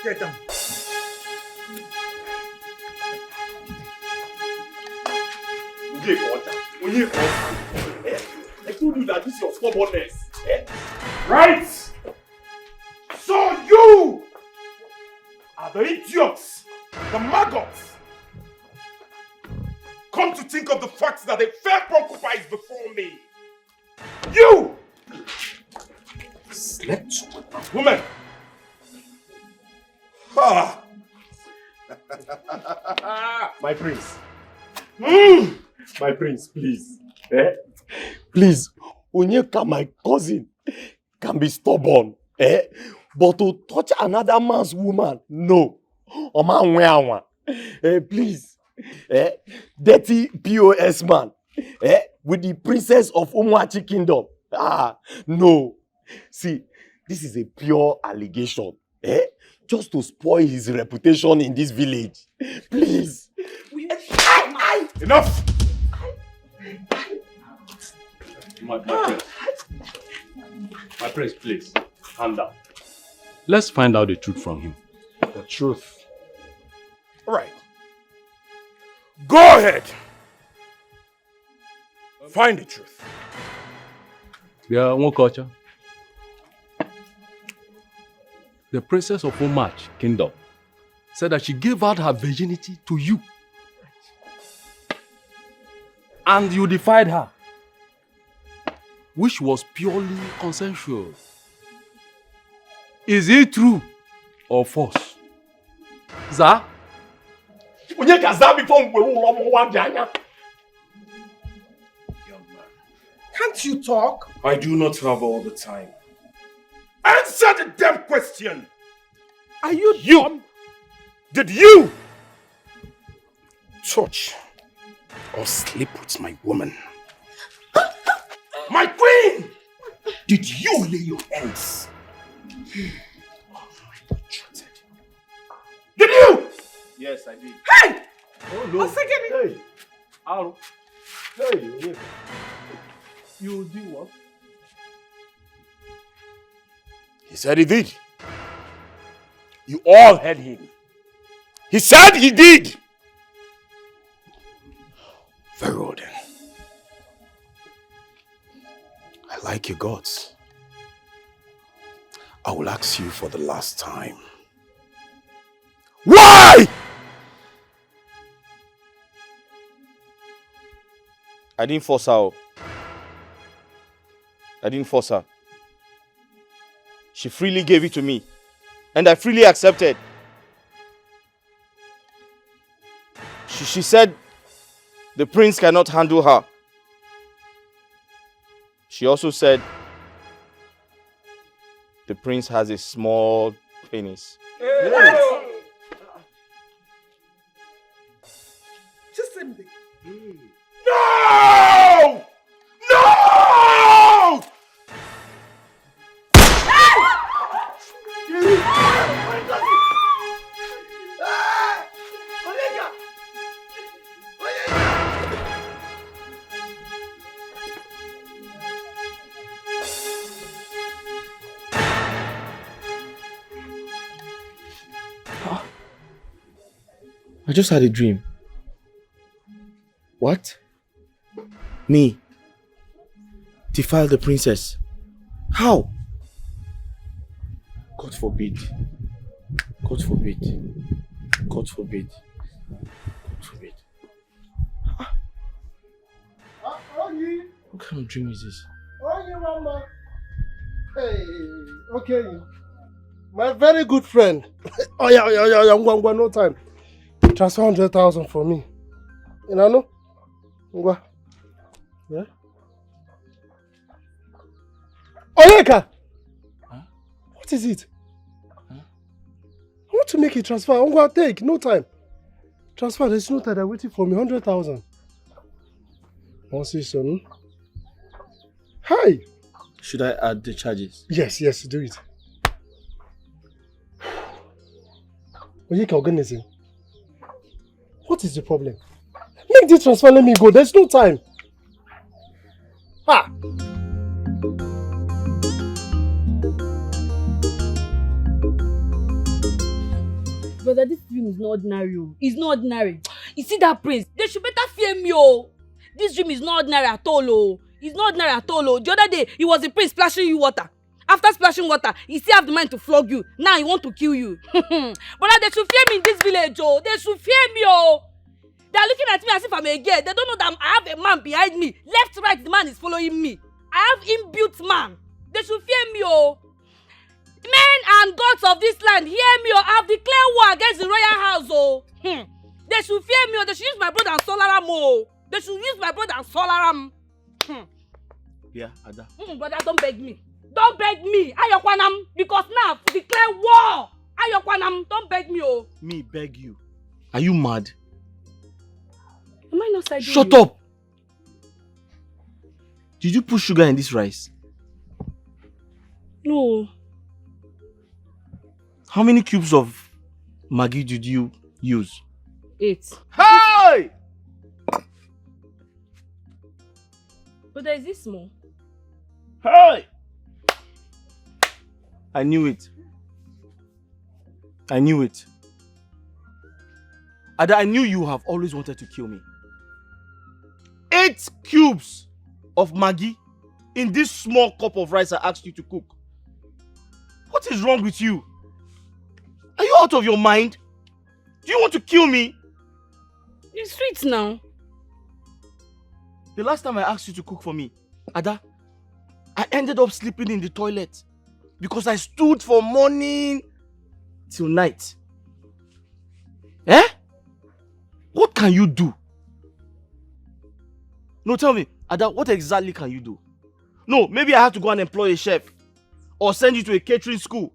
Get down. I told you that this is your stubbornness. Right? So you are the idiots, the maggots. Come to think of the fact that a fair porcupine is before me. You slept with a woman. Ah. My prince. My prince, please. Please, Onyeka, my cousin, can be stubborn. But to touch another man's woman, no. Please. Dirty POS man. With the princess of Umuachi kingdom. No. See, this is a pure allegation. Just to spoil his reputation in this village. Please. Enough! My prince, please, calm down. Let's find out the truth from him. The truth. All right. Go ahead. Find the truth. Yeah, one culture. The princess of Umuachi kingdom said that she gave out her virginity to you. And you defied her, which was purely consensual. Is it true or false? Za? Young man, can't you talk? I do not have all the time. Answer the damn question! Are you dumb? Did you touch or sleep with my woman? My queen! Did you lay your hands? Did you? Yes, I did. Hey! Oh no. Hey! Aro. Hey! You did what? He said he did. You all heard him. He said he did. Very well then. I like your guts. I will ask you for the last time. Why? I didn't force her. I didn't force her. She freely gave it to me, and I freely accepted. She said the prince cannot handle her. She also said the prince has a small penis. What? Just same thing. No! No! I just had a dream. What? Me? Defile the princess? How? God forbid. God forbid. God forbid. God forbid. What kind of dream is this? Mama. Hey, okay. My very good friend. Oh yeah, no time. Transfer 100,000 for me. You know? Yeah? Onyeka! Huh? What is it? Huh? I want to make a transfer. I'm going to take. No time. Transfer. There's no time. They're waiting for me. 100,000. Want to see some? Hi! Should I add the charges? Yes, do it. Onyeka, organism. What is the problem? Make the transfer, let me go. There's no time. Ha! brother, this dream is not ordinary. It's not ordinary. You see that prince? They should better fear me, oh. This dream is not ordinary at all, oh. It's not ordinary at all, oh. The other day, he was the prince splashing you water. After splashing water, he still have the mind to flog you. Now he want to kill you. Brother, they should fear me in this village, oh. They should fear me, oh. They are looking at me as if I'm a girl. They don't know that I have a man behind me. Left, right, the man is following me. I have inbuilt man. They should fear me, oh. Men and gods of this land, hear me, oh. I have declared war against the royal house, oh. They should fear me, oh. They should use my brother and Solaram, oh. They should use my brother and Solaram. Yeah, Ada. Brother, don't beg me. Don't beg me. Ayokwanam. Because now, declare war. Ayokwanam. Don't beg me, oh. Me beg you. Are you mad? Am I not siding you? Shut up! Did you put sugar in this rice? No. How many cubes of Maggi did you use? 8. Hey! But there is this small. Hey! I knew it. I knew it. Ada, I knew you have always wanted to kill me. 8 cubes of Maggi in this small cup of rice I asked you to cook. What is wrong with you? Are you out of your mind? Do you want to kill me? It's sweet now. The last time I asked you to cook for me, Ada, I ended up sleeping in the toilet because I stood from morning till night. Eh? What can you do? No, tell me, Ada, what exactly can you do? No, maybe I have to go and employ a chef or send you to a catering school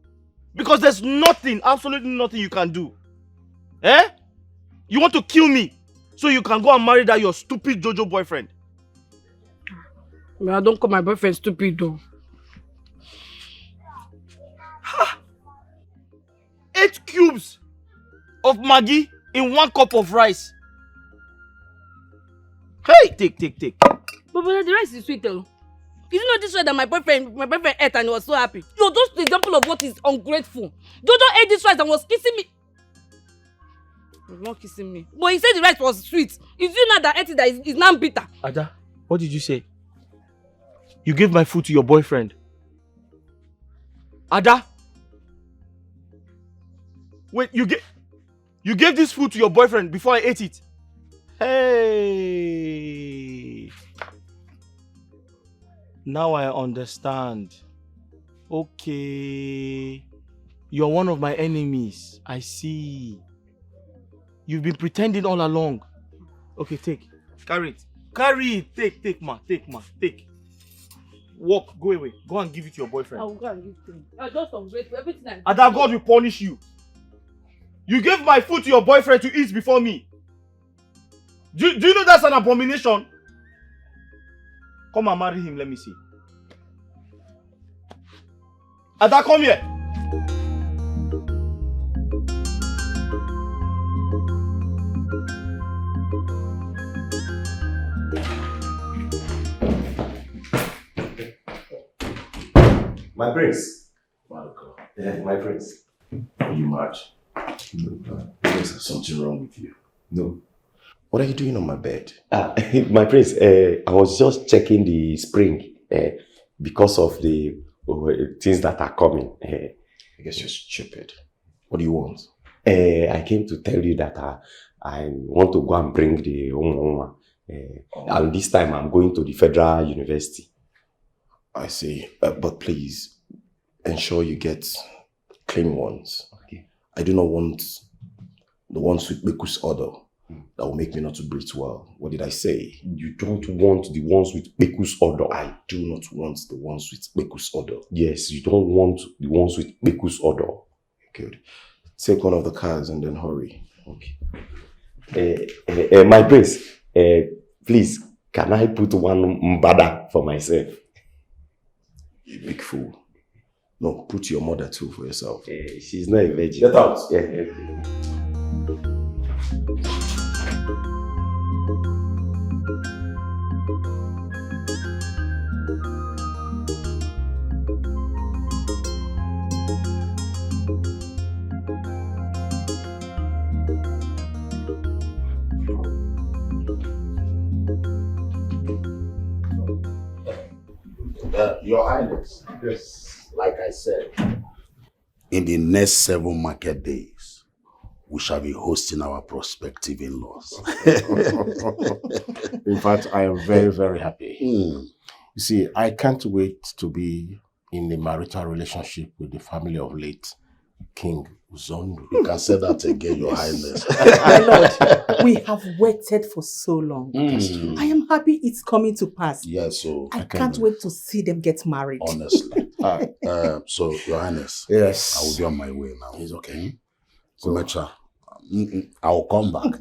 because there's nothing, absolutely nothing you can do. Eh? You want to kill me so you can go and marry that your stupid Jojo boyfriend. I don't call my boyfriend stupid though. 8 cubes of Maggi in 1 cup of rice. Hey, take. But brother, the rice is sweet though. Is it not this way that my boyfriend ate and he was so happy? Yo, those the example of what is ungrateful. Jojo ate this rice and was kissing me. He was not kissing me. But he said the rice was sweet. Is you not that ate it that is now bitter? Ada, what did you say? You gave my food to your boyfriend. Ada? Wait, you gave this food to your boyfriend before I ate it? Hey. Now I understand. Okay. You're one of my enemies. I see. You've been pretending all along. Okay, take. Carry it. Carry it. Take, ma. Take. Walk, go away. Go and give it to your boyfriend. I will go and give it to him. You're just ungrateful. Everything I do. And that God will punish you. You gave my food to your boyfriend to eat before me. Do you know that's an abomination? Come and marry him, let me see. Ada, come here. My prince. Marco, Yeah, my prince. are you mad? No. There's something wrong with you. No. What are you doing on my bed? My prince, I was just checking the spring because of the things that are coming. I guess you're stupid. What do you want? I came to tell you that I want to go and bring the Oma. And this time I'm going to the Federal University. I see. But please, ensure you get clean ones. Okay. I do not want the ones with Beku's order. That will make me not to breathe well. What did I say? You don't want the ones with Beku's order. I do not want the ones with Beku's order. Yes, you don't want the ones with Beku's order. Good. Take one of the cars and then hurry. Okay. My prince, please, can I put one mbada for myself? You big fool. No, put your mother too for yourself. She's not a virgin. Get out. Yeah. Your Highness. Yes. Like I said, in the next 7 market days, we shall be hosting our prospective in-laws. In fact, I am very, very happy. Hmm. You see, I can't wait to be in a marital relationship with the family of late King Zondo. You can say that again, Your Highness. My lord, we have waited for so long. Mm. I am happy it's coming to pass. Yes, so I can't wait to see them get married. honestly. So, Your Highness, Yes. I will be on my way now. It's okay. So, Mecha, I will come back.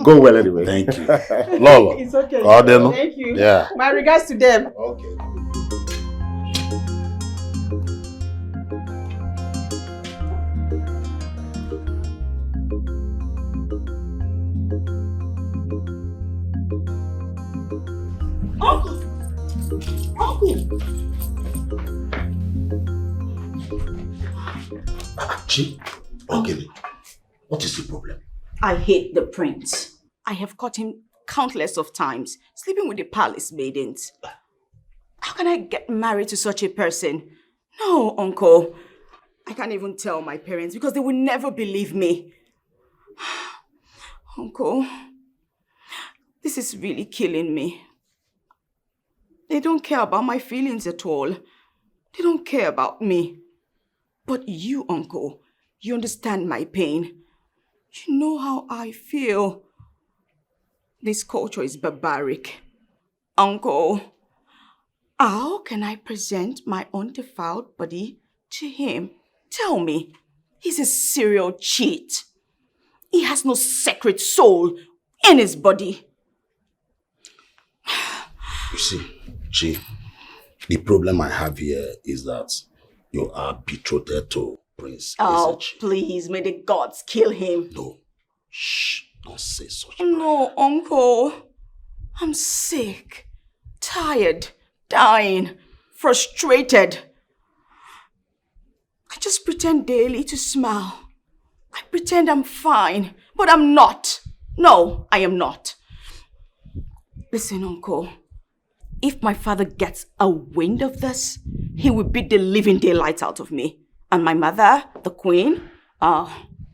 Go well anyway. Thank you. Lolo. It's okay. Cordeno. Thank you. Yeah. My regards to them. Okay. Chi, okay. What is the problem? I hate the prince. I have caught him countless of times, sleeping with the palace maidens. How can I get married to such a person? No, uncle. I can't even tell my parents because they will never believe me. Uncle, this is really killing me. They don't care about my feelings at all. They don't care about me. But you, uncle, you understand my pain. You know how I feel. This culture is barbaric. Uncle, how can I present my undefiled body to him? Tell me, he's a serial cheat. He has no sacred soul in his body. You see, Chi, the problem I have here is that you are betrothed to Prince Oh, Ezechi. please, may the gods kill him. No. Shh. Don't say such. No, uncle. I'm sick, tired, dying, frustrated. I just pretend daily to smile. I pretend I'm fine, but I'm not. No, I am not. Listen, uncle. If my father gets a wind of this, he will beat the living daylights out of me. And my mother, the queen,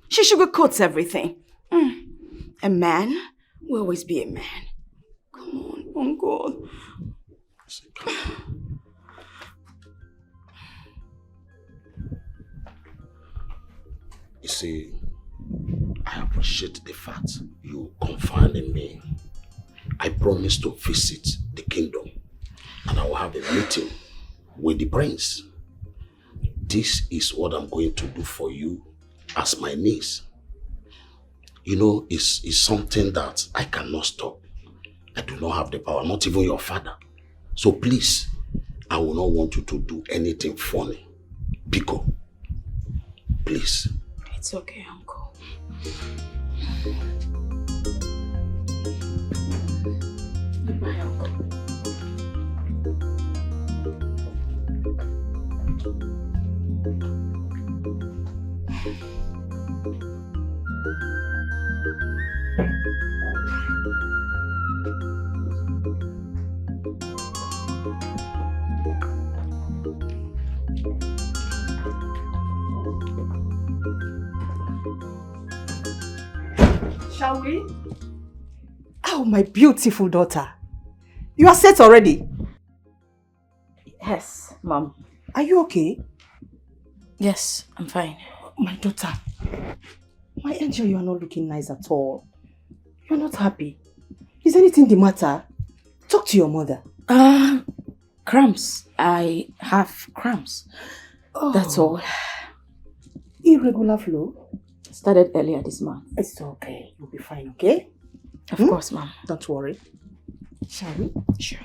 she sugarcoats everything. A man will always be a man. Come on, uncle. You see, I appreciate the fact you confide in me. I promise to visit the kingdom and I will have a meeting with the prince. This is what I'm going to do for you as my niece. You know, it's something that I cannot stop. I do not have the power, not even your father. So please, I will not want you to do anything funny. Biko, please. It's okay, uncle. Goodbye, uncle. Shall we? Oh, my beautiful daughter. You are set already? Yes, Mom. Are you okay? Yes, I'm fine. My daughter. My angel, you are not looking nice at all. You are not happy. Is anything the matter? Talk to your mother. Cramps. I have cramps. Oh. That's all. Irregular flow? Started earlier this month. It's okay. You'll be fine, okay? Of course, Mom. Don't worry. Shall we? Sure.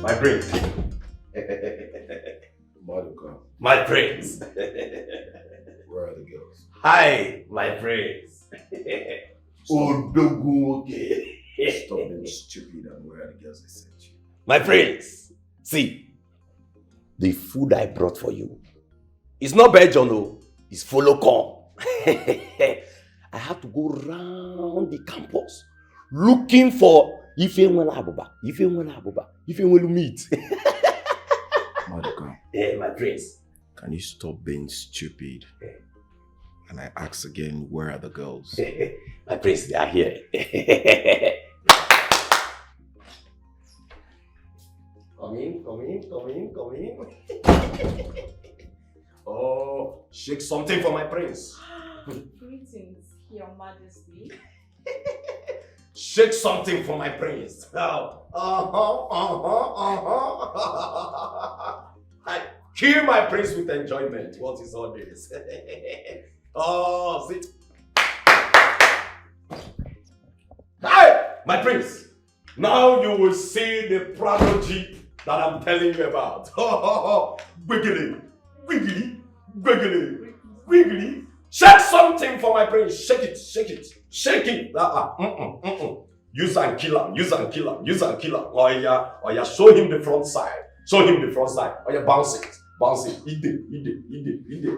My prince. My prince. Where are the girls? Hi, my prince. Odogunwoke. Stop being stupid and where are the girls they sent you? My prince. See, the food I brought for you. It's not Belgian, no. It's follow-con. I have to go round the campus looking for Ifenwela meat. Maduka, My prince. can you stop being stupid? And I ask again, where are the girls? My prince, they are here. Come in. Oh, shake something for my prince. Greetings, Your Majesty. Shake something for my prince. I kill my prince with enjoyment. What is all this? Oh, sit. Hi, my prince. Now you will see the prodigy that I'm telling you about. Wiggly. Shake something for my prince. Shake it. Use and kill him. Oh yeah, show him the front side. Oh yeah, bounce it. Ide.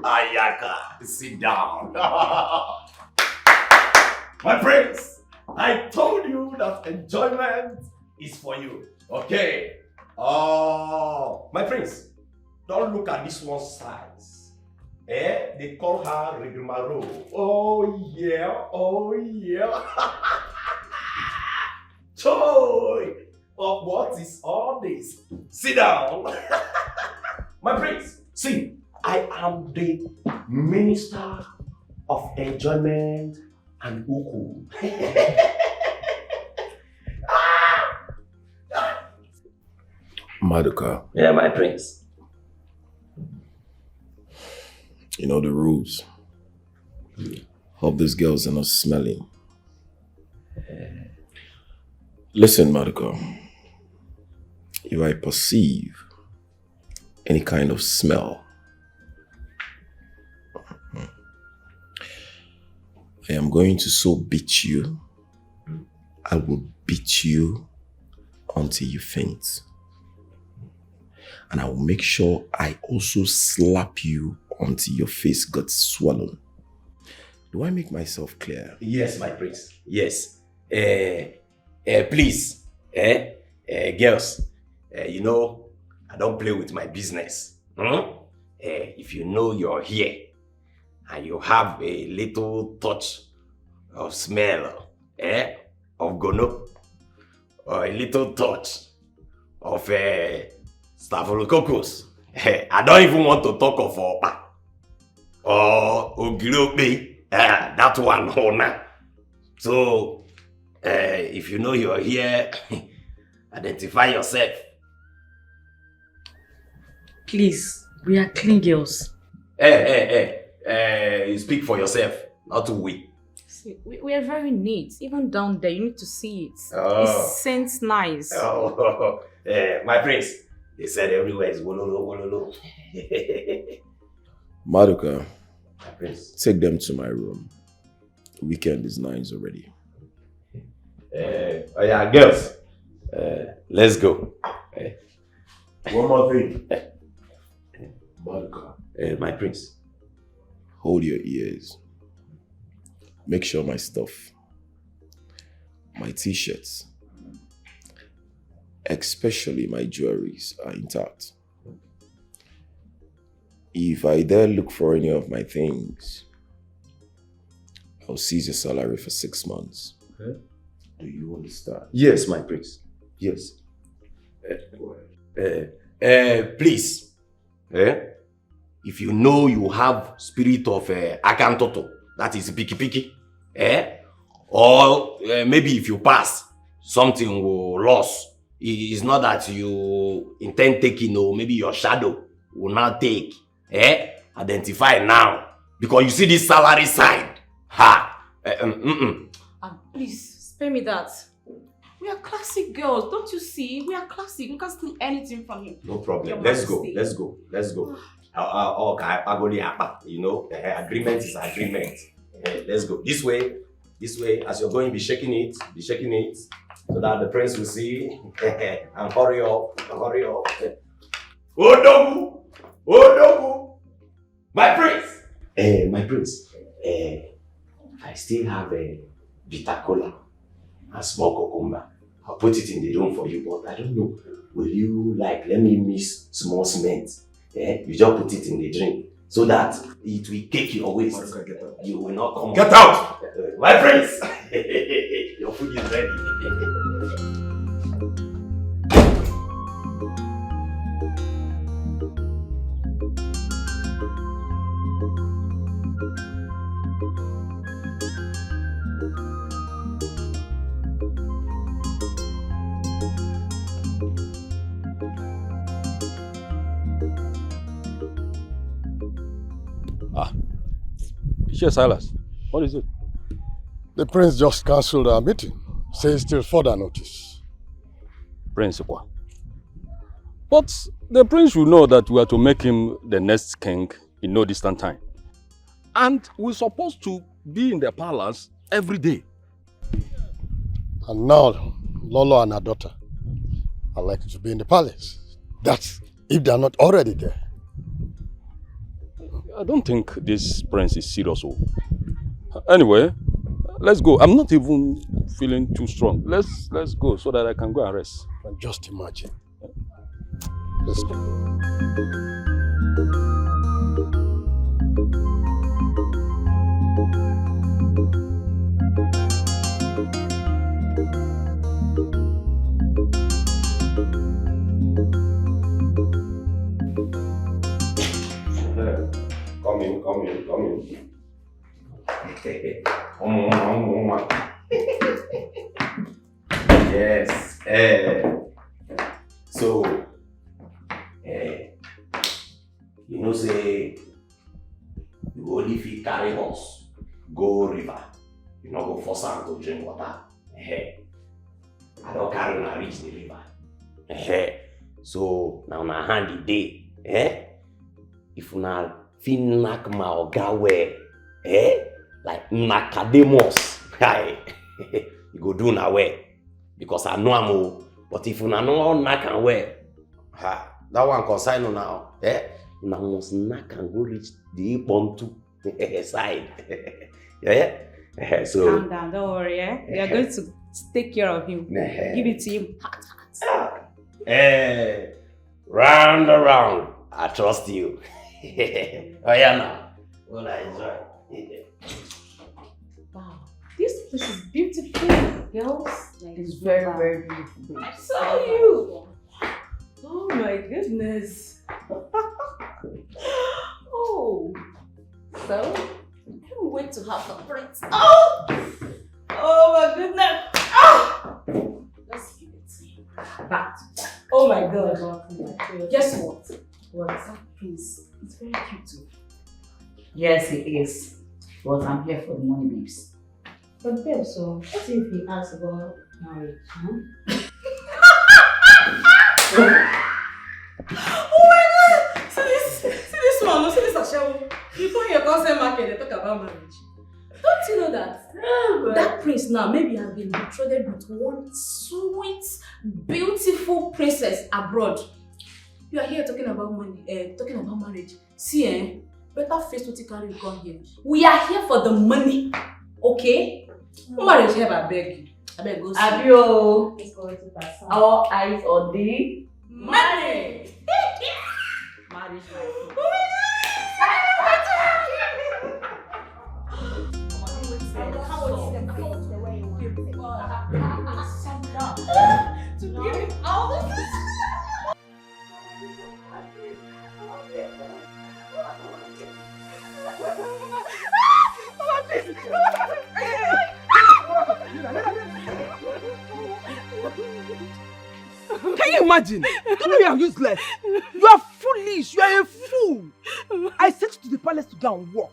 Ayaka, sit down. My prince, I told you that enjoyment is for you. Okay. Oh, my prince, don't look at this one's size. They call her Rigmaro. Oh yeah. Toy. Oh, what is all this? Sit down. My prince, see, I am the minister of enjoyment and uku. Maduka, Yeah, my prince. you know the rules. Hope these girls are not smelling. Listen, Maduka. If I perceive any kind of smell, I am going to so beat you. I will beat you until you faint. And I will make sure I also slap you until your face got swollen. Do I make myself clear? Yes, my prince. Yes. Please, girls, you know, I don't play with my business. If you know you're here and you have a little touch of smell, of gono, or a little touch of staphylococcus, I don't even want to talk of opa or ogilope, that one, Hona. So, if you know you're here, identify yourself. Please, we are clean girls. You speak for yourself, not we. See, we are very neat. Even down there, you need to see it. Oh. It scents nice. Oh, my prince, they said everywhere is wololo. Maduka, My prince. take them to my room. The weekend is nice already. Oh yeah, girls, let's go. One more thing. Maduka, My prince. hold your ears. Make sure my stuff, my t-shirts, especially my jewelries, are intact. If I dare look for any of my things, I'll seize your salary for 6 months. Okay. Do you understand? Yes, my prince. Yes. Please. If you know you have spirit of akantoto, that is piki, or maybe if you pass, something will lose. It's not that you intend taking, or maybe your shadow will not take. Identify now, because you see this salary side. Please, spare me that. We are classic girls, don't you see? We are classic. We can't steal anything from you. No problem. Your Let's go. Majesty. Let's go. You know, agreement is agreement. Let's go. This way. As you're going, be shaking it, so that the prince will see. And hurry up. Odogu! My prince. I still have a bitter cola and small cucumber. I'll put it in the room for you, but I don't know. Will you let me mix small cement? You just put it in the drink so that it will cake your waist. You will not come. Get out! My prince! Your food is ready. Yes, Silas. What is it? The prince just cancelled our meeting. Says till further notice. Principal. But the prince will know that we are to make him the next king in no distant time. And we're supposed to be in the palace every day. And now, Lolo and her daughter are likely to be in the palace. That's if they are not already there. I don't think this prince is serious. Anyway, let's go. I'm not even feeling too strong. Let's go so that I can go and rest. And just imagine. Let's go. Come in. Yes. So, you know, say, you only fit carry horse, go river. You not go force am to drink water. I don't carry na reach the river. So, now na handy day. If una fit knack my oga well, like Nakademus, you go do na well. Because I know am, but if una no knack am well, that one consign now. Una must knack and go reach the pontu side. So Calm down, don't worry. We are going to take care of him. Give it to him. Round around, I trust you. Oh yeah, now. Well, I enjoy. Wow, this place is beautiful, girls. It's very, very beautiful. I saw you. Oh my goodness. Oh, so I can't wait to have the prince. Oh my goodness. Let's give it to him. Back to back. Oh my God. Guess what? What's that prince? It's very cute too. Yes, it is. But I'm here for the money, babes. But babe, so what if he asks about marriage? Oh my God! See this one, see this Ashawo. People in your consent market, they talk about marriage. Don't you know that? That prince now maybe has been betrothed with one sweet, beautiful princess abroad. You are here talking about money, talking about marriage. See, better face what you carry come here. We are here for the money, okay? Marriage here, I beg you. I beg go see. Abio. Our eyes on the Money! marriage. To give him all this. Can you imagine? You know you are useless. You are foolish. You are a fool. I sent you to the palace to go and work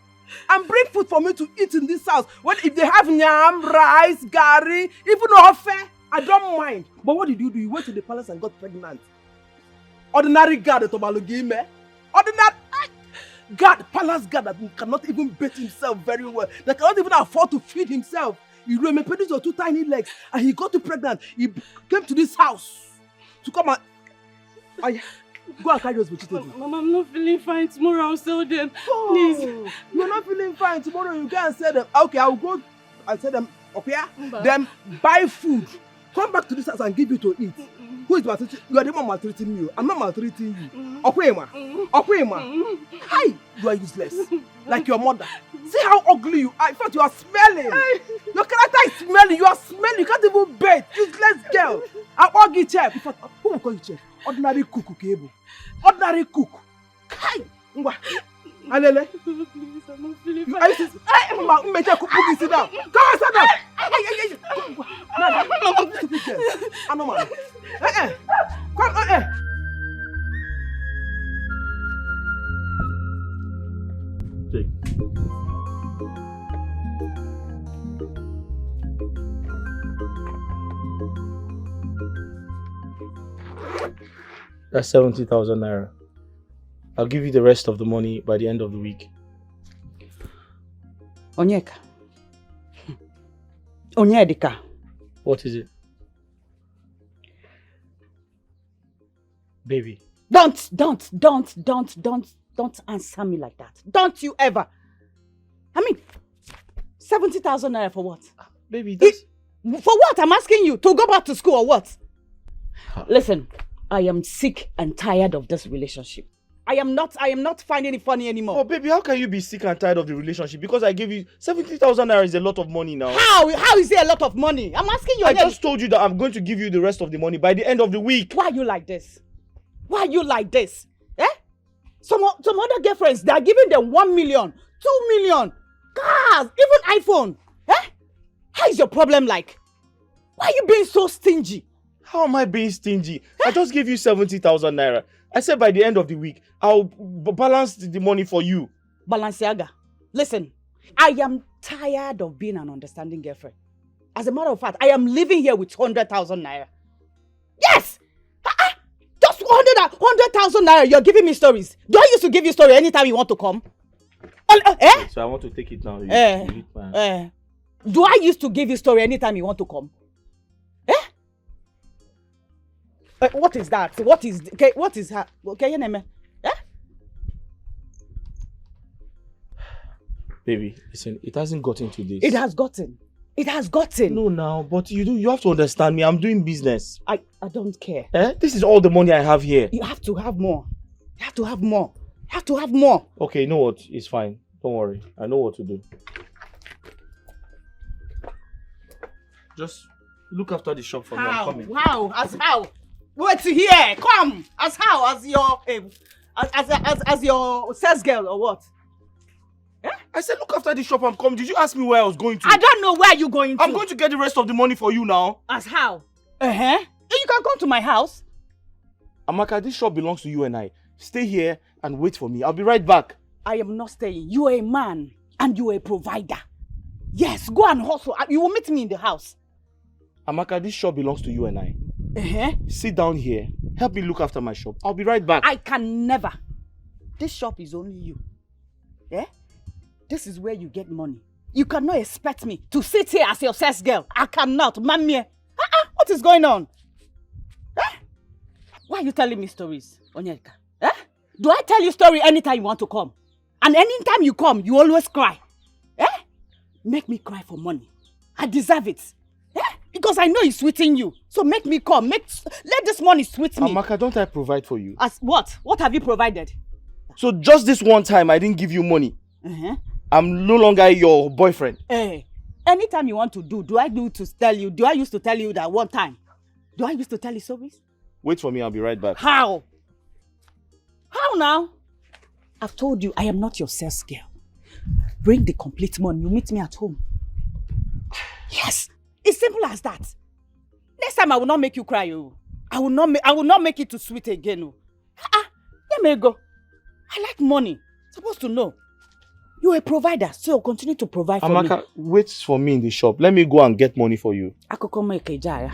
and bring food for me to eat in this house. When if they have nyam, rice, gari, even offer, I don't mind. But what did you do? You went to the palace and got pregnant. Ordinary guard at Obalogime. Ordinary guard, palace guard that cannot even bathe himself very well. That cannot even afford to feed himself. He remembered these are 2 tiny legs and he got pregnant. He came to this house to come and go and carry those vegetables. Mama, I'm not feeling fine. Tomorrow I'll sell them. Oh, please. You're not feeling fine. Tomorrow you go and sell them. Okay, I'll go and sell them up here. Then buy food. Come back to this house and give you to eat. Who is maltreating? You are the one maltreating you. I'm not maltreating you. Okwema. Okwema. Hi, you are useless. Like your mother. See how ugly you are. In fact, you are smelling. Your character is smelling. You are smelling. You can't even bathe. Useless girl. I'm ugly chef. In fact, who will call you chef? Ordinary cook, Kebo. Ordinary cook. Hi. Alele. Please, I'm not feeling You fine. are useless. Hey, sit down. Come on, sit down. No, stupid girl. I know, man. Come, Take. That's 70,000 naira. I'll give you the rest of the money by the end of the week. Onyeka. Onyedika. What is it? Baby. Don't answer me like that. Don't you ever. I mean, 70,000 naira for what? Baby, that's... For what? I'm asking you. To go back to school or what? Listen, I am sick and tired of this relationship. I am not finding it funny anymore. Oh, baby, how can you be sick and tired of the relationship? Because I gave you 70,000 naira is a lot of money now. How is it a lot of money? I'm asking you. I just told you that I'm going to give you the rest of the money by the end of the week. Why are you like this? Why are you like this? Eh? Some other girlfriends, they are giving them 1 million, 2 million, cars, even iPhone. Eh? How is your problem like? Why are you being so stingy? How am I being stingy? I just gave you 70,000 naira. I said by the end of the week, I'll balance the money for you. Balenciaga, listen, I am tired of being an understanding girlfriend. As a matter of fact, I am living here with 100,000 naira. Yes! Just 100,000 naira, you're giving me stories. Do I used to give you story anytime you want to come? So I want to take it now. Do I used to give you story anytime you want to come? What is that? What is her? Okay, your name? Baby, listen, it hasn't gotten to this. It has gotten. It has gotten. No, now, but you have to understand me. I'm doing business. I don't care. This is all the money I have here. You have to have more. You have to have more. You have to have more. Okay, you know what? It's fine. Don't worry. I know what to do. Just look after the shop for me. I'm coming. How? As how? Wait here. Come. As how? As your as your sales girl or what? I said look after the shop. I'm coming. Did you ask me where I was going to? I don't know where you're going to. I'm going to get the rest of the money for you now. As how? You can come to my house. Amaka, this shop belongs to you and I. Stay here and wait for me. I'll be right back. I am not staying. You are a man and you are a provider. Yes, go and hustle. You will meet me in the house. Amaka, this shop belongs to you and I. Sit down here. Help me look after my shop. I'll be right back. I can never. This shop is only you. Yeah? This is where you get money. You cannot expect me to sit here as your sales girl. I cannot. Mamie. What is going on? Why are you telling me stories, Onyeka? Do I tell you story anytime you want to come? And anytime you come, you always cry. Eh? Make me cry for money. I deserve it. Eh? Because I know it's sweeting you. So make me come. Let this money sweet me. Amaka, don't I provide for you? As what? What have you provided? So just this one time I didn't give you money. I'm no longer your boyfriend. Eh. Anytime you want to do I used to tell you that one time? Do I used to tell you so? Wait for me, I'll be right back. How? How now? I've told you I am not your sales girl. Bring the complete money. You meet me at home. Yes. It's simple as that. Next time I will not make you cry. Oh. I will not make it too sweet again. Oh. Let me go. I like money. Supposed to know. You're a provider, so you'll continue to provide for me. Amaka, wait for me in the shop. Let me go and get money for you. I could come make a jar.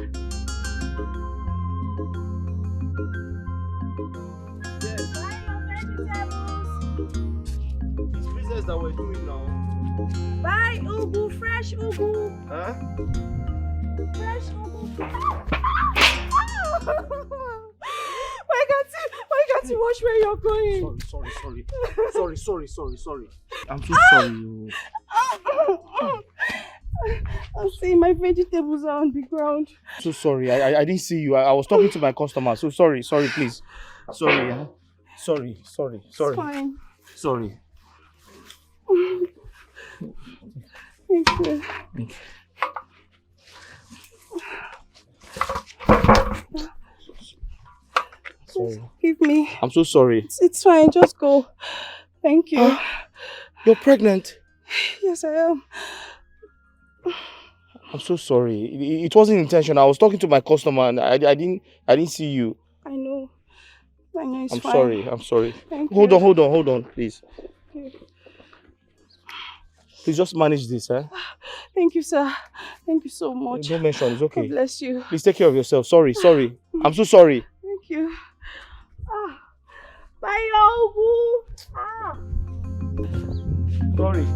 That we're doing now. Buy ugu, fresh ugu. Huh? Fresh ugu. Why can't you watch where you're going? Sorry. I'm so sorry. I'm seeing my vegetables are on the ground. So sorry. I didn't see you. I was talking to my customer. So sorry, please. Sorry. Sorry. It's fine. Sorry. Thank you. Sorry. Give me. I'm so sorry. It's fine. Just go. Thank you. You're pregnant? Yes, I am. I'm so sorry. It wasn't intentional. I was talking to my customer and I didn't see you. I know. It's I'm fine. sorry. Thank Hold you. on, please. Okay. Please just manage this, eh? Thank you, sir. Thank you so much. Don't mention, it's okay. God bless you. Please take care of yourself. Sorry. I'm so sorry. Thank you. Bye, Ogu. Sorry.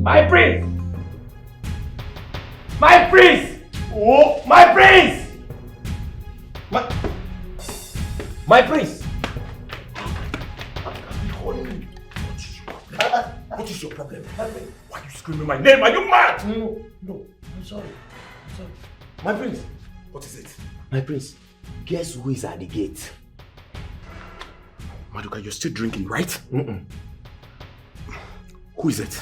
My prince! My prince! Oh, my prince! My prince! What is your problem? Why are you screaming my name? Are you mad? No, I'm sorry. My prince! What is it? My prince, guess who is at the gate? Maduka, you're still drinking, right? Who is it?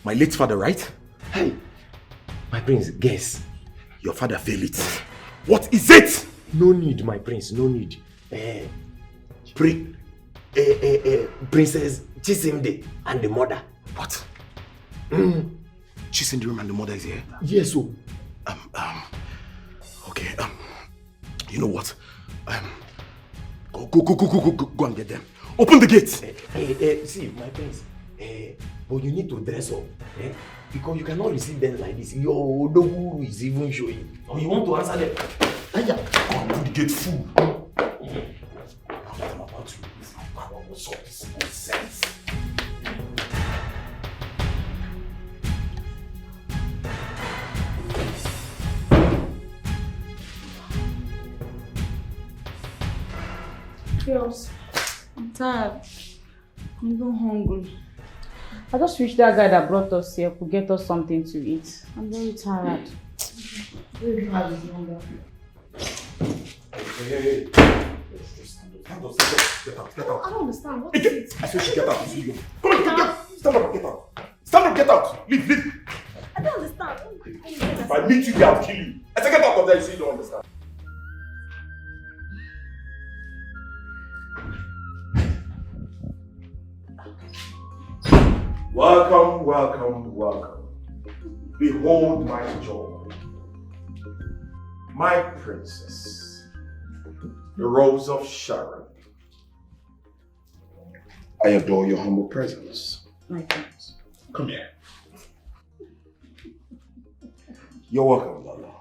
My late father, right? Hey, my prince, guess. Your father failed it. What is it? No need, my prince, no need. Princess Chisimde and the mother. What? Chisimde and the mother is here? Yes, so. Okay, you know what? Go and get them. Open the gate! See, my prince, but you need to dress up, because you cannot receive them like this. Your dogu is even showing. Or you want to answer them. Go and put the gate full. I'm about to release my power. What's up? This is nonsense. Girls, I'm tired. I'm even hungry. I just wish that guy that brought us here could get us something to eat. I'm very tired. Very hard is longer. Hey. Stand up. Get out. I don't understand. What is it? I said she get out. Come on, stand up, get out. Stand up, get out. Leave. I don't understand. If I meet you, I'll kill you. I said get out of there, so you don't understand. Welcome. Behold my joy. My princess. The Rose of Sharon. I adore your humble presence. My prince. Come here. You're welcome, Lala.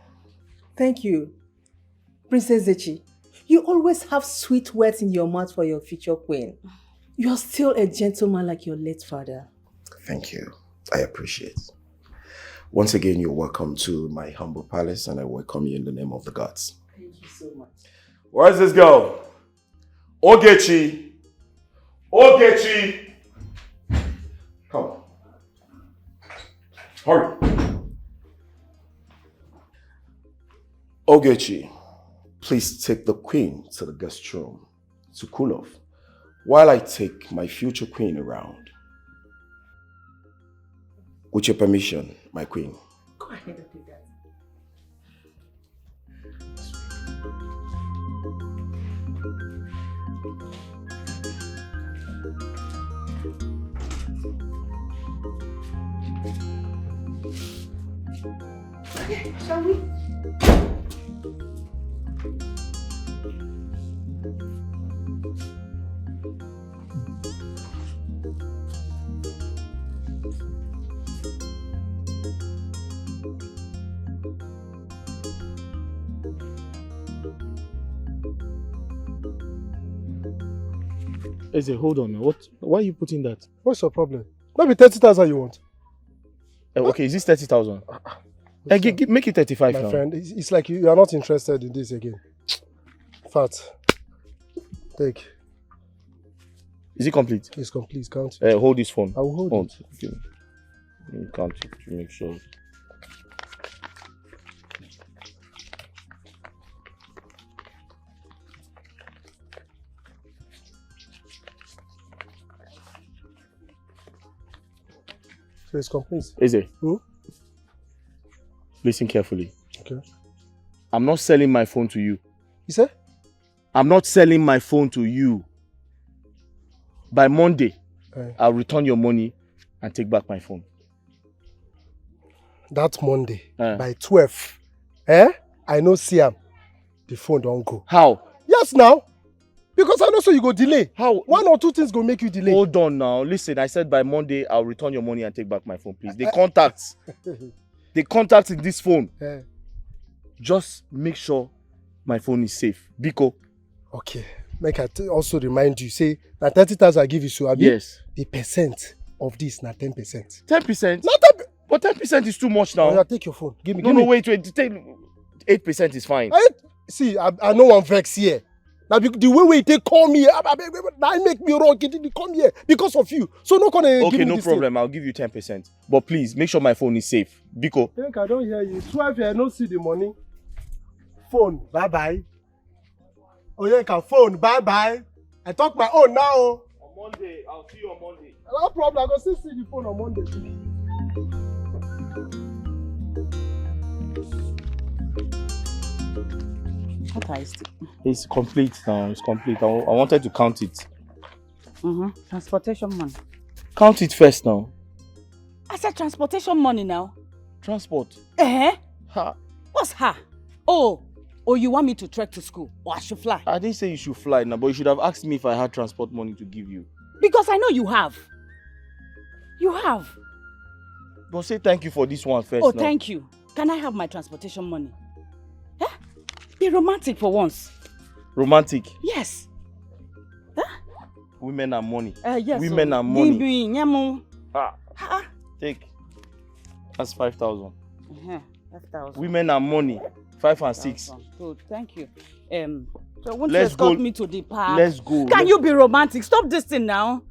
Thank you. Princess Zechi, you always have sweet words in your mouth for your future queen. You're still a gentleman like your late father. Thank you. I appreciate. Once again, you're welcome to my humble palace, and I welcome you in the name of the gods. Thank you so much. Where's this girl? Ogechi! Ogechi! Come. Hurry. Ogechi, please take the queen to the guest room to cool off while I take my future queen around. With your permission, my queen. Go ahead and do that. Okay, shall we? Eze, hold on now. Why are you putting that? What's your problem? Maybe 30,000 you want. Okay, is this 30,000? Make it 35 now. My friend, it's like you are not interested in this again. Fat. Take. Is it complete? It's complete. Count. Hold this phone. I will hold it. Okay. You count it to make sure. So it's complete. Eze, listen carefully. Okay. I'm not selling my phone to you. You say? I'm not selling my phone to you. By Monday, I'll return your money and take back my phone. That Monday, by 12, I know Siam, the phone don't go. How? Yes, now. Because I know so you go delay. How? 1 or 2 things go make you delay. Hold on now. Listen, I said by Monday, I'll return your money and take back my phone, please. The contacts in this phone. Just make sure my phone is safe. Biko. Okay. Make I also remind you, say, na 30,000 I give you, so Abi, yes. The percent of this na 10%. 10%? Not 10%. But 10% is too much now. Oh, yeah, take your phone. Give me. Wait. 8% is fine. See, I know one vex here. Now the way they call me, that make me wrong. They come here because of you. So no gonna give me Okay, no this problem. I'll give you 10%. But please make sure my phone is safe. Biko. I think I don't hear you. 12 I don't see the money. Phone, bye bye. Oh yeah, can phone, bye bye. I talk my own now. On Monday, I'll see you on Monday. No problem. I go still see the phone on Monday. What is it? It's complete now. It's complete. I wanted to count it. Transportation money. Count it first now. I said transportation money now. Transport. Ha. What's ha? Oh, you want me to trek to school or I should fly? I didn't say you should fly now, but you should have asked me if I had transport money to give you. Because I know you have. You have. But say thank you for this one first. Oh, now. Thank you. Can I have my transportation money? Be romantic for once. Romantic? Yes. Women are money. Yes. Women are money. Take. That's 5,000. 5,000. Women are money. 5 and 6. Good, thank you. So won't you escort me to the park? Let's go. Can you be romantic? Stop this thing now.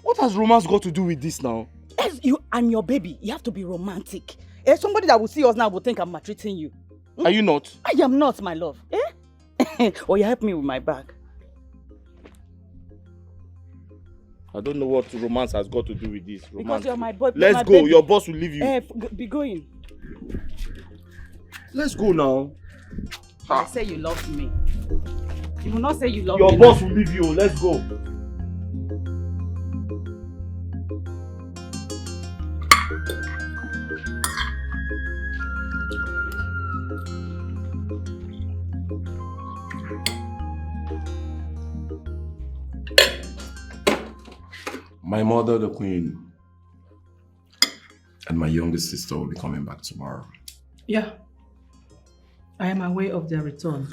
What has romance got to do with this now? Yes, you and your baby, you have to be romantic. Somebody that will see us now will think I'm maltreating you. Are you not? I am not, my love. Or you help me with my bag. I don't know what romance has got to do with this. Romance. Because you're my boy. Let's go. Baby. Your boss will leave you. Be going. Let's go now. I say you love me. You will not say you love me. Your boss will leave you. Let's go. My mother, the queen, and my youngest sister will be coming back tomorrow. Yeah. I am aware of their return.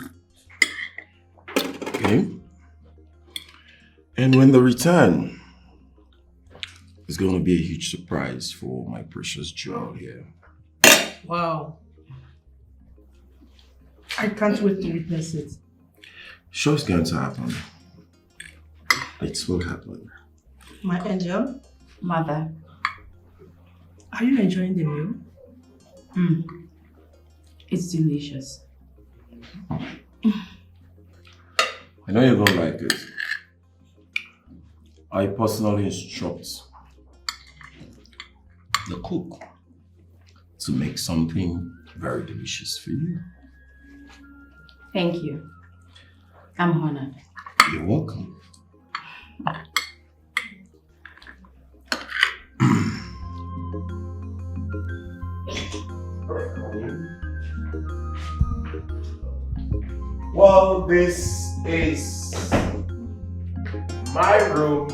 Okay. And when they return, It's going to be a huge surprise for my precious jewel here. Wow. I can't wait to witness it. Sure, it's going to happen. It will happen. My angel, Mother. are you enjoying the meal? It's delicious. I know you're going to like it. I personally instruct the cook to make something very delicious for you. Thank you. I'm honored. You're welcome. Well, this is my room.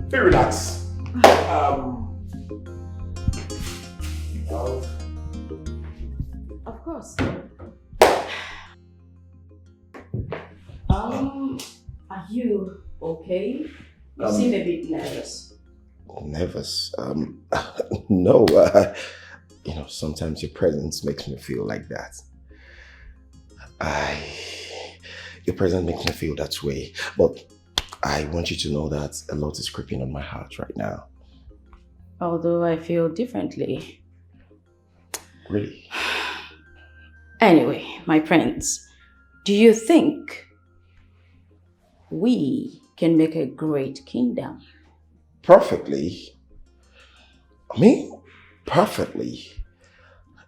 Be relaxed. Of course. Are you okay? You seem a bit nervous. Nervous? No. You know, sometimes your presence makes me feel like that. Your presence makes me feel that way. But I want you to know that a lot is creeping on my heart right now. Although I feel differently. Really? Anyway, my friends, do you think we can make a great kingdom? Perfectly. I mean, perfectly.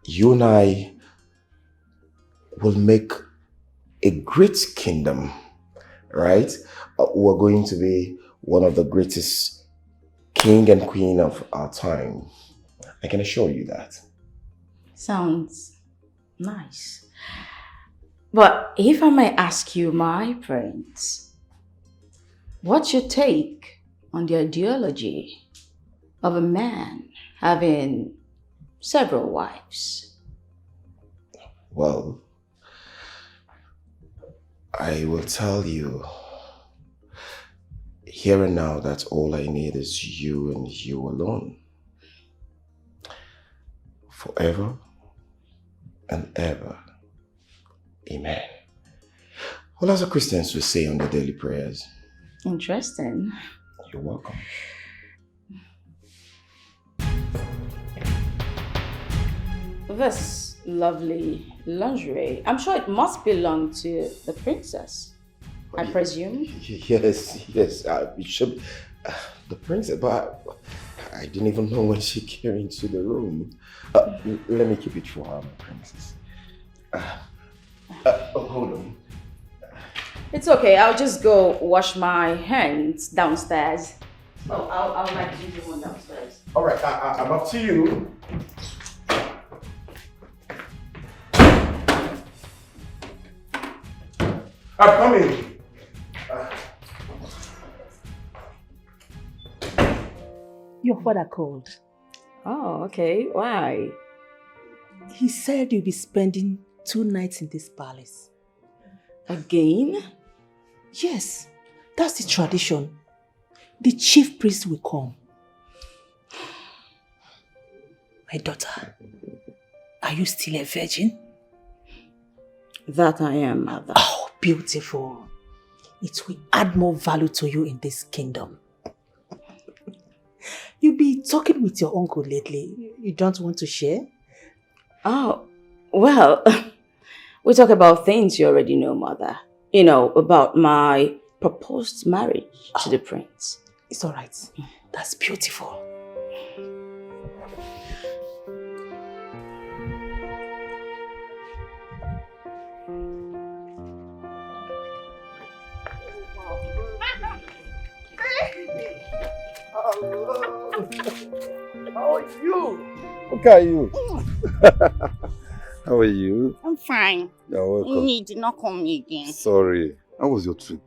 You and I will make a great kingdom, right? We're going to be one of the greatest king and queen of our time. I can assure you that. Sounds nice. But if I may ask you, my friends, what's your take on the ideology of a man having several wives? Well, I will tell you here and now that all I need is you and you alone. Forever and ever. Amen. Well, as the Christians will say on the daily prayers. Interesting. You're welcome. This lovely lingerie, I'm sure it must belong to the princess, I presume. Yes, it should be the princess, but I didn't even know when she came into the room. Let me keep it for her, princess. Hold on. It's okay, I'll just go wash my hands downstairs. Oh, I'll like to do one downstairs. All right, I'm up to you. I'm coming. Your father called. Oh, okay. Why? He said you'll be spending 2 nights in this palace. Again? Yes, that's the tradition. The chief priest will come. My daughter, are you still a virgin? That I am, mother. Oh, beautiful. It will add more value to you in this kingdom. You've been talking with your uncle lately. You don't want to share? Oh, well, we talk about things you already know, mother. You know, about my proposed marriage to the prince. It's all right. That's beautiful. How are you? Look at you. How are you? I'm fine. You're welcome. You did not call me again. Sorry. How was your trip?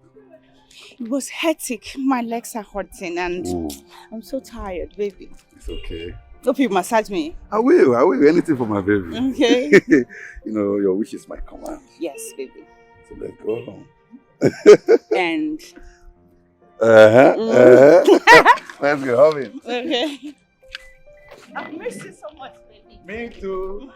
It was hectic. My legs are hurting and Ooh. I'm so tired, baby. It's okay. Hope you massage me. I will. Anything for my baby. Okay. You know, your wish is my command. Yes, baby. So let's go home. And Let's go, have it. Okay. I've missed you so much, baby. Me too.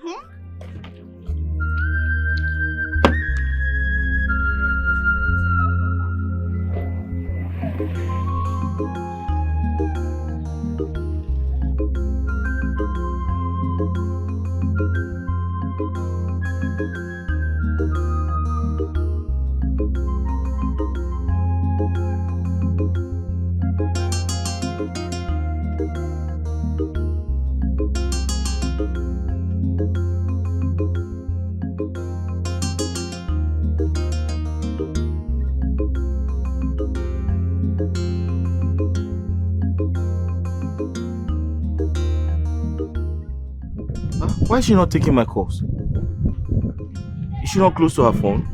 Why is she not taking my calls? Is she not close to her phone?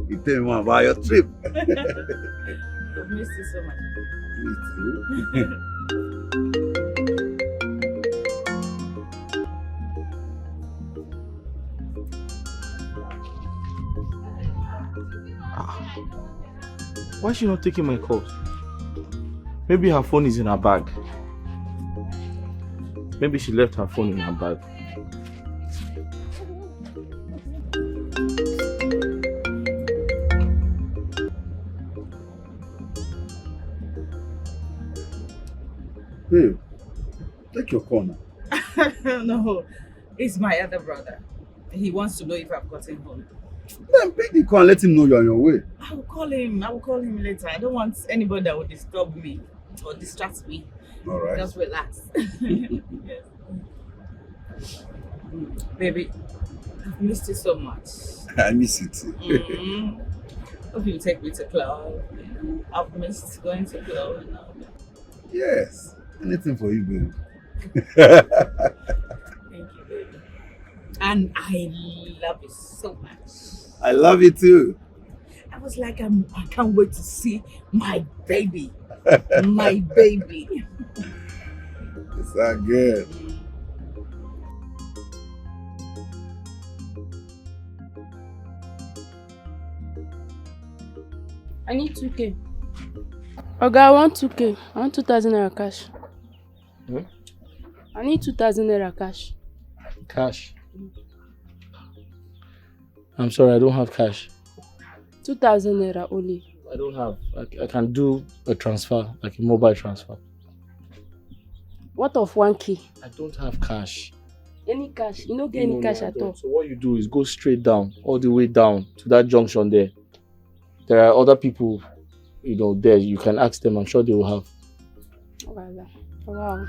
You tell me more about your trip. I've missed you so much. Me too. Why is she not taking my calls? Maybe her phone is in her bag. Maybe she left her phone in her bag. Babe, take your corner. No, it's my other brother. He wants to know if I've gotten home. Then pick the call and let him know you're on your way. I will call him later. I don't want anybody that will disturb me or distract me. All right. Just relax. Yes. Baby, I've missed you so much. I miss you too. Hope you take me to club. I've missed going to club and all that. Yes. Anything for you, babe. Thank you, baby. And I love you so much. I love you too. I was like, I can't wait to see my baby. My baby. It's so good. I need 2K. Oga, I want 2K. I want 2,000 naira cash. Hmm? I need 2,000 naira cash. Cash? I'm sorry, I don't have cash. 2,000 naira only. I don't have. I can do a transfer, like a mobile transfer. What of 1K? I don't have cash. Any cash? You don't get any cash at all. So what you do is go straight down, all the way down to that junction there. There are other people, there. You can ask them. I'm sure they will have. Wow.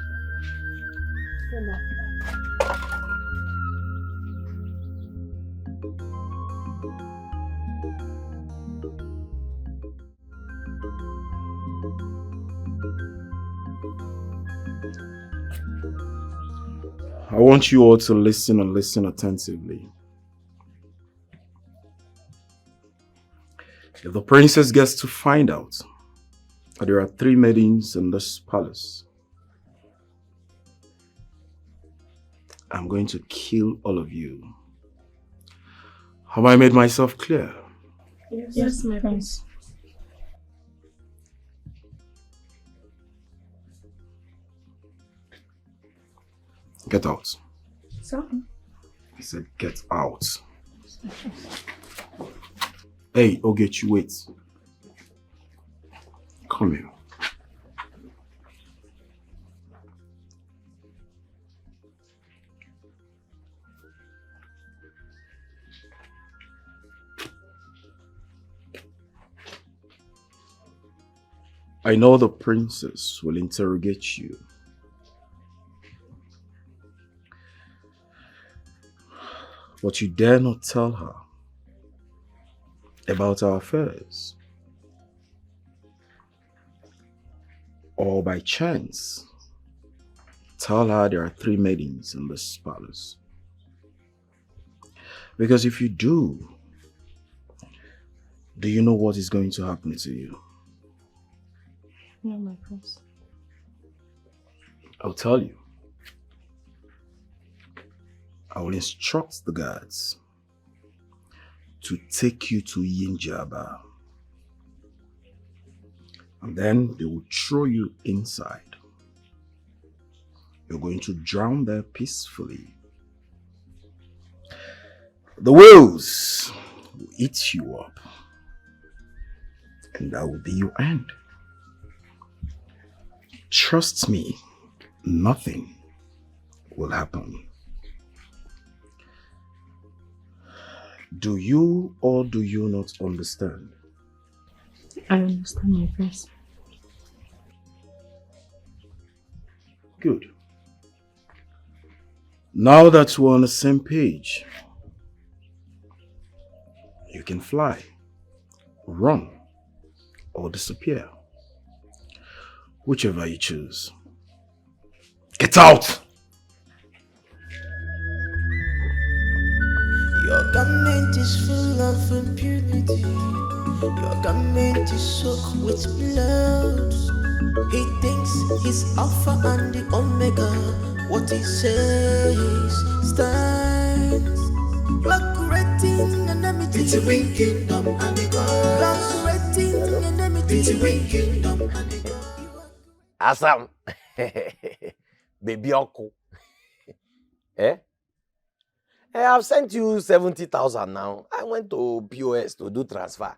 I want you all to listen and listen attentively. If the princess gets to find out that there are 3 maidens in this palace, I'm going to kill all of you. Have I made myself clear? Yes, my prince. Get out. Sorry. I said get out. Hey, Ogechi, wait. Come here. I know the princess will interrogate you. But you dare not tell her about our affairs. Or by chance, tell her there are 3 maidens in this palace. Because if you do you know what is going to happen to you? No, my prince. I'll tell you. I will instruct the guards to take you to Yinjaba. And then they will throw you inside. You're going to drown there peacefully. The whales will eat you up. And that will be your end. Trust me, nothing will happen. Do you or do you not understand? I understand, my prince. Good. Now that we're on the same page, you can fly, run, or disappear. Whichever you choose. Get out! Your garment is full of impunity. Your garment is soaked with blood. He thinks he's Alpha and the Omega. What he says stands. You are creating enmity between kingdom and the God. You are creating enmity between kingdom and the God. Asam, baby uncle. Eh? I've sent you 70,000 now. I went to POS to do transfer.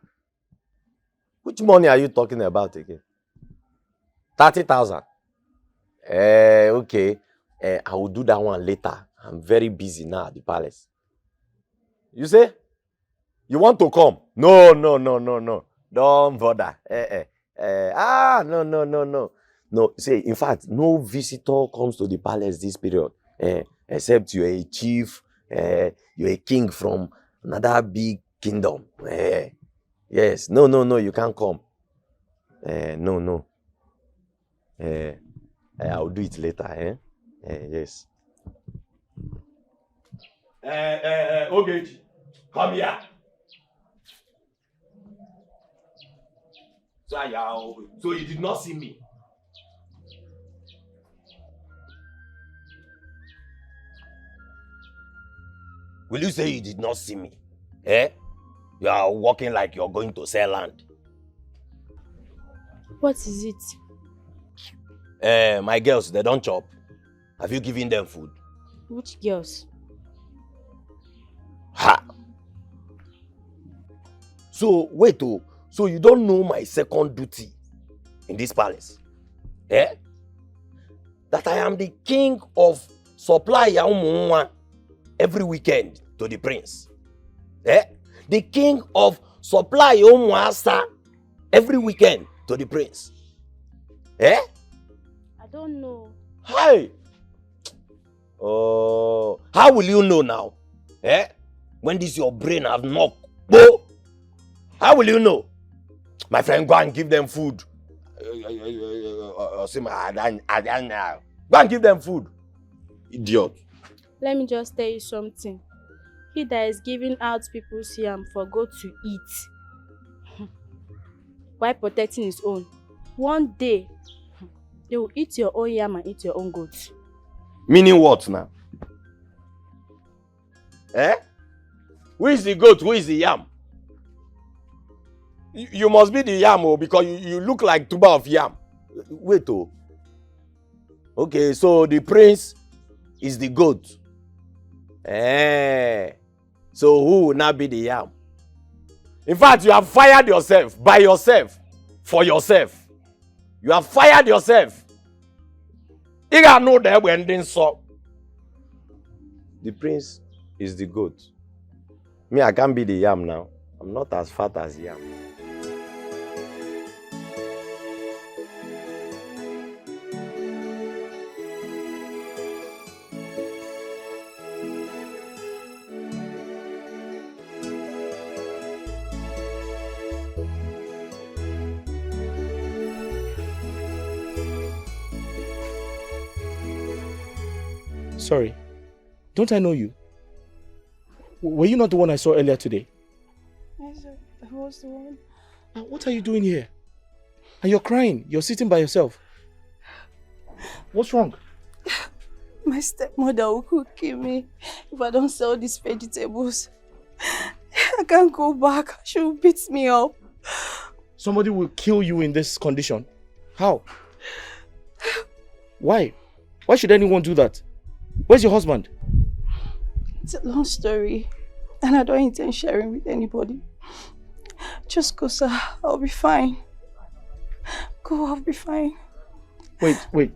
Which money are you talking about again? 30,000. Okay. I will do that one later. I'm very busy now at the palace. You say? You want to come? No. Don't bother. No. No, say, in fact, no visitor comes to the palace this period. Except you're a chief, you're a king from another big kingdom. Yes, no, you can't come. No. I'll do it later, yes. Ogechi, come here. So you did not see me? Will you say you did not see me? You are walking like you're going to sell land. What is it? My girls, they don't chop. Have you given them food? Which girls? Ha! So, wait, so you don't know my second duty in this palace? That I am the king of supply Yaumwa every weekend to the prince. The king of supply Yaumwa every weekend to the prince. I don't know. Hi! Oh, how will you know now? When this your brain have knocked? How will you know? My friend, go and give them food. Go and give them food. Idiot. Let me just tell you something. He that is giving out people's yam for goat to eat, while protecting his own, one day they will eat your own yam and eat your own goat. Meaning what now? Who is the goat? Who is the yam? You must be the yam, because you look like tuber of yam. Wait, Okay, so the prince is the goat. So who will now be the yam? In fact, you have fired yourself by yourself, for yourself. You have fired yourself. You gotta know that when they saw. The prince is the goat. Me, I can't be the yam now. I'm not as fat as yam. Sorry, don't I know you? Were you not the one I saw earlier today? Yes, I was the one. What are you doing here? And you're crying. You're sitting by yourself. What's wrong? My stepmother will kill me if I don't sell these vegetables. I can't go back. She will beat me up. Somebody will kill you in this condition. How? Why? Why should anyone do that? Where's your husband? It's a long story, and I don't intend sharing with anybody. Just go, sir. I'll be fine. Go, I'll be fine. Wait.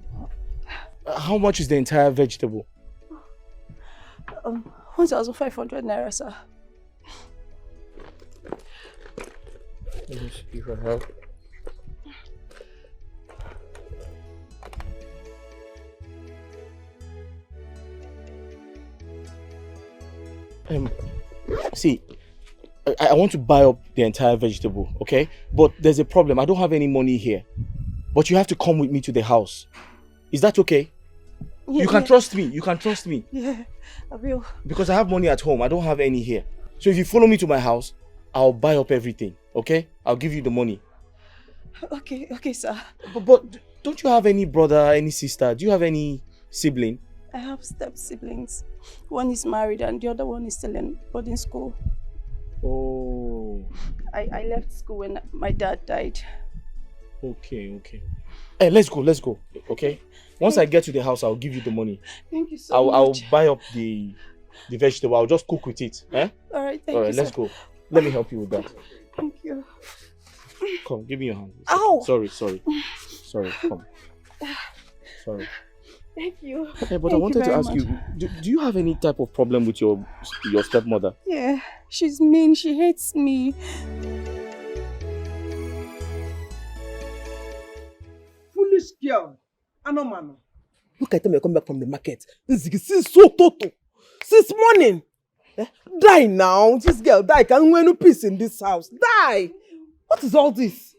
How much is the entire vegetable? 1,500 naira, sir. Let me see if I have. See, I want to buy up the entire vegetable, okay? But there's a problem. I don't have any money here. But you have to come with me to the house. Is that okay? Yeah, you can trust me. You can trust me. Yeah, I will. Because I have money at home. I don't have any here. So if you follow me to my house, I'll buy up everything, okay? I'll give you the money. Okay, sir. But don't you have any brother, any sister? Do you have any sibling? I have step-siblings. One is married and the other one is still in boarding school. Oh. I left school when my dad died. Okay. Hey, let's go, okay? Once I get to the house, I'll give you the money. Thank you so much. I'll buy up the vegetable. I'll just cook with it. Eh? All right, thank you, let's go. Let me help you with that. Thank you. Come, give me your hand. Ow! Sorry, come. Sorry. Thank you. Okay, but I wanted to ask you, do you have any type of problem with your stepmother? Yeah, she's mean. She hates me. Foolish girl. Anomano. Look at them, you come back from the market. Since so total. Since morning. Die now. This girl die. Can't win no peace in this house. Die. What is all this?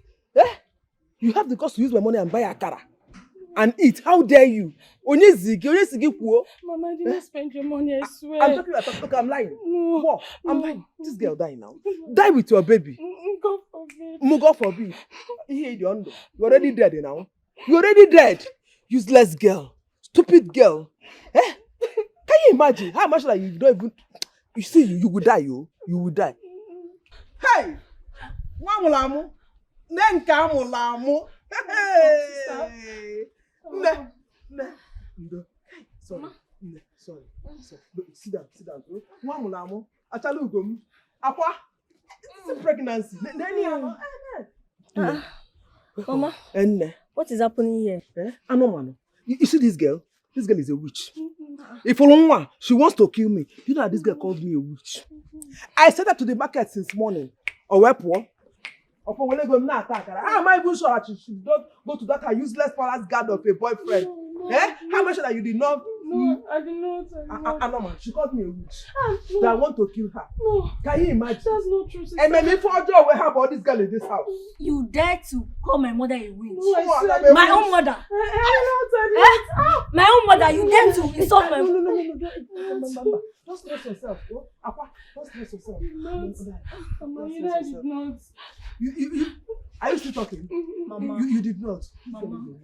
You have the cost to use my money and buy a car and eat. How dare you? Onye sigi kuo. Mama, I didn't spend your money, I swear. I'm talking about okay, I'm lying. No. What? I'm lying. This girl die now. Die with your baby. God forbid. God forbid. You're already dead now. You're already dead. Useless girl. Stupid girl. Can you imagine how much like you don't even... You see, you will die, you will die. Hey! Wamulamu. Nenka mulamu. Hey! Sorry. Sit down. Wamulamu. Achalugum. Apa? It's a pregnancy. Mama, what is happening here? Anomano. You see this girl? This girl is a witch. If Olonwa, she wants to kill me. You know that this girl called me a witch. I said that to the market since morning. How am I even sure that she should not go to that her useless palace guard of a boyfriend? How much that you did not? No, I did not. Anoma, she called me a witch. That I want to kill her. No. Can you imagine? That's not true, sister. And maybe for joy we have about this girl in this house. You dare to call my mother a witch? No, my own mother. My own mother, you dare to insult my mother? No. Don't stress yourself. Apa, don't stress yourself. Mama, I did not. Are you still talking? Mama. You did not. Mama,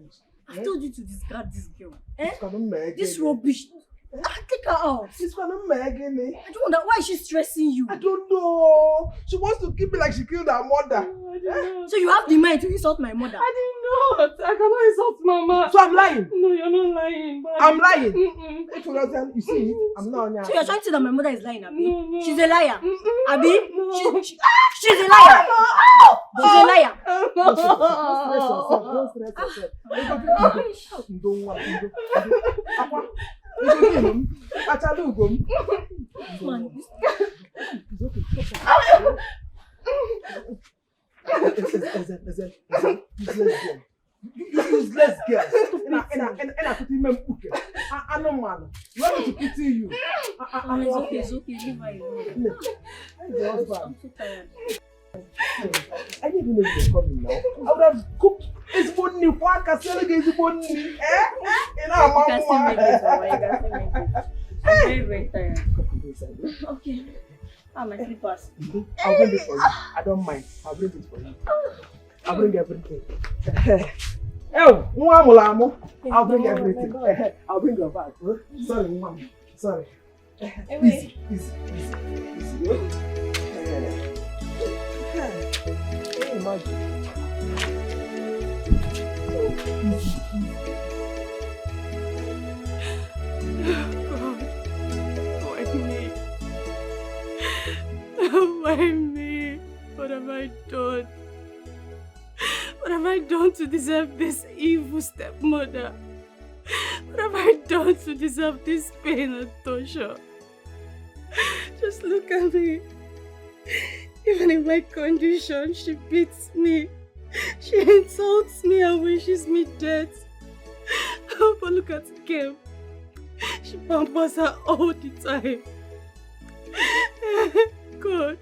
I told you to discard this girl. This rubbish. Take her out. She's gonna Megan. I don't know why is she stressing you. I don't know. She wants to keep me like she killed her mother. So you have the mind to insult my mother? I did not. I cannot insult Mama. So I'm lying. No, you're not lying. I'm lying. If you don't tell, you see, I'm not lying. So you're trying to say that my mother is lying, Abi? No. She's a liar. Abi? She's a liar. She's a liar. Don't stress yourself. Don't worry. Achalugum. Useless girl. And I put him in cooking. I know, man. You want me to pity you? It's okay. Leave her alone. I'm so tired. I didn't know you were coming now. I would have cooked his money. Why can't I get his money? You can still make it, Mama. I'm very, very tired. Okay. My slippers. I'll bring it for you. I don't mind. I'll bring it for you. I'll bring everything. Oh, I'll bring everything. I'll bring your bag. Sorry, mom. Sorry. Easy. Imagine. God, why me? Why me? What have I done? What have I done to deserve this evil stepmother? What have I done to deserve this pain and torture? Just look at me. Even in my condition, she beats me. She insults me and wishes me death. But look at Kim. She pampers her all the time. God,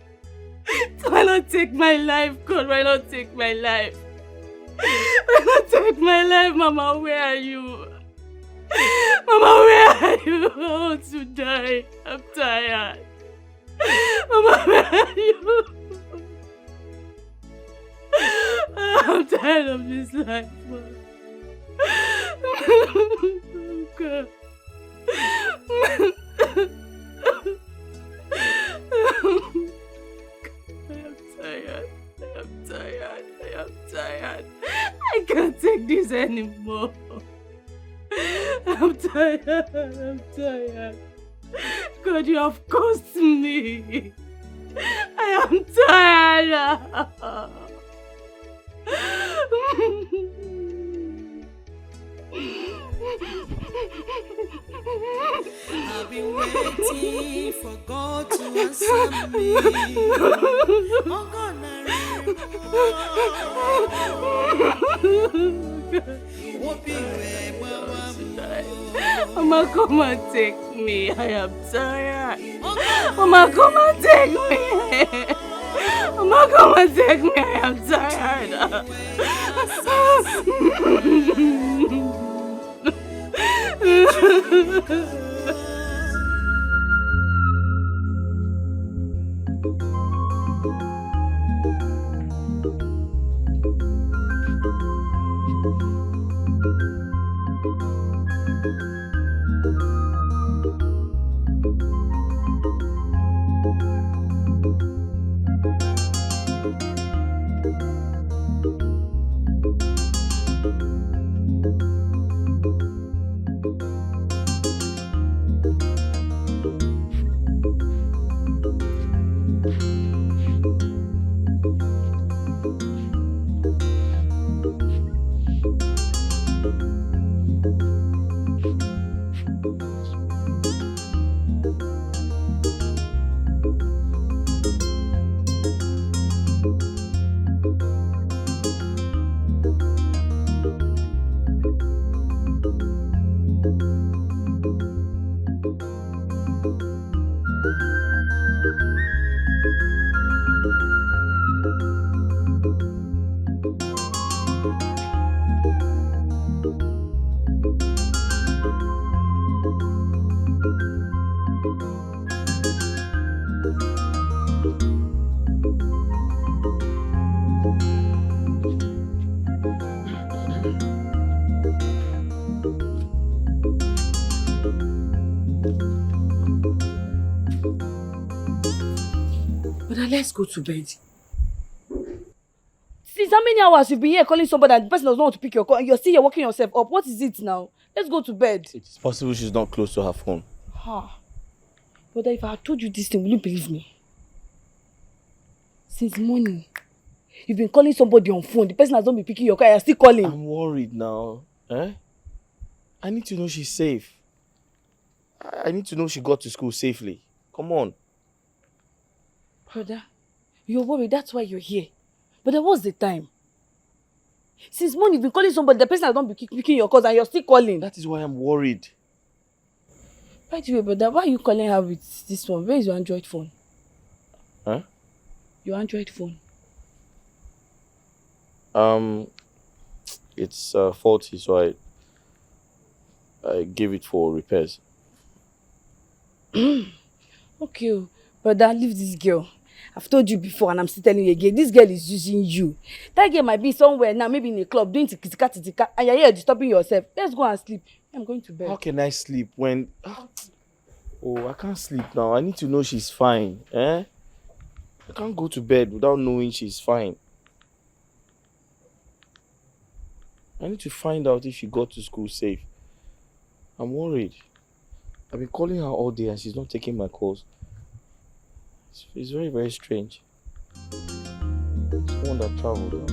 why not take my life? God, why not take my life? Why not take my life, Mama? Where are you? Mama, where are you? I want to die. I'm tired. Mama, where are you? I'm tired of this life, Mama. Oh, God. I am tired. I can't take this anymore. I'm tired. God, you have caused me. I am tired. I've been waiting for God to answer me. Oh God, Mama, come and take me. I am tired. Mama, come and take me. Mama, come and take me. I am tired. Let's go to bed. Since how many hours you've been here calling somebody and the person does not want to pick your call and you're still here working yourself up? What is it now? Let's go to bed. It's possible she's not close to her phone. Brother, if I had told you this thing, will you believe me? Since morning, you've been calling somebody on phone. The person has not been picking your call and you're still calling. I'm worried now. I need to know she's safe. I need to know she got to school safely. Come on. Brother, you're worried, that's why you're here. But then what's the time? Since morning you've been calling somebody, the person has not been picking your calls and you're still calling. That is why I'm worried. By the way, brother, why are you calling her with this one? Where is your Android phone? Your Android phone. It's faulty, so I gave it for repairs. Okay, brother, leave this girl. I've told you before and I'm still telling you again, this girl is using you. That girl might be somewhere now, maybe in a club, doing tika, and you're here disturbing yourself. Let's go and sleep. I'm going to bed. How can I sleep when... Oh, I can't sleep now. I need to know she's fine. I can't go to bed without knowing she's fine. I need to find out if she got to school safe. I'm worried. I've been calling her all day and she's not taking my calls. It's very, very strange. Someone that traveled.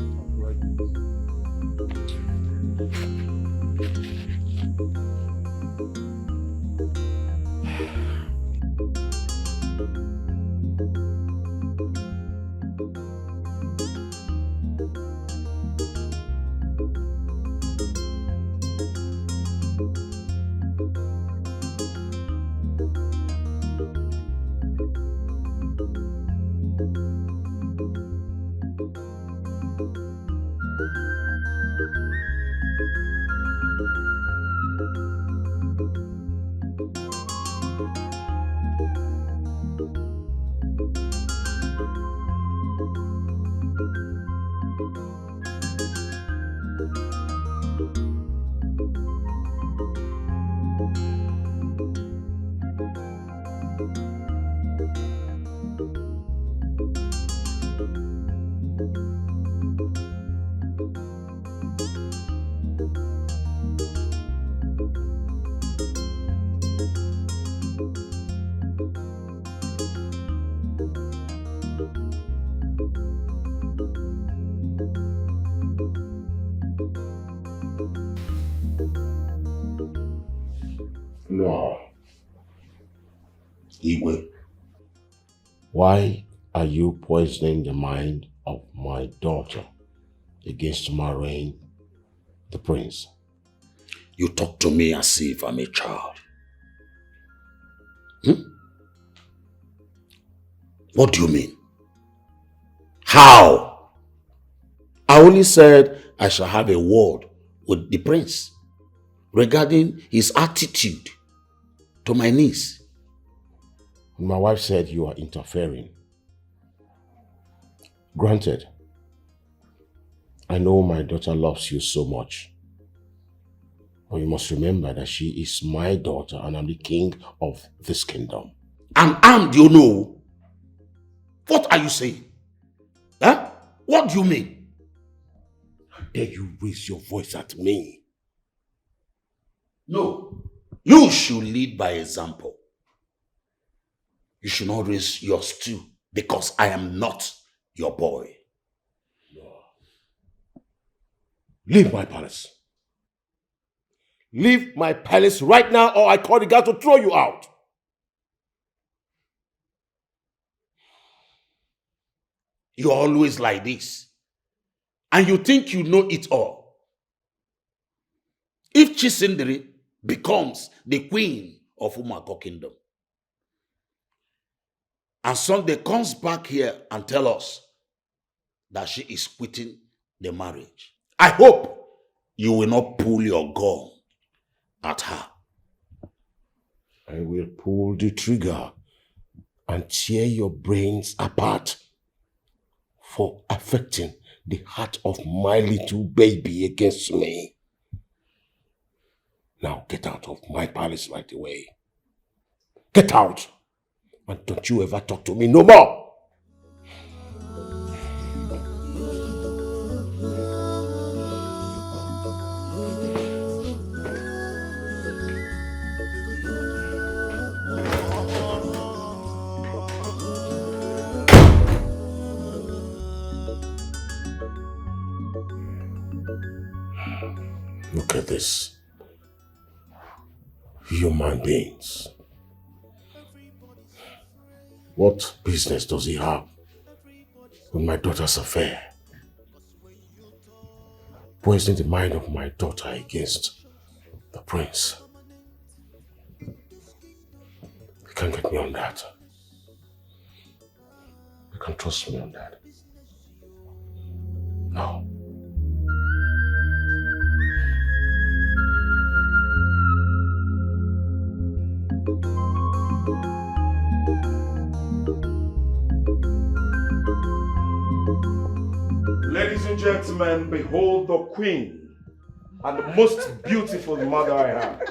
No. Igwe, why are you poisoning the mind of my daughter against marrying the prince? You talk to me as if I'm a child. What do you mean? How? I only said I shall have a word with the prince regarding his attitude to my niece. My wife said you are interfering. Granted, I know my daughter loves you so much. But you must remember that she is my daughter and I'm the king of this kingdom. And do you know? What are you saying? Huh? What do you mean? How dare you raise your voice at me? No. You should lead by example. You should not raise yours too, because I am not your boy. No. Leave my palace. Leave my palace right now, or I call the guard to throw you out. You're always like this. And you think you know it all. If Chisindri becomes the queen of Umako Kingdom, and Sunday comes back here and tell us that she is quitting the marriage, I hope you will not pull your gun at her. I will pull the trigger and tear your brains apart for affecting the heart of my little baby against me. Now get out of my palace right away. Get out! And don't you ever talk to me no more! Look at this. Human beings. What business does he have with my daughter's affair? Poisoning the mind of my daughter against the prince. You can't get me on that. You can trust me on that. No. gentlemen, behold the queen and the most beautiful mother I have.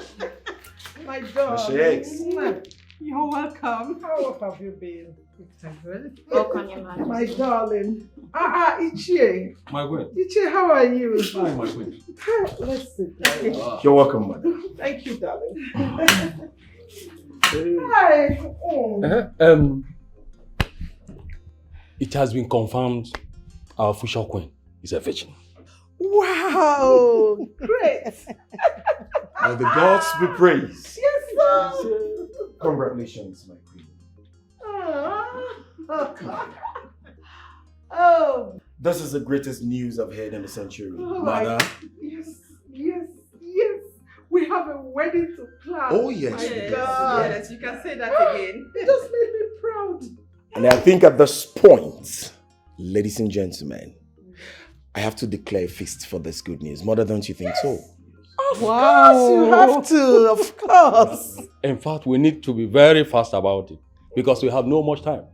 My There she is. darling. You're welcome. How have you been? Good. Welcome, Your Majesty. My darling. Ichie. My queen. Ichie, how are you? Hi, my queen. Let's sit down. You're welcome, mother. Thank you, darling. Hi. Oh. It has been confirmed our official queen is a virgin. Wow. Great. May the gods be praised. Yes, sir. Congratulations, my queen. Oh. This is the greatest news I've heard in a century. Oh Mother. Yes. We have a wedding to plan. Oh, yes. My God. Yes, you can say that again. It just made me proud. And I think at this point, ladies and gentlemen, I have to declare a feast for this good news. Mother, don't you think so? Of course, you have to. Of course. In fact, we need to be very fast about it because we have no much time.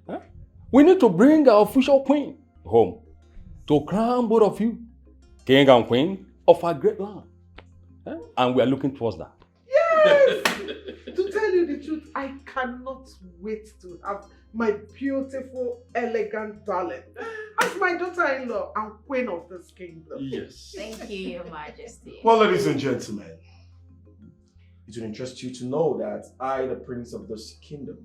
Huh? We need to bring our official queen home to crown both of you, king and queen of our great land. Huh? And we are looking towards that. Yes! To tell you the truth, I cannot wait to have my beautiful, elegant darling as my daughter-in-law and queen of this kingdom. Yes. Thank you, Your Majesty. Well, ladies and gentlemen, it will interest you to know that I, the prince of this kingdom,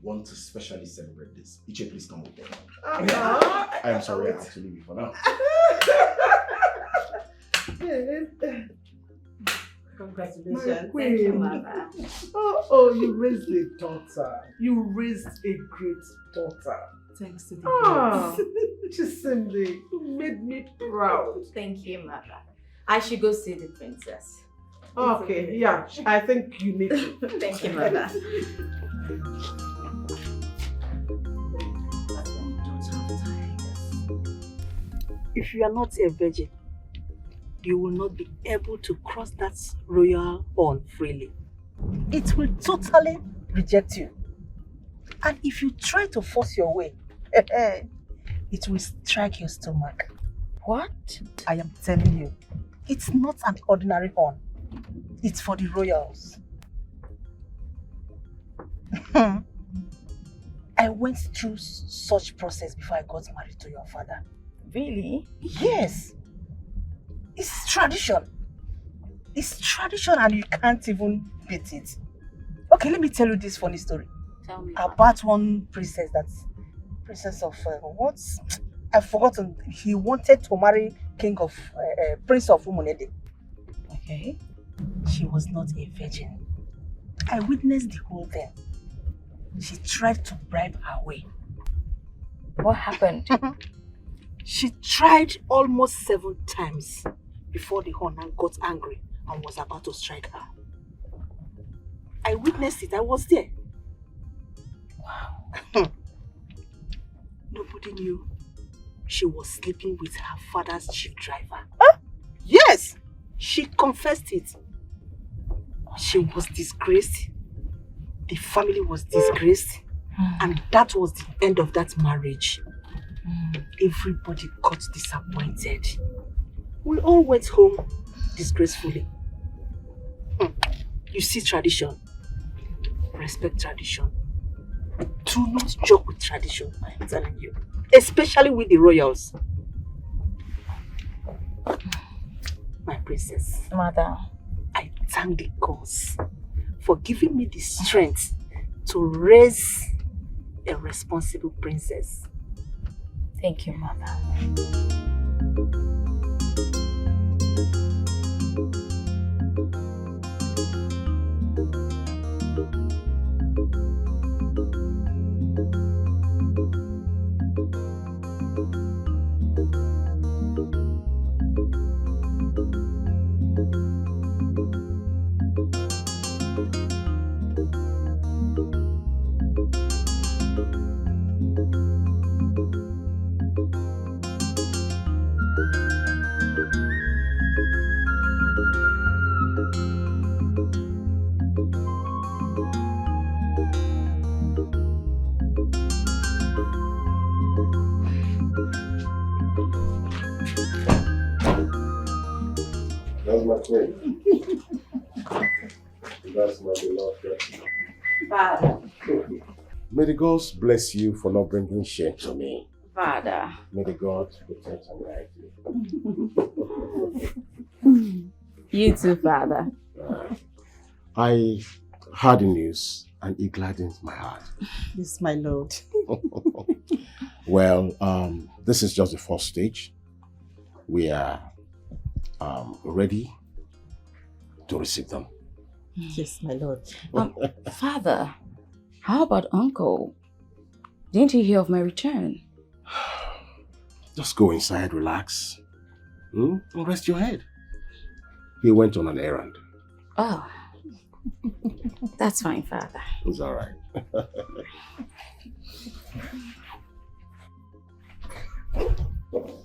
want to specially celebrate this. Iche, please come with me. I am sorry, I have to leave you for now. Congratulations. Thank Queen. you, Mother. Oh, you raised a daughter. You raised a great daughter. Thanks to the Ah, gods. Chisimdi, you made me proud. Thank you, Mother. I should go see the princess. Okay, yeah, I think you need to. Thank you, Mother. If you are not a virgin, you will not be able to cross that royal horn freely. It will totally reject you. And if you try to force your way, it will strike your stomach. What? I am telling you, it's not an ordinary horn. It's for the royals. I went through such process before I got married to your father. Really? Yes. It's tradition. It's tradition and you can't even beat it. Okay, let me tell you this funny story. Tell me. About one princess princess of, what? I've forgotten. He wanted to marry Prince of Umunede. Okay. She was not a virgin. I witnessed the whole thing. She tried to bribe her way. What happened? She tried almost 7 times before the Honan got angry and was about to strike her. I witnessed it. I was there. Wow. Nobody knew she was sleeping with her father's chief driver. Huh? Yes! She confessed it. She was disgraced. The family was disgraced. And that was the end of that marriage. Everybody got disappointed. We all went home disgracefully. You see tradition. Respect tradition. Do not joke with tradition, I am telling you. Especially with the royals. My princess. Mother. I thank the gods for giving me the strength to raise a responsible princess. Thank you, Mother. my queen. That's my beloved. Father. May the gods bless you for not bringing shame to me. Father. May the gods protect and guide you. You too, Father. I heard the news and it gladdens my heart. Yes, my lord. Well, this is just the first stage. We are ready to receive them. Yes, my lord. Father, how about Uncle? Didn't you hear of my return? Just go inside, relax, and rest your head. He went on an errand. Oh, that's fine, Father. It's all right.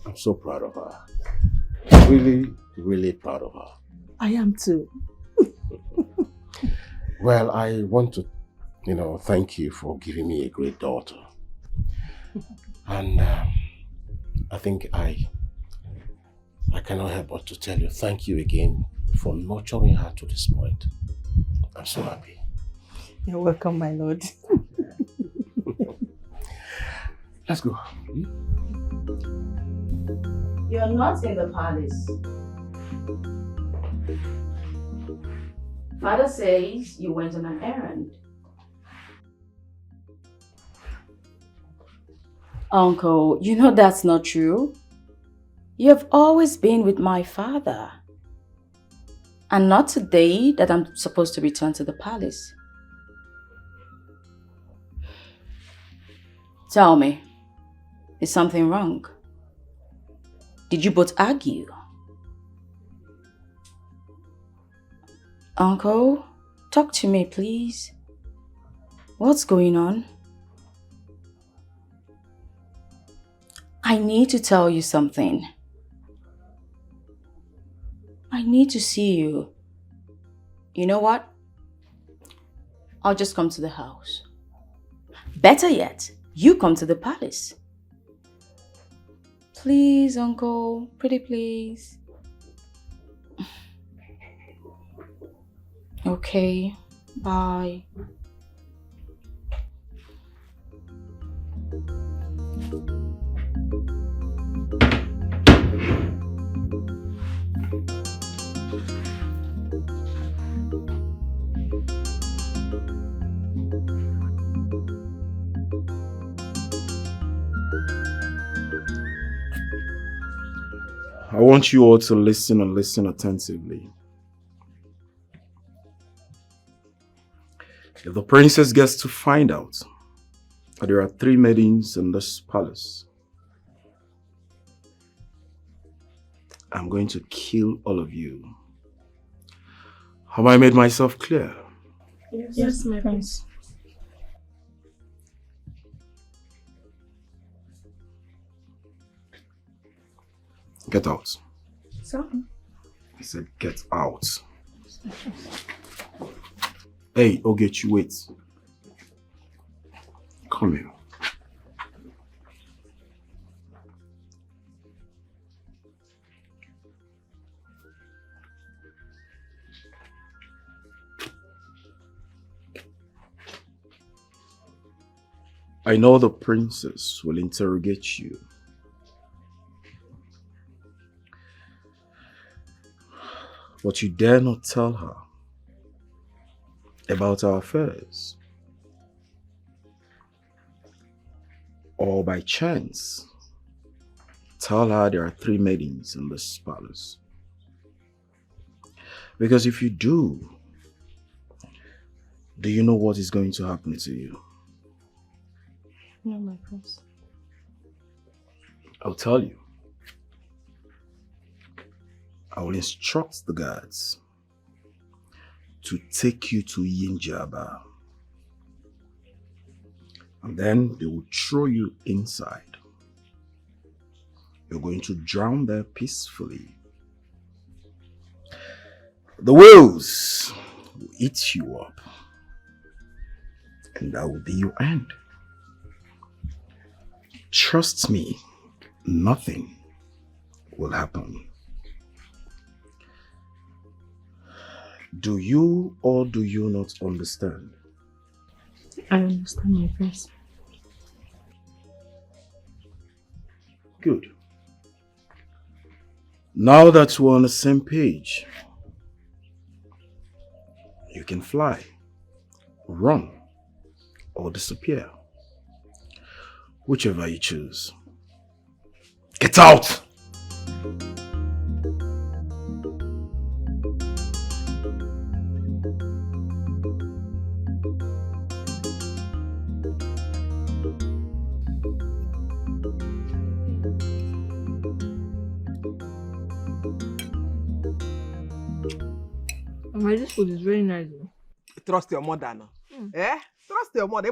I'm so proud of her. Really, really proud of her. I am too. Well, I want to, thank you for giving me a great daughter. And I think I cannot help but to tell you thank you again for nurturing her to this point. I'm so happy. You're welcome, my lord. Let's go. You're not in the palace. Father says you went on an errand. Uncle, you know that's not true. You have always been with my father. And not today that I'm supposed to return to the palace. Tell me, is something wrong? Did you both argue? Uncle, talk to me, please. What's going on? I need to tell you something. I need to see you. You know what? I'll just come to the house. Better yet, you come to the palace. Please, Uncle. Pretty please. Okay. Bye. I want you all to listen and listen attentively. If the princess gets to find out that there are 3 maidens in this palace, I'm going to kill all of you. Have I made myself clear? Yes, my prince. Get out. So? I said get out. Hey, Ogechi, wait. Come here. I know the princess will interrogate you. But you dare not tell her about our affairs. Or by chance, tell her there are 3 maidens in this palace. Because if you do you know what is going to happen to you? No, my prince. I'll tell you. I will instruct the guards to take you to Yinjaba. And then they will throw you inside. You're going to drown there peacefully. The whales will eat you up. And that will be your end. Trust me, nothing will happen. Do you or do you not understand? I understand, my prince. Good. Now that we're on the same page, you can fly, run, or disappear. Whichever you choose. Get out! This food is very nice. Trust your mother now. Eh? Trust your mother.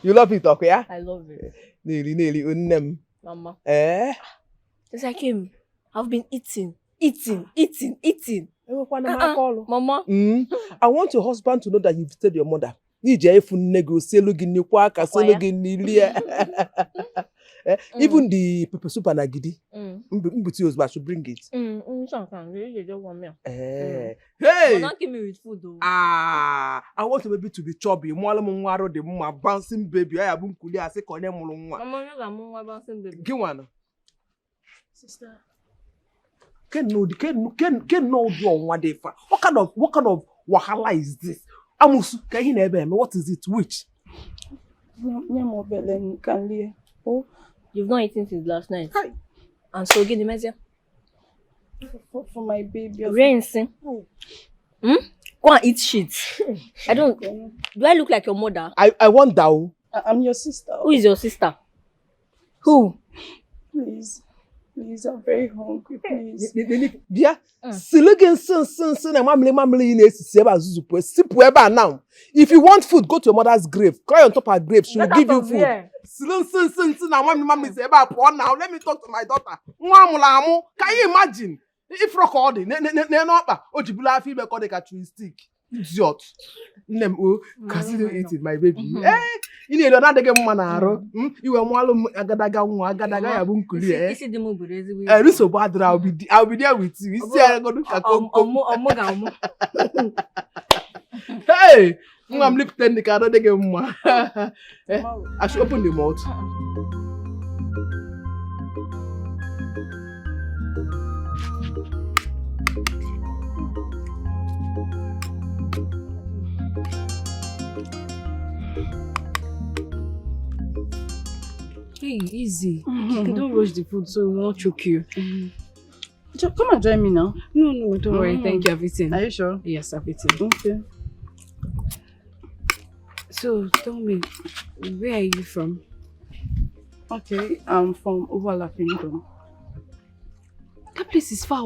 You love it, okay? Yeah? I love it. Nearly, unnem. Mama. Eh? Since I came, I've been eating. Mama. I want your husband to know that you've told your mother. Even the pepper soup and agidi. I should bring it. Hey! Don't give me with food though. I want the baby to be chubby. The bouncing baby. I have I say Mama, you bouncing baby. Give one. Sister. Can know your one day for. What kind of wahala is this? What is it? Which? Oh, you've not eaten since last night. Hi. And so get the measure. For my baby. Rinsing. Go and eat shit. Do I look like your mother? I want that. I'm your sister. Who is your sister? Who? Please, I'm very hungry, please. Yeah. If you want food, go to your mother's grave. Cry on top of her grave. She will give you food. Now let me talk to my daughter. Can you imagine? If recording, stick. Idiot. Consider eating my baby. You need another game manaro. You were one agadaga ya bunkuli. Isi the move this so bad. I'll be there with you. You see, I go to Hey, I'm lip ten the card again. I should open the mouth. Hey, easy. Don't rush the food so we won't choke you. Come and join me now. No, don't worry. Thank you, I've eaten. Are you sure? Yes, I've eaten. Okay. So, tell me, where are you from? Okay, I'm from Uwala Kingdom. That place is far.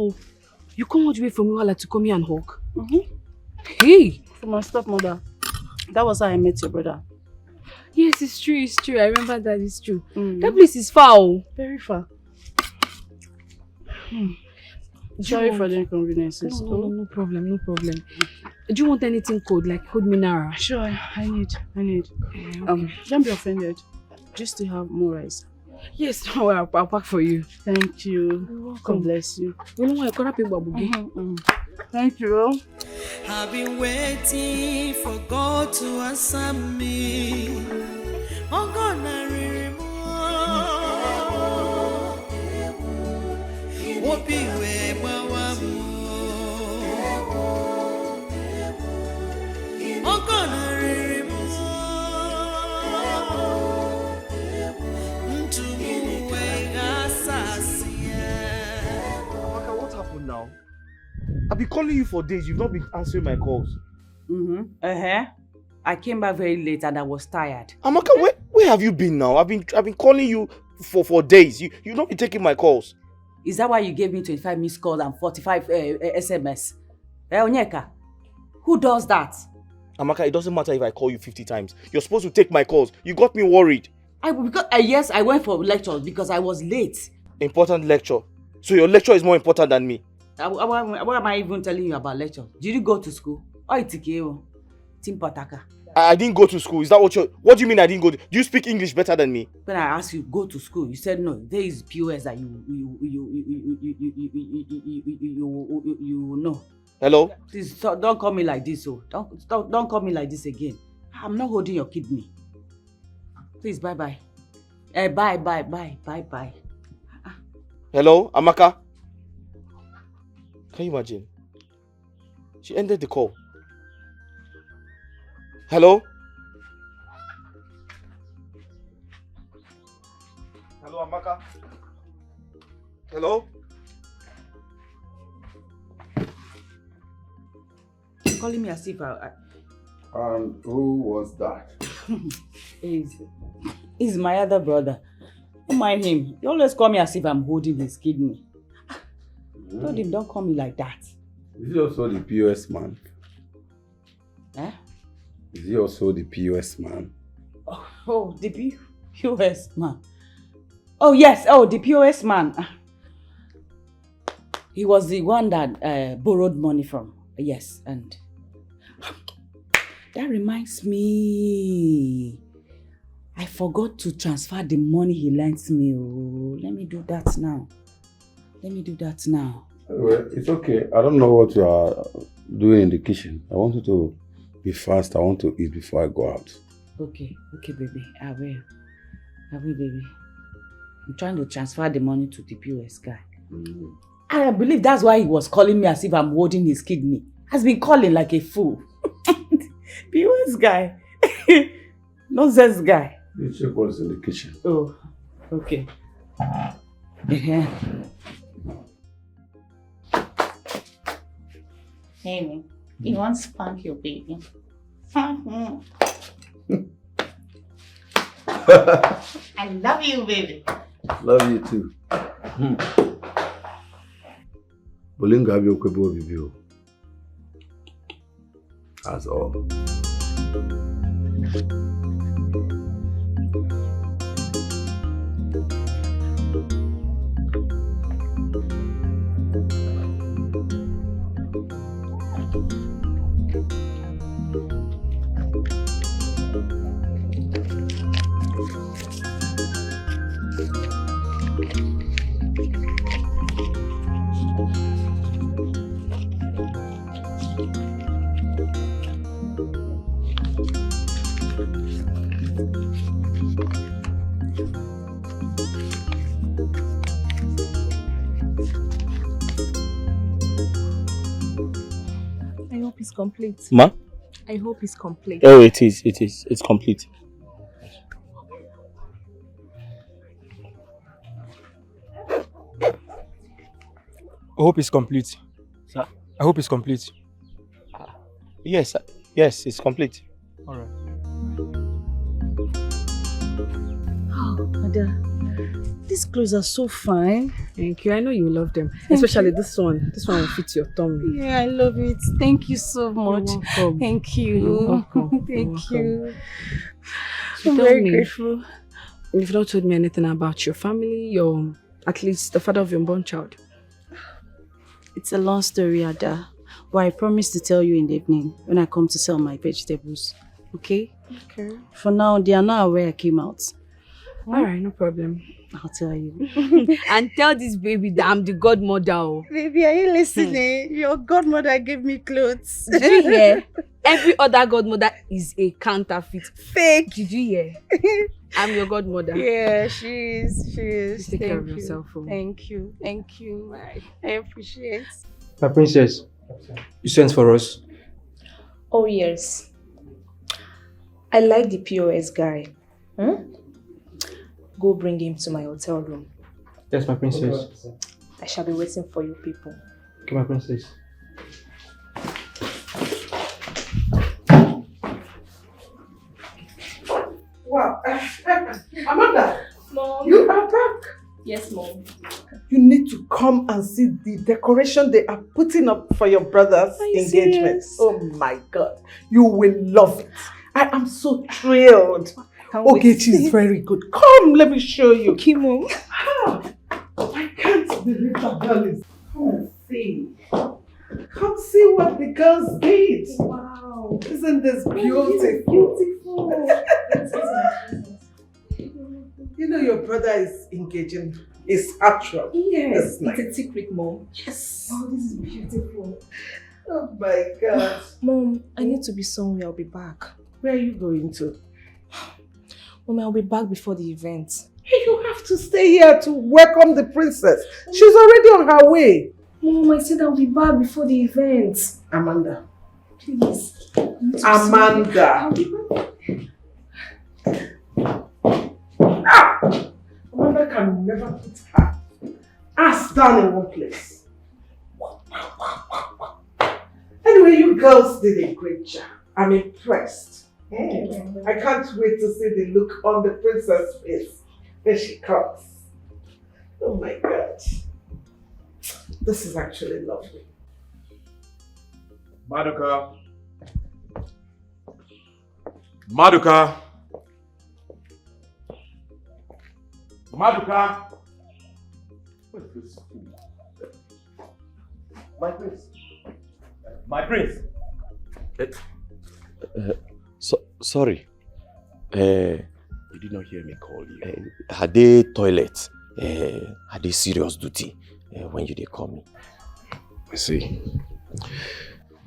You come all the way from Uwala to come here and hawk? Hey! From my stepmother. That was how I met your brother. Yes, it's true. I remember that, it's true. That place is far. Very far. Sorry for the inconveniences. No problem. Do you want anything cold, like cold mineral? Sure, I need. Don't be offended. Just to have more rice. Yes, no, I'll pack for you. Thank you. You're welcome. God bless you. You know what? I can't Thank you. I've been waiting for God to answer me. Oh God, I remember. Oh God, I remember. What happened now? I've been calling you for days. You've not been answering my calls. I came back very late and I was tired. Amaka, where have you been now? I've been calling you for days. You've not been taking my calls. Is that why you gave me 25 missed calls and 45 SMS? Onyeka, who does that? Amaka, it doesn't matter if I call you 50 times. You're supposed to take my calls. You got me worried. Yes, I went for lectures because I was late. Important lecture. So your lecture is more important than me. What am I even telling you about lecture? Did you go to school? Oh, it's Timpataka. I didn't go to school. Is that what what do you mean I didn't go to? Do you speak English better than me? When I asked you go to school, you said no. There is POS that you know. Hello? Please don't call me like this, oh. Don't call me like this again. I'm not holding your kidney. Please, bye. Bye. Hello, Amaka? Can you imagine? She ended the call. Hello? Hello, Amaka? Hello? Calling me as if And who was that? He's my other brother. Don't mind him. He always call me as if I'm holding his kidney. Told him, don't call me like that. Is he also the POS man? Eh? Is he also the POS man? Oh, the POS man. Oh, yes. Oh, the POS man. He was the one that borrowed money from. Yes, and that reminds me. I forgot to transfer the money he lent me. Oh, let me do that now. Well, it's okay. I don't know what you are doing in the kitchen. I want you to be fast. I want to eat before I go out. Okay, baby. I will, baby. I'm trying to transfer the money to the POS guy. I believe that's why he was calling me as if I'm holding his kidney. Has been calling like a fool. POS guy. Nonsense guy. You check what's in the kitchen. Oh, okay. Amy, you want to spank your baby? I love you, baby. Love you too. Bolinga have your kwebo bibio. As all. It's complete. Ma? I hope it's complete. Oh, it is. It's complete. I hope it's complete. Sir? I hope it's complete. Yes, it's complete. Alright. Oh, Ada, these clothes are so fine. Thank you. I know you love them. Especially this one. This one will fit your tummy. Yeah, I love it. Thank you so much. You're welcome. Thank you. You're welcome. Thank You're you. So I'm tell very me, grateful. You've not told me anything about your family, at least the father of your unborn child. It's a long story, Ada. But I promise to tell you in the evening when I come to sell my vegetables. Okay? Okay. For now, they are not aware I came out. Alright, no problem. I'll tell you. And tell this baby that I'm the godmother. Oh. Baby, are you listening? Your godmother gave me clothes. Did you hear? Every other godmother is a counterfeit. Fake. Did you hear? I'm your godmother. Yeah, she is. Please take care of yourself. Thank you. Thank you. Bye. I appreciate. My princess, you sent for us. Oh yes. I like the POS guy. Go bring him to my hotel room. Yes, my princess. I shall be waiting for you people. Okay, my princess. Wow. Amanda, Mom. You are back. Yes, Mom. You need to come and see the decoration they are putting up for your brother's engagement. Serious? Oh my God. You will love it. I am so thrilled. Okay, she's very good. Come, let me show you. Okay, Mom. I can't believe that girl is. Come and see. Come see what the girls did. Wow. Oh, isn't this beautiful? You know your brother is engaging his actual. Yes, Nice. it's a secret, Mom. Yes. Oh, this is beautiful. Oh my God. Mom, I need to be somewhere. I'll be back. Where are you going to? Mom, I'll be back before the event. You have to stay here to welcome the princess. She's already on her way. Mom, I said I'll be back before the event. Amanda. Please. Amanda. I'll be back. Amanda can never put her ass down in one place. Anyway, you girls did a great job. I'm impressed. I can't wait to see the look on the princess' face when she comes. Oh my God. This is actually lovely. Maduka. Maduka. Maduka. What is this fool? My prince. My prince. Sorry. You did not hear me call you. Had they toilet? Had they serious duty when you did call me? I see.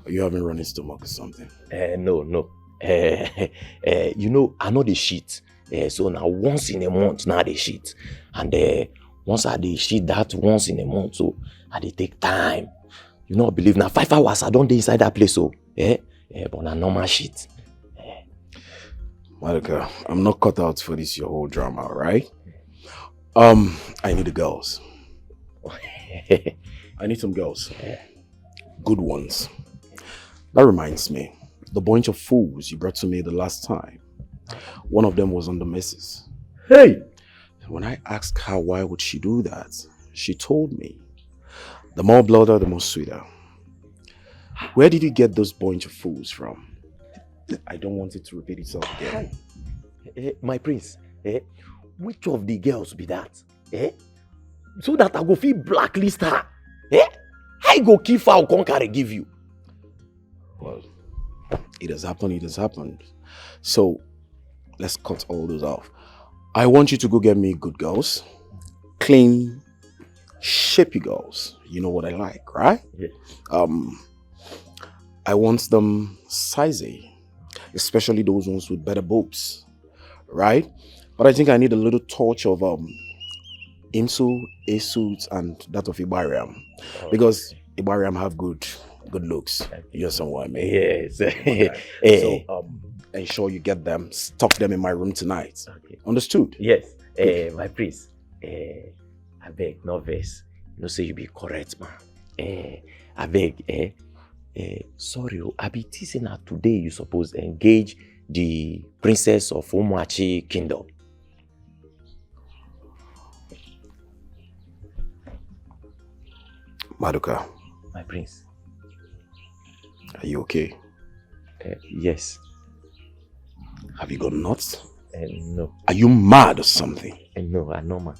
Are you having running stomach or something? No. You know, I know the shit. So now once in a month, now they shit. And once I dey shit that once in a month, so I dey take time. You know, believe now 5 hours I don't dey inside that place, so but na normal shit. Maduka, I'm not cut out for this your whole drama, right? I need the girls. I need some girls. Good ones. That reminds me, the bunch of fools you brought to me the last time. One of them was on the missus. Hey! When I asked her why would she do that, she told me, the more blooded, the more sweeter. Where did you get those bunch of fools from? I don't want it to repeat itself again. My prince, which of the girls be that? So that I go feel blacklist her. I go keep foul conquer give you. Well, it has happened. So, let's cut all those off. I want you to go get me good girls. Clean, shapy girls. You know what I like, right? Yeah. I want them sizey. Especially those ones with better boobs. Right? But I think I need a little touch of Imsu, Esut, and that of Ibariam. Because Ibariam have good looks. You understand what I mean? Yes. Okay. So ensure you get them, stock them in my room tonight. Okay. Understood? Yes. My prince, I beg, no vex. No say you be correct, man. I beg, sorry, I be teasing her today. You suppose engage the princess of Umuachi Kingdom. Maduka. My prince. Are you okay? Yes. Have you got nuts? No. Are you mad or something? No, I'm not mad.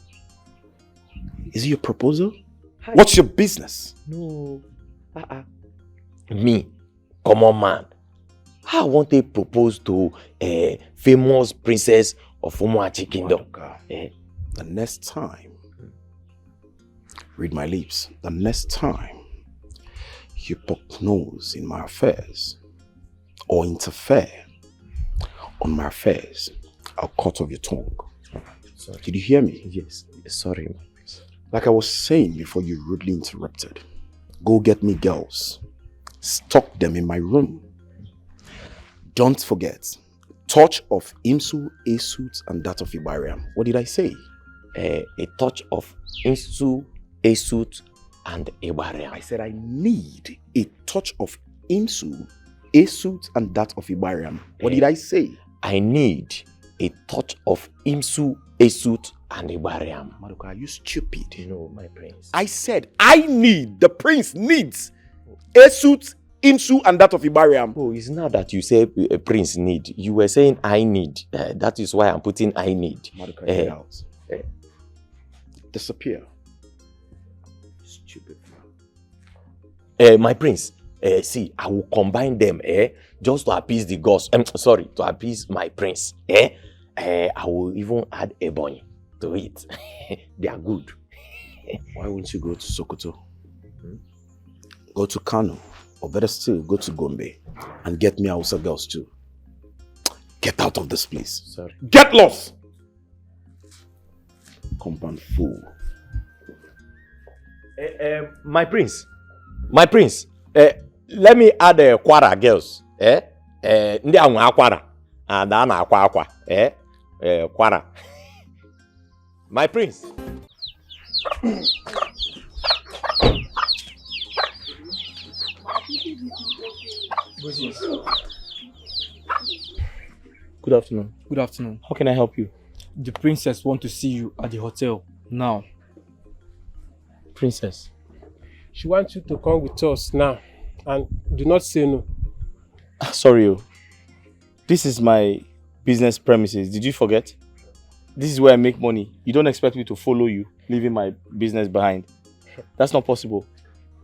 Is it your proposal? Hi. What's your business? No. Me, common man. I want to propose to a famous princess of Umuachi Kingdom. The next time, read my lips, the next time you poke nose in my affairs or interfere on my affairs, I'll cut off your tongue. Sorry. Did you hear me? Yes. Sorry. Like I was saying before you rudely interrupted, go get me girls. Stock them in my room. Don't forget, touch of Imsu, Esut, and that of Ibariam. What did I say? A touch of Imsu, Esut, and Ibariam. I said I need a touch of Imsu, Esut, and that of Ibariam. What did I say? I need a touch of Imsu, Esut, and Ibariam. Maduka, are you stupid? No, my prince. I said I need, the prince needs Esut, Imsu, and that of Ibariam. Oh, it's not that you say a prince need. You were saying I need. That is why I'm putting I need. Maduka, get out. Disappear. Stupid. My prince, see, I will combine them, just to appease the gods. Sorry, to appease my prince, I will even add ebony to it. They are good. Why won't you go to Sokoto? Go to Kano, or better still, go to Gombe and get me Hausa girls too. Get out of this place. Sorry. Get lost! Compound fool. My prince, let me add Kwara girls. Ndị anwa akwara, and ana akwa akwa. Kwara. My prince. Good afternoon. Good afternoon. How can I help you? The princess wants to see you at the hotel now. Princess? She wants you to come with us now and do not say no. Sorry, this is my business premises. Did you forget? This is where I make money. You don't expect me to follow you, leaving my business behind. That's not possible.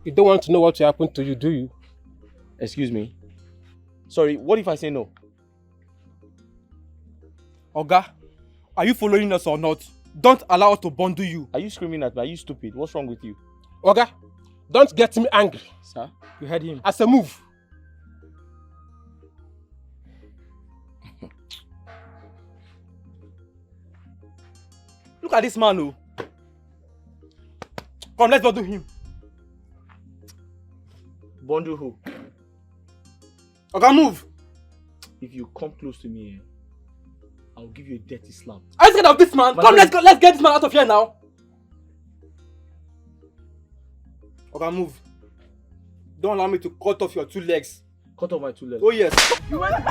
You don't want to know what will happen to you, do you? Excuse me? Sorry, what if I say no? Oga, are you following us or not? Don't allow us to bundle you. Are you screaming at me? Are you stupid? What's wrong with you? Oga, don't get me angry. Sir? You heard him. As a move. Look at this man, oh. Come, let's bundle him. Bundle who? Okay, move. If you come close to me, I'll give you a dirty slap. I'm scared of this man. Come, let's go. Let's get this man out of here now. Okay, move. Don't allow me to cut off your 2 legs. Cut off my 2 legs? Oh, yes. You want to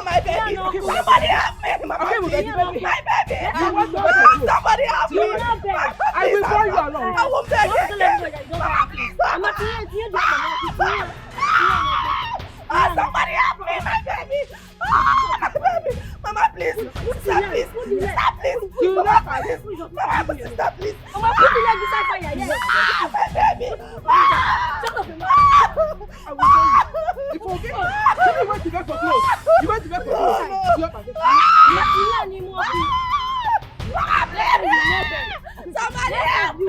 my baby. Somebody help me. My baby. Somebody help me. I will follow you along. I won't beg somebody help me, my baby. My baby. Mama, please. Stop, please. Stop, please. Mama, please. Mama, please. Stop, please. Mama, put the leg beside fire. Yes. My baby. Shut up, I will tell you. You forget. You went to bed for clothes. You went to bed for clothes. Somebody help me.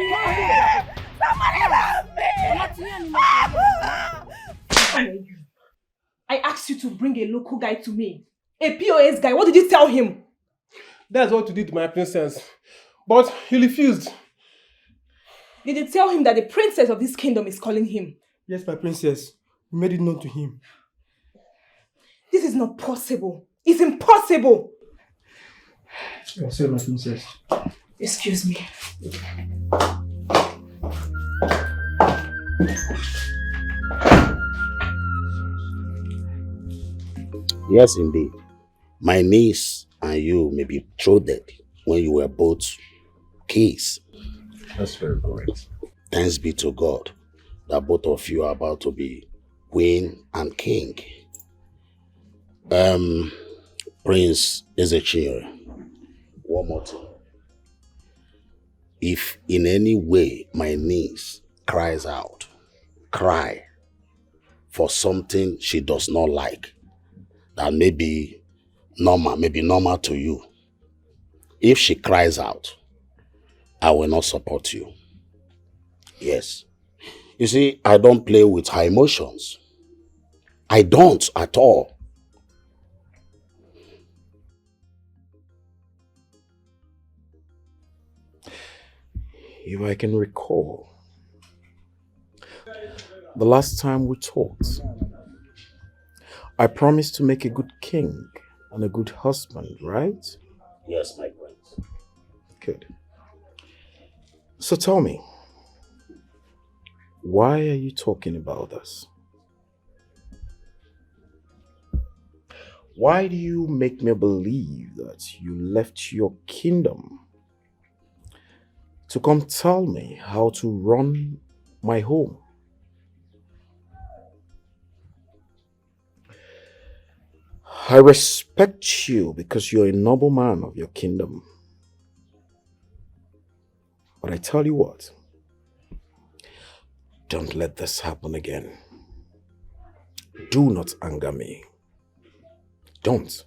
Somebody help me. I asked you to bring a local guy to me. A POS guy. What did you tell him? That's what you did to my princess. But he refused. Did you tell him that the princess of this kingdom is calling him? Yes, my princess. We made it known to him. This is not possible. It's impossible. I'm sorry, my princess. Excuse me. Yes, indeed. My niece and you may be betrothed when you were both kids. That's very correct. Thanks be to God that both of you are about to be queen and king. Prince Ezechiel, one more thing. If in any way my niece cries out, cry for something she does not like, that may be normal to you. If she cries out, I will not support you. Yes. You see, I don't play with her emotions. I don't at all. If I can recall, the last time we talked, I promised to make a good king and a good husband, right? Yes, my prince. Good. So tell me, why are you talking about this? Why do you make me believe that you left your kingdom to come tell me how to run my home? I respect you because you're a noble man of your kingdom. But I tell you what, don't let this happen again. Do not anger me. Don't.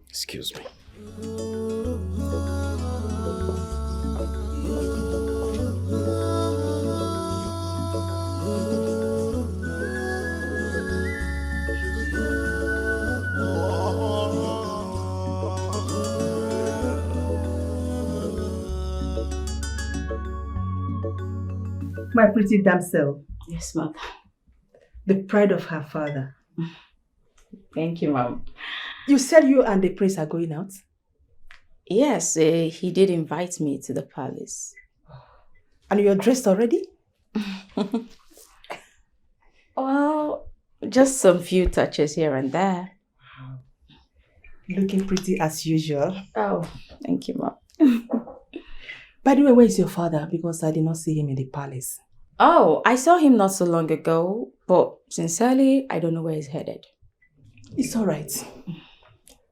Excuse me. My pretty damsel. Yes, ma'am. The pride of her father. Thank you, ma'am. You said you and the prince are going out? Yes, he did invite me to the palace. And you're dressed already? Well, just some few touches here and there. Looking pretty as usual. Oh, thank you, ma'am. By the way, where is your father? Because I did not see him in the palace. Oh, I saw him not so long ago, but sincerely, I don't know where he's headed. It's all right.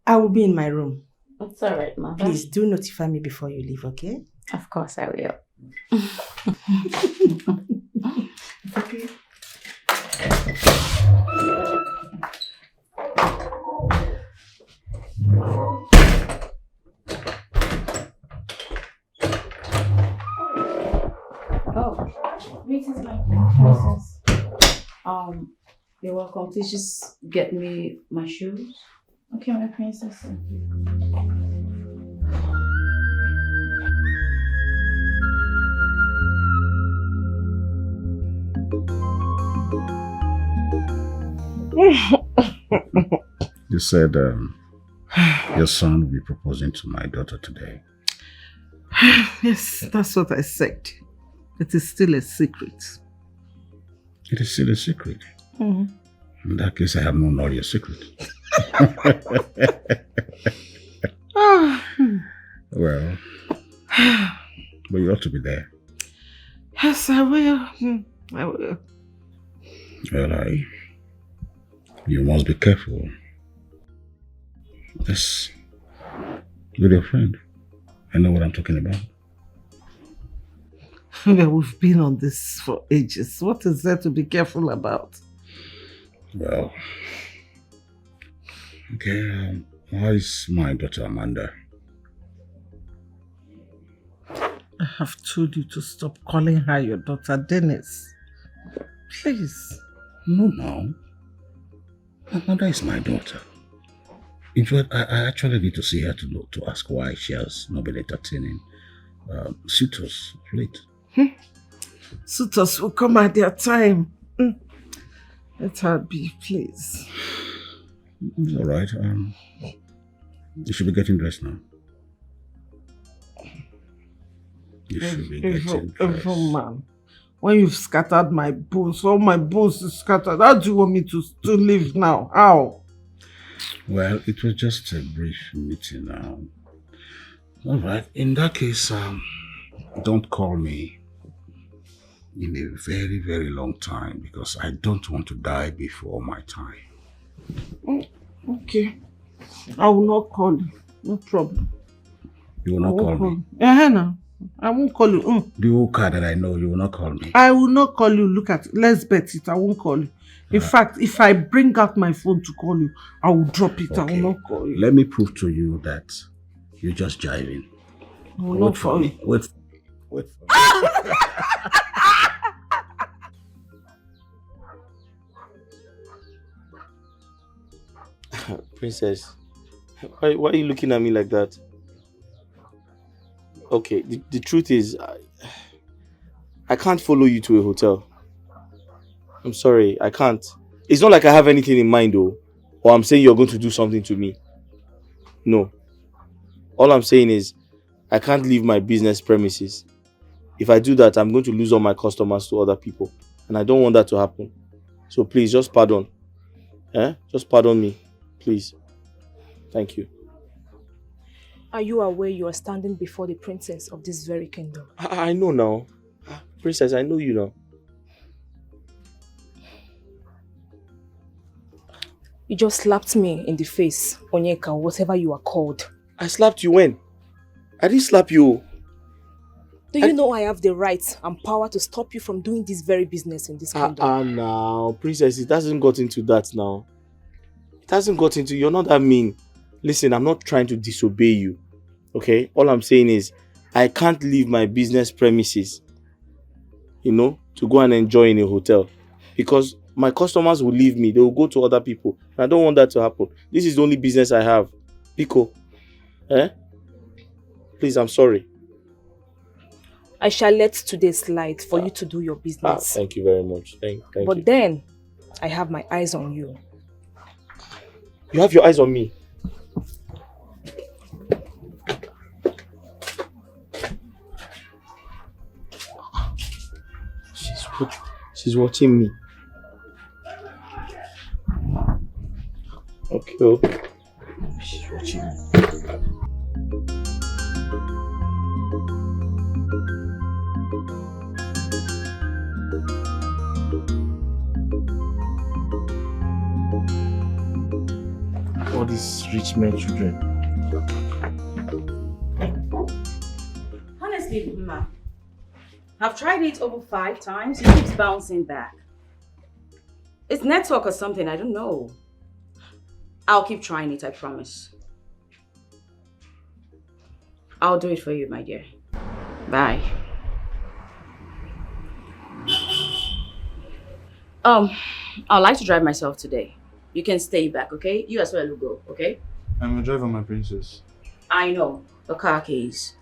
I will be in my room. It's all right, ma'am. Please do notify me before you leave, okay? Of course I will. Okay. Oh, greetings, my princess. You're welcome. Please just get me my shoes. Okay, my princess. You said your son will be proposing to my daughter today. Yes, that's what I said. It is still a secret. It is still a secret. Mm-hmm. In that case, I have known all your secret. Well, but you ought to be there. Yes, I will. I will. Well, you must be careful. Yes, with your friend. I know what I'm talking about. Well, we've been on this for ages. What is there to be careful about? Well, okay, how is my daughter Amanda? I have told you to stop calling her your daughter, Dennis. Please. No. Amanda is my daughter. In fact, I actually need to see her to ask why she has not been entertaining suitors of late. Suitors will come at their time. Let her be, please. It's all right. You should be getting dressed now. You should be getting dressed. Man, when you've scattered my bones, all my bones is scattered. How do you want me to live now? How? Well, it was just a brief meeting now. All right. In that case, don't call me in a very, very long time because I don't want to die before my time. Okay. I will not call you. No problem. You will not call me? No. I won't call you. The old car that I know, you will not call me. I will not call you. Look at it. Let's bet it. I won't call you. In fact, if I bring out my phone to call you, I will drop it. Okay. I will not call you. Let me prove to you that you're just jiving. I will not call you. Wait. Princess, why are you looking at me like that? Okay, the truth is, I can't follow you to a hotel. I'm sorry, I can't. It's not like I have anything in mind though, or I'm saying you're going to do something to me. No. All I'm saying is, I can't leave my business premises. If I do that, I'm going to lose all my customers to other people. And I don't want that to happen. So please, just pardon. Just pardon me. Please. Thank you. Are you aware you are standing before the princess of this very kingdom? I know now. Princess, I know you now. You just slapped me in the face, Onyeka, whatever you are called. I slapped you when? I didn't slap you. Do you know I have the right and power to stop you from doing this very business in this kingdom? Now, princess, it hasn't got into that now. It hasn't got into, you're not that mean. Listen, I'm not trying to disobey you. Okay? All I'm saying is, I can't leave my business premises, to go and enjoy in a hotel. Because my customers will leave me. They will go to other people. I don't want that to happen. This is the only business I have. Pico. Please, I'm sorry. I shall let today slide for you to do your business. Thank you very much. Thank you. But then, I have my eyes on you. You have your eyes on me? She's watching me. Okay. She's watching me. All these rich men children. Honestly, Ma, I've tried it over 5 times. It keeps bouncing back. It's network or something, I don't know. I'll keep trying it, I promise. I'll do it for you, my dear. Bye. I'd like to drive myself today. You can stay back, okay? You as well will go, okay? I'm a driver, my princess. I know. The car keys.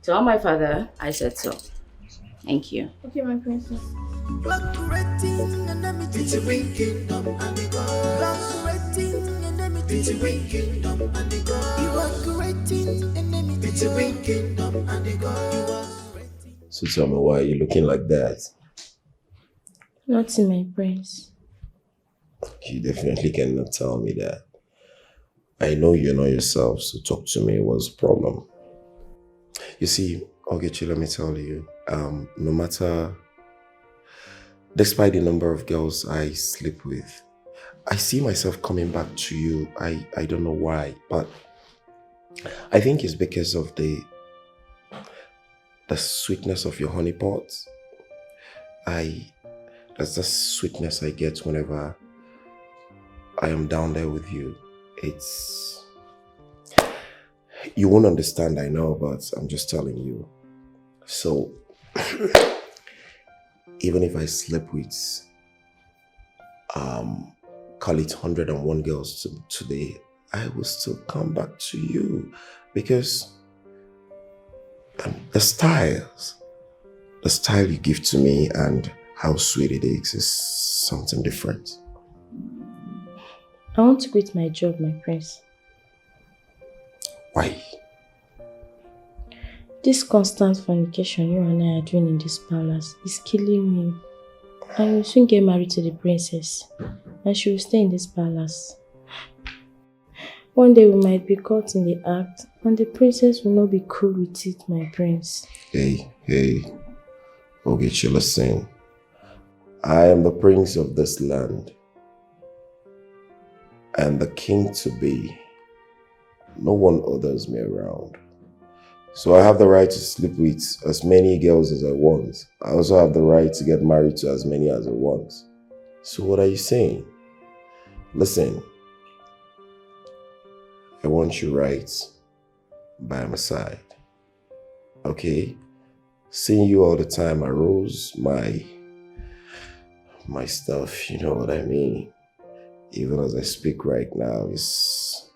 Tell my father I said so. Thank you. Okay, my princess. So tell me, why are you looking like that? Nothing, my prince. You definitely cannot tell me that. I know you know yourself, so talk to me. What's the problem? You see, Ogechi, let me tell you, no matter, despite the number of girls I sleep with, I see myself coming back to you. I don't know why, but I think it's because of the sweetness of your honey pot. That's the sweetness I get whenever I am down there with you. You won't understand, I know, but I'm just telling you. So, even if I sleep with, call it 101 girls today, I will still come back to you because the style you give to me and how sweet it is something different. I want to quit my job, my prince. Why? This constant fornication you and I are doing in this palace is killing me. I will soon get married to the princess and she will stay in this palace. One day we might be caught in the act and the princess will not be cool with it, my prince. Hey, Ogechi, listen. I am the prince of this land and the king to be. No one others me around. So I have the right to sleep with as many girls as I want. I also have the right to get married to as many as I want. So what are you saying? Listen, I want you right by my side. Okay? Seeing you all the time arose my stuff, you know what I mean? Even as I speak right now, it's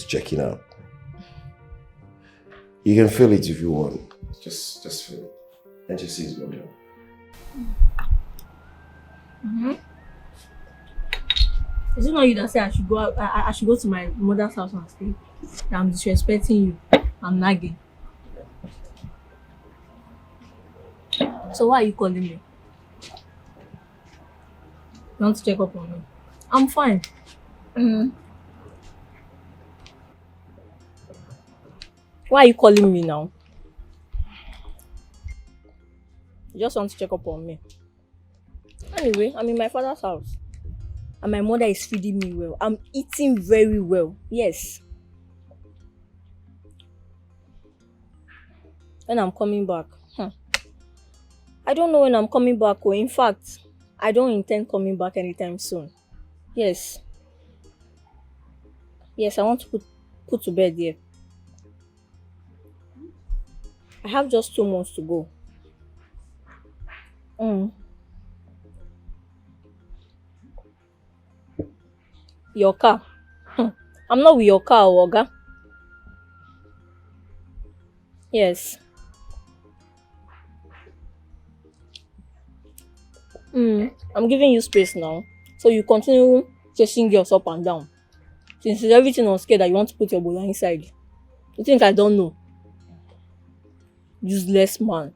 checking up. You can feel it if you want. Just feel it. And just see it's going down. Mm-hmm. Is it not you that say I should go out, I should go to my mother's house and stay? I'm disrespecting you. I'm nagging. So why are you calling me? You want to check up on me? I'm fine. Why are you calling me now? You just want to check up on me. Anyway, I'm in my father's house. And my mother is feeding me well. I'm eating very well. Yes. when I'm coming back. I don't know when I'm coming back. Or in fact, I don't intend coming back anytime soon. Yes. Yes, I want to put to bed here. I have just 2 months to go. Your car. I'm not with your car, Oga. Yes. I'm giving you space now. So you continue chasing girls up and down. Since it's everything on scale that you want to put your bola inside. You think I don't know? Useless man.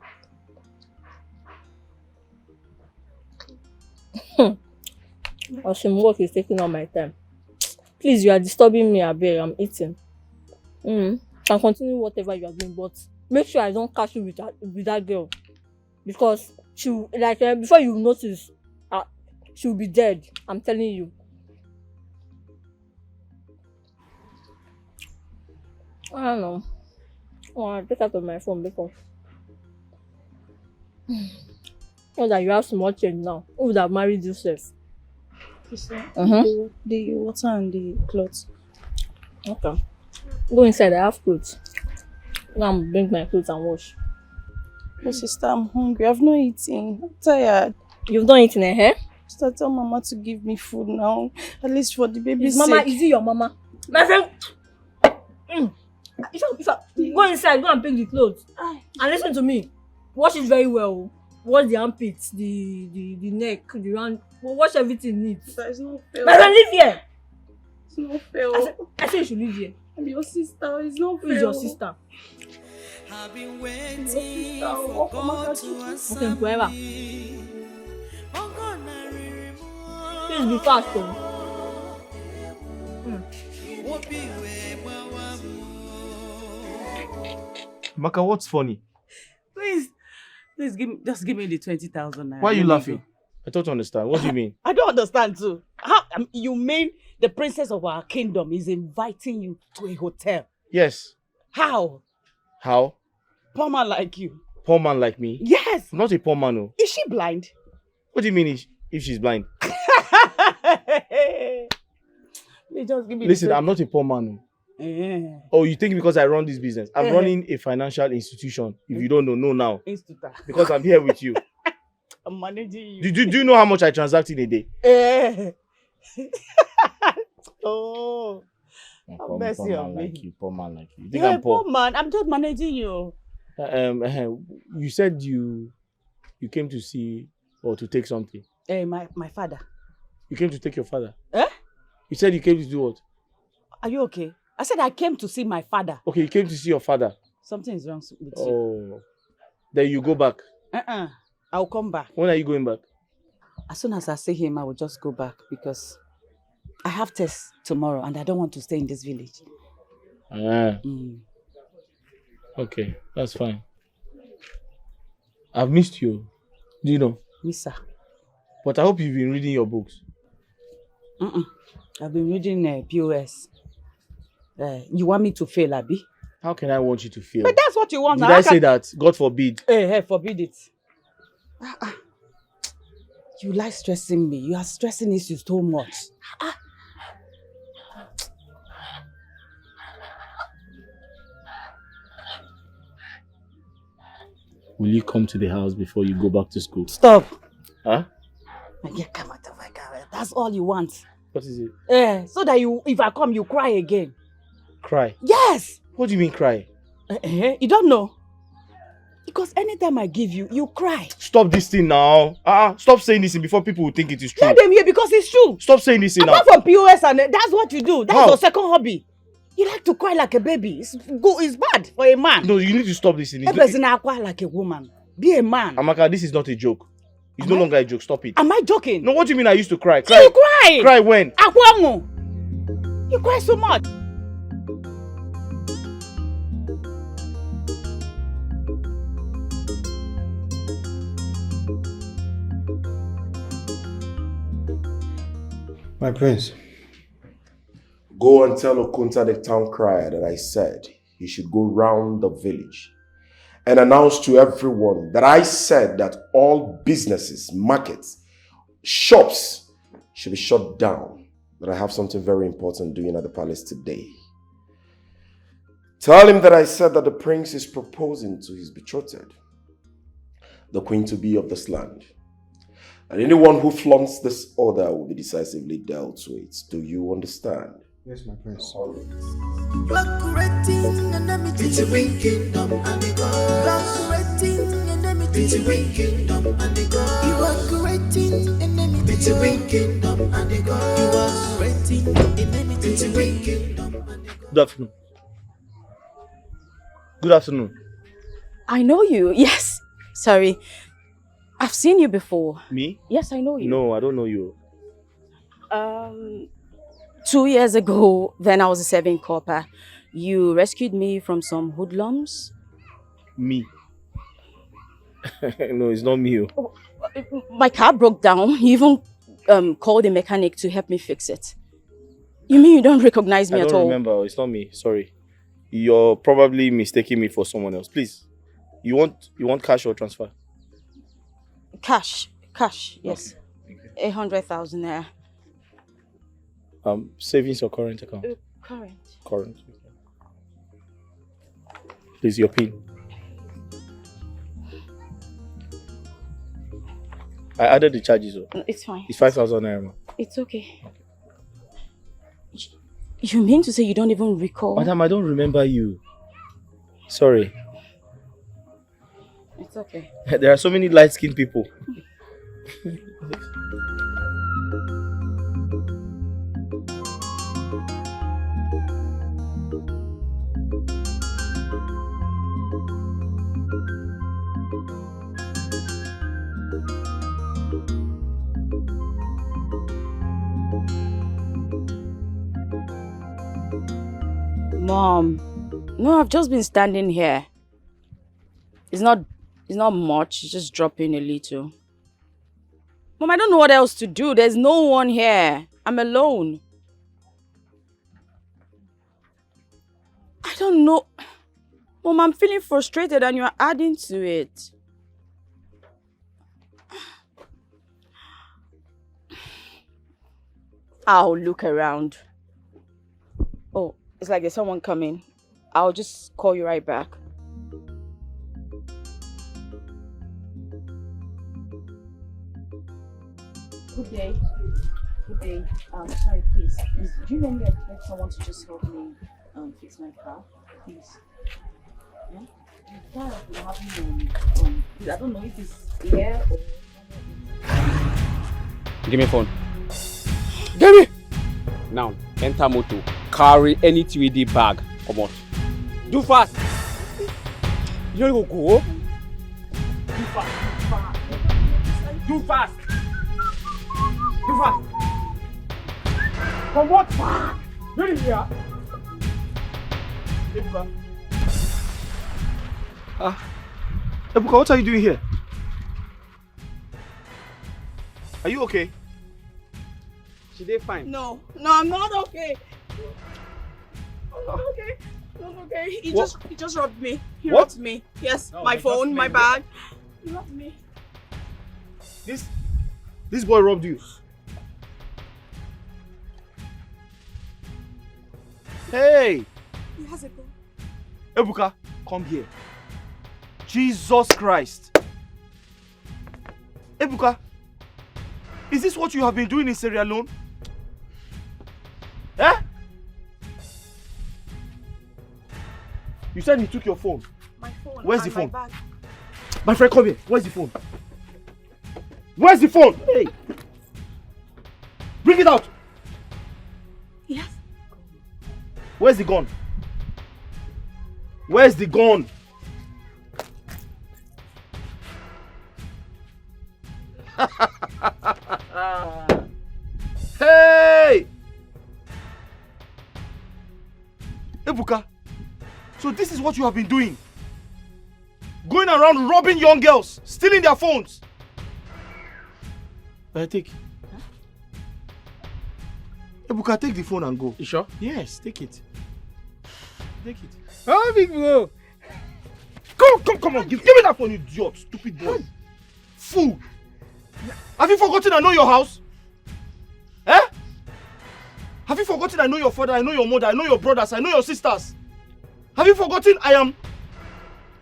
Some work is taking all my time. Please, you are disturbing me, Abel. I'm eating. Can continue whatever you are doing, but make sure I don't catch you with that girl. Because before you notice, she'll be dead. I'm telling you. I don't know. I'll take out of my phone because know that you have small change now. Who would have married yourself? The water and the clothes. Okay. Go inside, I have clothes. Now I'm bring my clothes and wash. Oh, sister, I'm hungry. I've not eaten. I'm tired. You've not eaten, eh? Sister, tell Mama to give me food now. At least for the baby's Mama, sake. is it your mama? My friend. If I go inside, go and pick the clothes. And listen to me. Wash it very well. Wash the armpits, the neck, the round. Wash everything neat. It's not fair. My friend, live here. It's not fair. I said you should live here. I'm your sister. It's not fair. Who is your sister? I've been waiting for God to answer Okay, forever. me. Please be fast, though. Maka, what's funny? Please just give me the 20,000 naira. Why are you laughing? I don't understand. What do you mean? I don't understand too. How you mean the princess of our kingdom is inviting you to a hotel? Yes. How? How? Poor man like you. Poor man like me? Yes. I'm not a poor man. No. Is she blind? What do you mean if she's blind? Please just give me Listen, I'm not a poor man. No. Oh, you think because I run this business? I'm running a financial institution. If you don't know now. Institute. Because I'm here with you. I'm managing you. Do you know how much I transact in a day? Oh. Poor mercy man on me. like you, poor man like you. You think You're I'm a poor poor? man. I'm just managing you. You said you came to see or to take something. My father. You came to take your father? Eh? You said you came to do what? Are you okay? I said I came to see my father. Okay, you came to see your father. Something is wrong with you. Oh. Then you go back. I'll come back. When are you going back? As soon as I see him, I will just go back because I have tests tomorrow and I don't want to stay in this village. Okay, that's fine. I've missed you. Do you know? Miss her. But I hope you've been reading your books. I've been reading POS. You want me to fail, Abi? How can I want you to fail? But that's what you want. Did I say that? God forbid. Hey, forbid it. You like stressing me. You are stressing issues too much. Will you come to the house before you go back to school? Stop. Huh? Come out of my car. That's all you want. What is it? So that if I come, you cry again. Cry? Yes. What do you mean cry? You don't know? Because anytime I give you, you cry. Stop this thing now. Stop saying this thing before people will think it is true. Let them hear because it's true. Stop saying this thing now. Apart from POS and that's what you do. That's your second hobby. You like to cry like a baby. It's bad for a man. No, you need to stop this thing. A person cry like a woman. Be a man. Amaka, this is not a joke. It's no longer a joke. Stop it. Am I joking? No, what do you mean I used to cry? So you cry? Cry when? You cry so much. My prince. Go and tell Okunta the town crier that I said he should go round the village and announce to everyone that I said that all businesses, markets, shops should be shut down. That I have something very important doing at the palace today. Tell him that I said that the prince is proposing to his betrothed, the queen-to-be of this land. And anyone who flaunts this order will be decisively dealt with. Do you understand? Yes, my prince. You are creating enmity between kingdom and the God. You are creating enmity between kingdom and the God. You are creating enmity between kingdom and the God. You are creating enmity between kingdom and the God. Good afternoon. Good afternoon. I know you. Yes. Sorry. I've seen you before. Me? Yes, I know you. No, I don't know you. 2 years ago, when I was a serving corper, you rescued me from some hoodlums. Me? No, it's not me. My car broke down. You even called a mechanic to help me fix it. You mean you don't recognize me at all? I don't remember. It's not me. Sorry. You're probably mistaking me for someone else. Please. You want cash or transfer? Cash, yes. Okay. 100,000 naira. Savings or current account? Current. Current. Please, your PIN. I added the charges. It's fine. It's 5,000 naira. It's okay. You mean to say you don't even recall? Madam, I don't remember you. Sorry. It's okay. There are so many light-skinned people. Mom, no, I've just been standing here. It's not much, it's just dropping a little. Mom, I don't know what else to do. There's no one here. I'm alone. I don't know. Mom, I'm feeling frustrated and you're adding to it. I'll look around. Oh, it's like there's someone coming. I'll just call you right back. Good day. Good day. Sorry, please. Do you normally expect someone to just help me fix my car? Please. Yeah? I'm tired of having I don't know if it's here or... Give me phone. Give me! Now, enter motor. Carry any 3D bag. Come on. Do fast! You don't go. Do fast. Do fast. Do fast. Come on, fast. You're in here. Ebuka, what are you doing here? Are you okay? She did fine. No, I'm not okay. I'm not okay. I'm not okay. He just robbed me. He robbed me. Yes, no, my phone, my bag. He robbed me. This boy robbed you. Hey! He has a gun. Ebuka, come here. Jesus Christ. Ebuka, is this what you have been doing in Sierra Leone? Eh? You said he took your phone. My phone. Where's and the phone? My bag. My friend, come here. Where's the phone? Where's the phone? Hey! Bring it out! Yes. Where's the gun? Where's the gun? Hey! Ebuka, so this is what you have been doing? Going around robbing young girls, stealing their phones. Take. Ebuka, take the phone and go. You sure? Yes, take it. Take it. Oh, big bro. Go! Come on, give me that phone, you idiot, stupid boy. Fool. Have you forgotten I know your house? Eh? Have you forgotten I know your father, I know your mother, I know your brothers, I know your sisters? Have you forgotten I am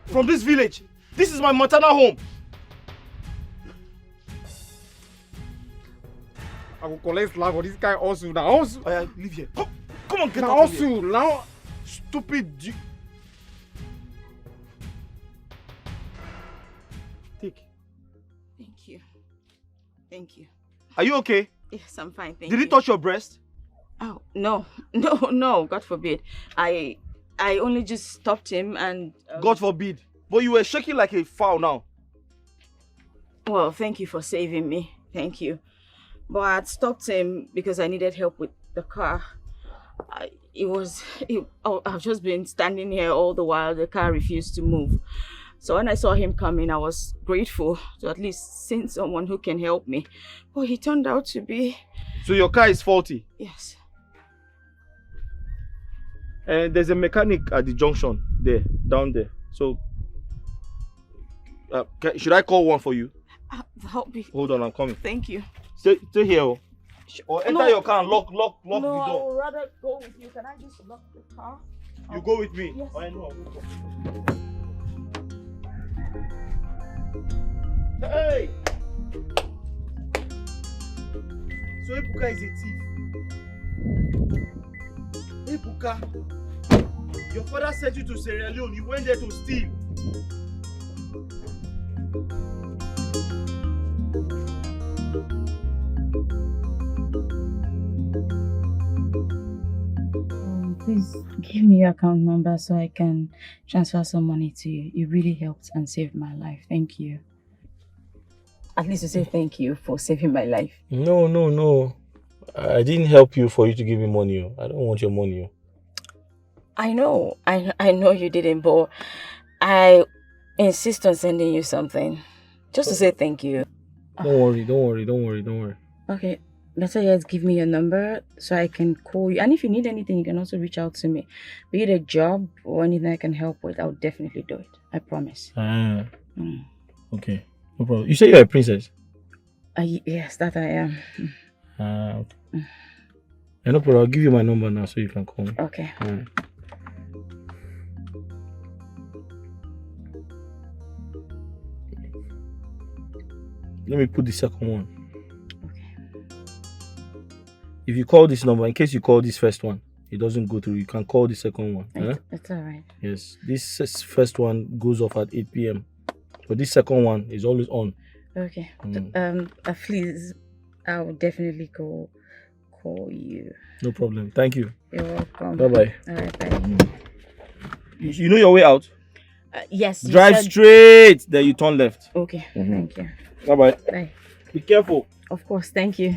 from this village? This is my maternal home. I will collect slap for this guy also now. Also. Leave here. Come on, get now out of here. Also, now. Stupid. Take. Thank you. Thank you. Are you okay? Yes, I'm fine. Thank Did you. he touch your breast? Oh, no. No, God forbid. I only just stopped him and... God forbid. But you were shaking like a fowl now. Well, thank you for saving me. Thank you. But I had stopped him because I needed help with the car. I've just been standing here all the while. The car refused to move. So when I saw him coming, I was grateful to at least see someone who can help me. But he turned out to be... So your car is faulty? Yes. And there's a mechanic at the junction there, down there. So, should I call one for you? Help me. Hold on, I'm coming. Thank you. Stay here. Or enter your car and lock the door. No, I would rather go with you. Can I just lock the car? You go with me? Yes. I know. Hey! So Ebuka is a thief. Ebuka, your father sent you to Sierra Leone. You went there to steal. Please give me your account number so I can transfer some money to you. You really helped and saved my life. Thank you. At least you say thank you for saving my life. No. I didn't help you for you to give me money. I don't want your money. I know you didn't, but I insist on sending you something. Just to say thank you. Don't worry. Okay. Better yet, give me your number so I can call you. And if you need anything, you can also reach out to me. Be it a job or anything I can help with, I'll definitely do it. I promise. Okay. No problem. You say you're a princess? Yes, that I am. Okay. No problem. I'll give you my number now so you can call me. Okay. Let me put the second one. If you call this number, in case you call this first one, it doesn't go through, you can call the second one. It's alright. Yes, this first one goes off at 8 p.m. But this second one is always on. Okay. Please, I'll definitely call you. No problem. Thank you. You're welcome. Bye-bye. Alright, bye. You know your way out? Yes. Drive straight, then you turn left. Okay, thank you. Bye-bye. Bye. Be careful. Of course, thank you.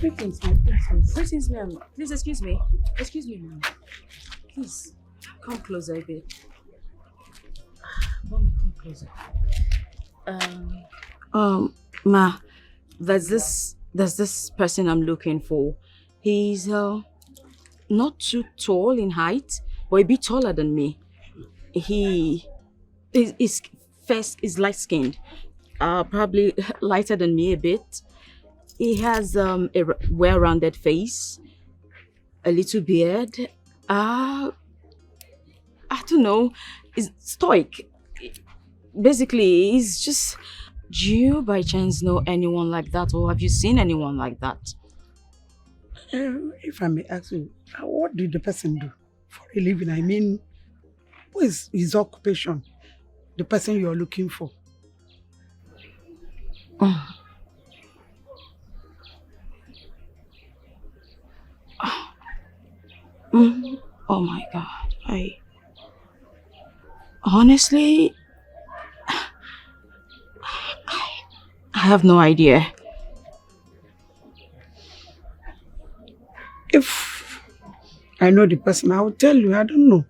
Greetings, my princess. Greetings, ma'am. Please excuse me. Excuse me, ma'am. Please, come closer a bit. Mommy, come closer. Ma, there's this person I'm looking for. He's not too tall in height, but a bit taller than me. His face is light skinned, probably lighter than me a bit. He has a well-rounded face, a little beard. I don't know. He's stoic. Basically, he's just. Do you by chance know anyone like that, or have you seen anyone like that? If I may ask you, what did the person do for a living? I mean, what is his occupation? The person you are looking for. Oh my God. Honestly, I have no idea. If I know the person, I will tell you. I don't know.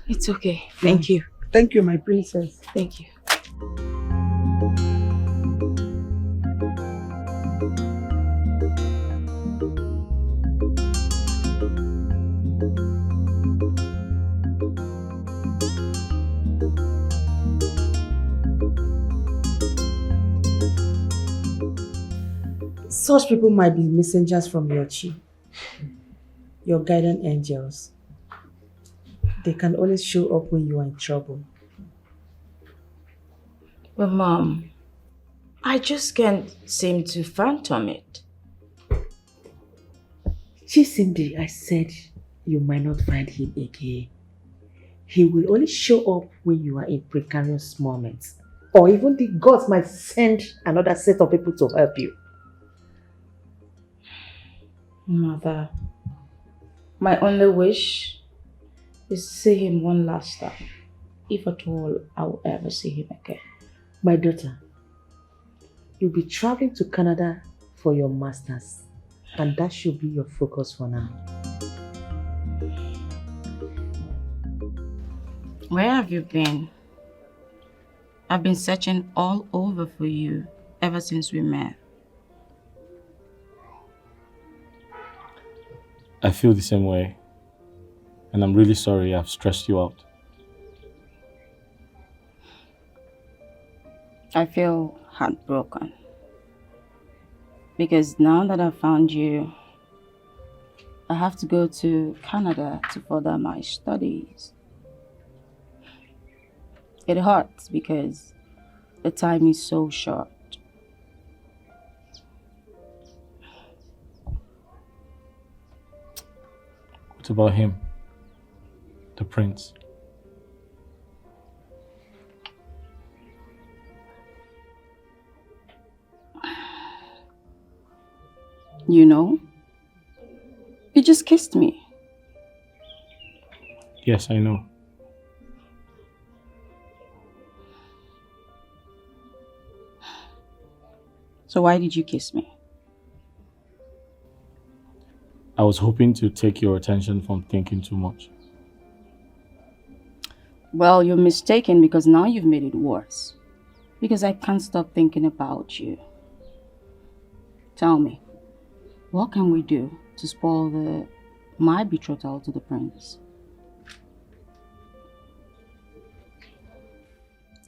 It's okay. Thank you. Thank you, my princess. Thank you. Such people might be messengers from your chi, your guardian angels. They can always show up when you are in trouble. But Mom, I just can't seem to phantom it. Cindy, I said you might not find him again. He will only show up when you are in precarious moments. Or even the gods might send another set of people to help you. Mother, my only wish is to see him one last time. If at all I will ever see him again. My daughter, you'll be traveling to Canada for your masters. And that should be your focus for now. Where have you been? I've been searching all over for you ever since we met. I feel the same way. And I'm really sorry I've stressed you out. I feel heartbroken. Because now that I've found you, I have to go to Canada to further my studies. It hurts because the time is so short. What about him? The prince? You know, you just kissed me. Yes, I know. So why did you kiss me? I was hoping to take your attention from thinking too much. Well, you're mistaken because now you've made it worse. Because I can't stop thinking about you. Tell me, what can we do to spoil my betrothal to the prince?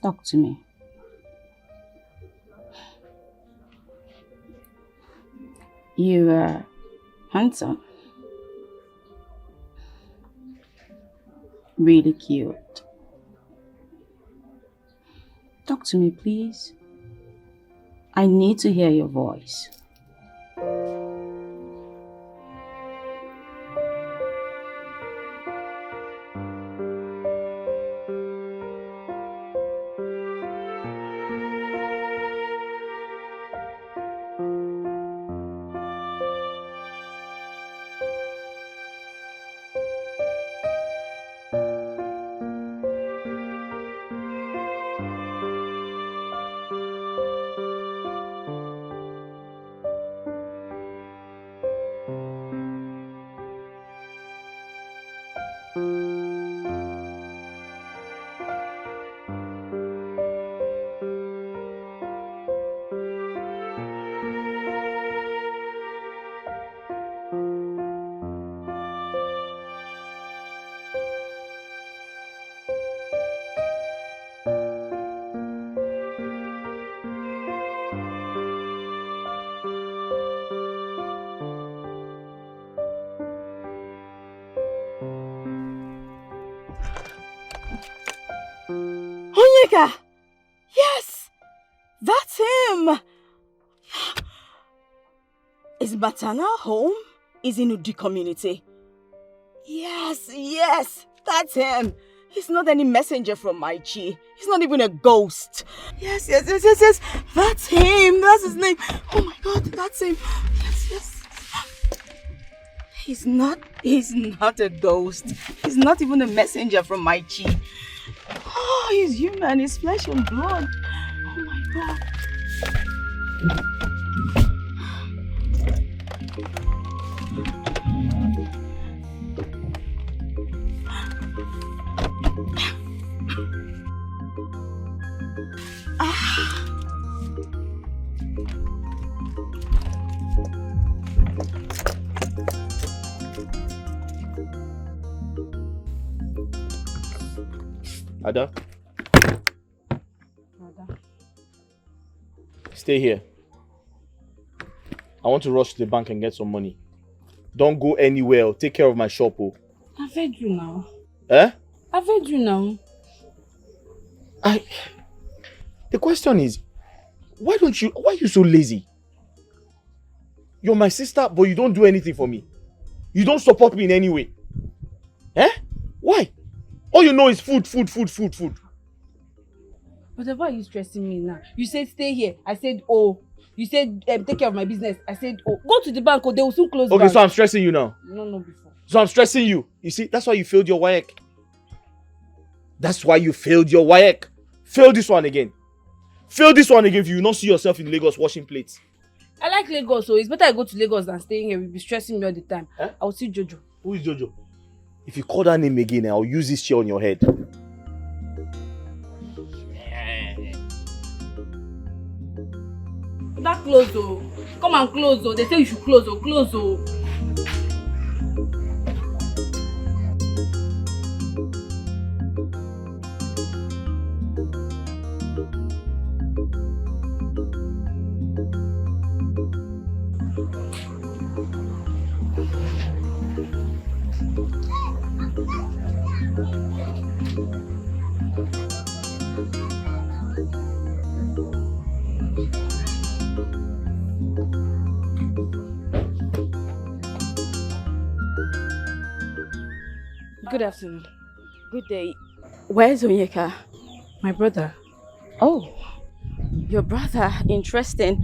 Talk to me. You are handsome. Really cute. Talk to me, please. I need to hear your voice. Onyeka! Yes! That's him! His maternal home is in Udi community. Yes, that's him. He's not any messenger from my chi. He's not even a ghost. Yes. That's him. That's his name. Oh my God, that's him. Yes. He's not a ghost. He's not even a messenger from my chi. Oh, he's human. He's flesh and blood. Oh my God. Ada? Stay here. I want to rush to the bank and get some money. Don't go anywhere. Take care of my shop. Oh. I've heard you now. Eh? I've heard you now. The question is, why are you so lazy? You're my sister, but you don't do anything for me. You don't support me in any way. Eh? Why? All you know is food. But why are you stressing me now? You said stay here. I said oh. You said take care of my business. I said oh. Go to the bank or they will soon close. Okay, bank. so I'm stressing you now. No, before. So I'm stressing you. You see, that's why you failed your WAEC. That's why you failed your WAEC. Fail this one again. Fail this one again if you will not see yourself in Lagos washing plates. I like Lagos, so it's better I go to Lagos than staying here. You'll be stressing me all the time. Eh? I will see Jojo. Who is Jojo? If you call that name again, I'll use this chair on your head. That close oh. Come and close oh. They say you should close oh. Close oh. Good afternoon. Good day. Where's Onyeka? My brother. Oh, your brother. Interesting.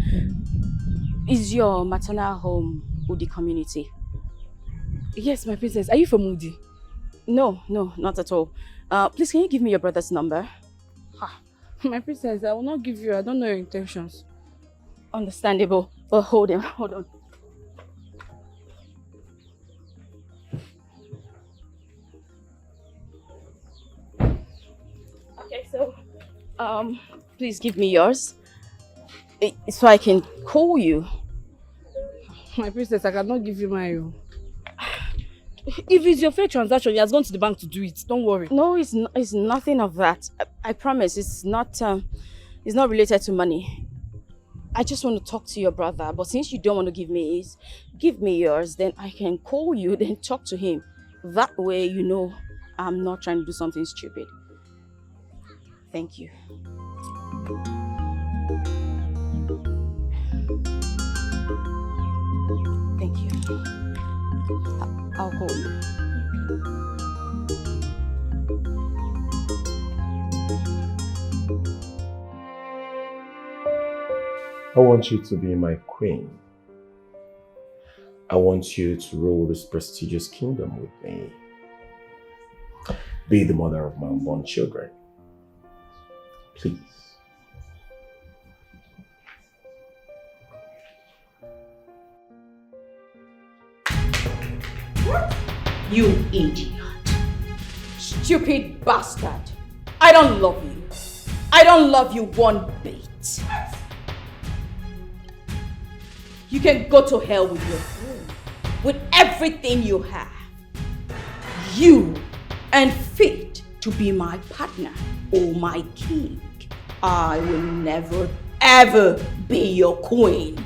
Is your maternal home Udi community? Yes, my princess. Are you from Udi? No, not at all. Please, can you give me your brother's number? My princess, I will not give you. I don't know your intentions. Understandable. But hold on. Okay, so, please give me yours, so I can call you. My princess, I cannot give you mine. If it's your fair transaction, he has gone to the bank to do it. Don't worry. No, it's nothing of that. I promise. It's not related to money. I just want to talk to your brother. But since you don't want to give me his, give me yours. Then I can call you. Then talk to him. That way, you know, I'm not trying to do something stupid. Thank you. Thank you. I'll call you. I want you to be my queen. I want you to rule this prestigious kingdom with me. Be the mother of my unborn children. Please. You idiot. Stupid bastard. I don't love you. I don't love you one bit. You can go to hell with your food, with everything you have. You ain't fit to be my partner or my king. I will never, ever be your queen.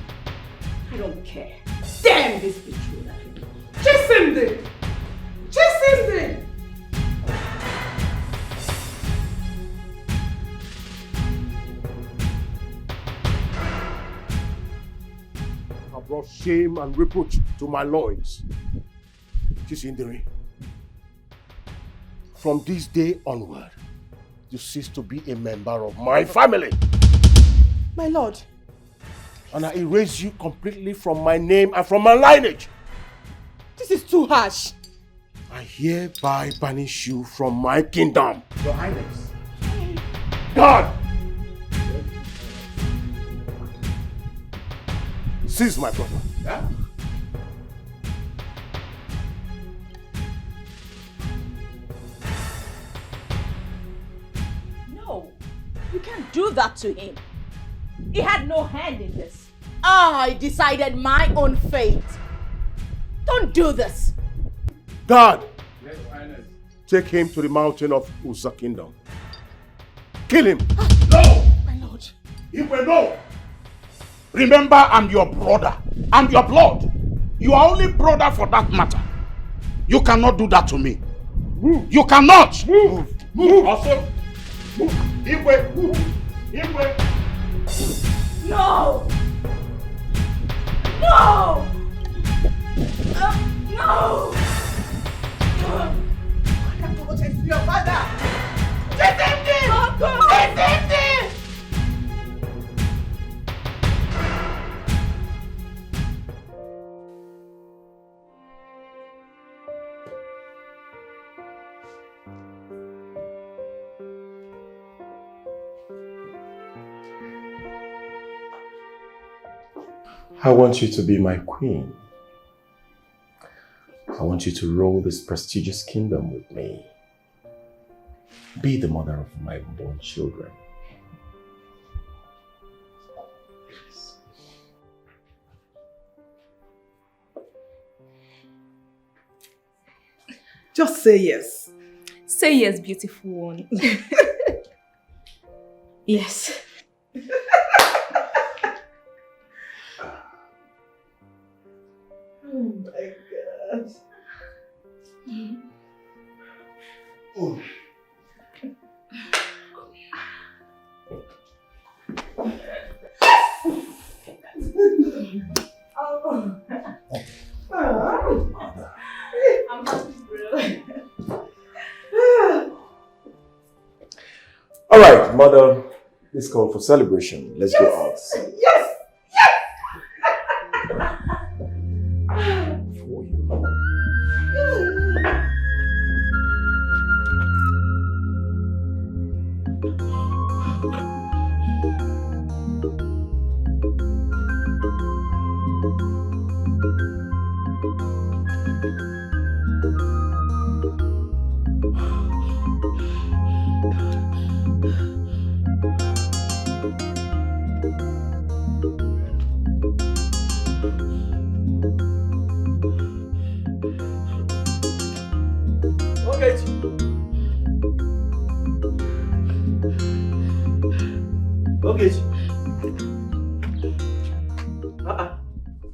I don't care. Damn this betrayal. Chase him then! Chase him then! brought shame and reproach to my loins. Chisindiri, from this day onward, you cease to be a member of my family. My lord. And I erase you completely from my name and from my lineage. This is too harsh. I hereby banish you from my kingdom. Your Highness. God! Seize my brother. Yeah? No, you can't do that to him. He had no hand in this. I decided my own fate. Don't do this. God! Yes, Highness. Take him to the mountain of Uza Kingdom. Kill him! No! My lord. Iwe, no! Remember, I'm your brother. I'm your blood. You are only brother for that matter. You cannot do that to me. Move. You cannot! Move! Move! Also, move! Iwe, move! Iwe! No! No! No! I have to protect your father. Detect him! Detect him! I want you to be my queen. I want you to rule this prestigious kingdom with me. Be the mother of my unborn children. Just say yes. Say yes, beautiful one. Yes. Oh my God. Oh. I'm happy, bro. All right, mother, let's call for celebration. Let's go out. Yes!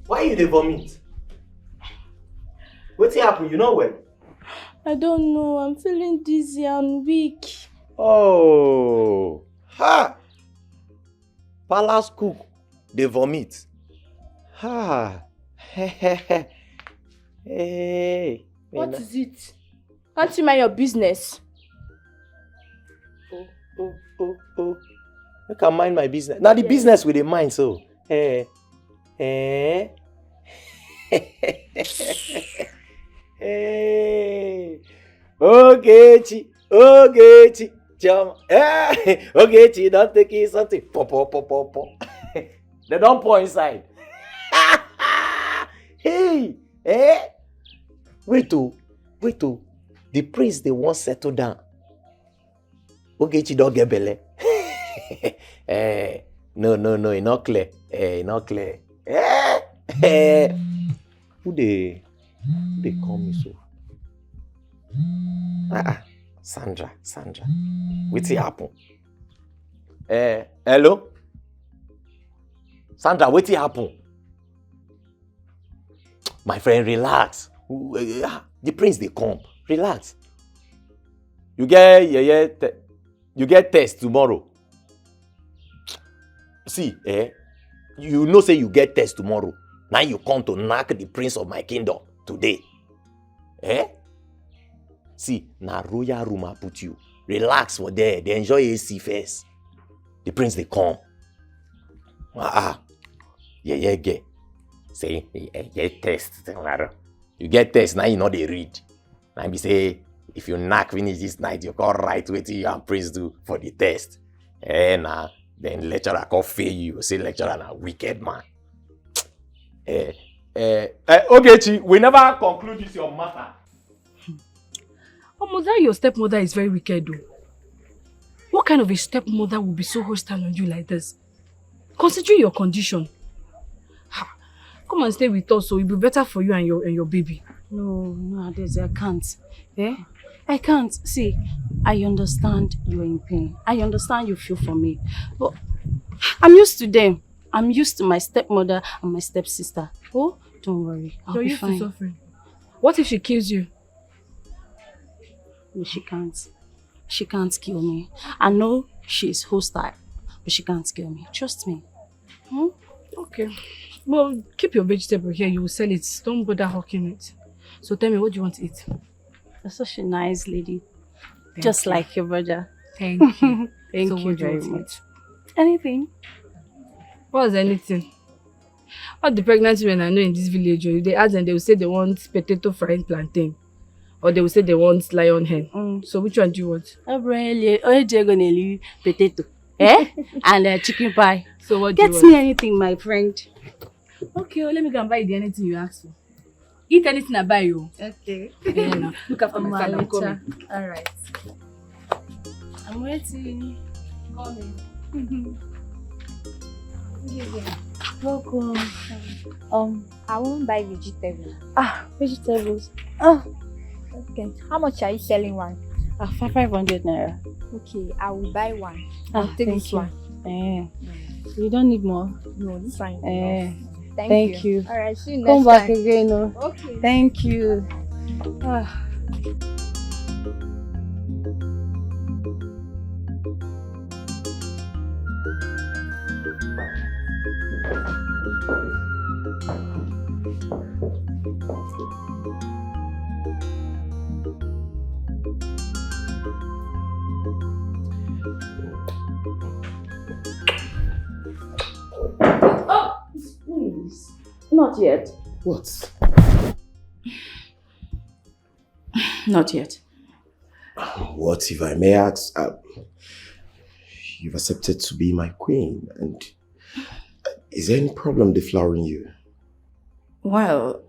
Why you dey vomit? Wetin happen? You know when? I don't know. I'm feeling dizzy and weak. Oh, ha! Palace cook dey vomit. Ha! Hey. What is it? Can't you mind your business? Oh. Make I mind my business. Now the business with the mind, so. Hey. Ogechi, Chama. Ogechi, don't take it something. Po. They don't pour inside. Hey, Wait, the prince they won't settle down. Ogechi don't get belle. No, it's not clear. Not clear. Who they call me so? Sandra. What's happen? Hello? Sandra, what's happen? My friend, relax. The prince they come. Relax. You get test tomorrow. See, you know say you get test tomorrow. Now you come to knock the prince of my kingdom today. Eh? See, na royal room I put you. Relax for there. They enjoy AC first. The prince they come. Yeah, get. Say, get test. You get test, now you know they read. Now be say, if you knock finish this night, you can write what you and prince do for the test. Then lecturer can fail you. Say lecturer na wicked man. Okay, we never conclude this your matter. Mother, your stepmother is very wicked though. What kind of a stepmother would be so hostile on you like this? Considering your condition. Come and stay with us so it'll be better for you and your baby. No, Adeze, I can't. I can't. See, I understand you're in pain. I understand you feel for me. But I'm used to them. I'm used to my stepmother and my stepsister. Oh, don't worry. I'll be fine. You're used to suffering. What if she kills you? No, she can't. She can't kill me. I know she's hostile, but she can't kill me. Trust me. Okay. Well, keep your vegetable here. You will sell it. Don't bother hawking it. So tell me, what do you want to eat? You're such a nice lady. Thank Just you. like your brother. Thank you. Thank So you what do you very want to much. Anything? What's anything? All the pregnant women I know in this village, if they ask them, they will say they want potato frying plantain. Or they will say they want lion hen. So which one do you want? Potato. And chicken pie. So what do you Get want? me anything, my friend. Okay, well, let me go and buy you anything you ask for. Eat anything I buy you. Okay. Now, look after my son, I'm coming. Alright. I'm waiting. Coming. Welcome. I won't buy vegetables. Vegetables. Okay. How much are you selling one? 500 naira. Okay, I will buy one. Thank Take this you. one. You don't need more? No, this one. Thank you. Alright, see you next Come back time. again. Okay. Thank you. Please. Not yet. What? Not yet. What if I may ask? You've accepted to be my queen, and is there any problem deflowering you? Well,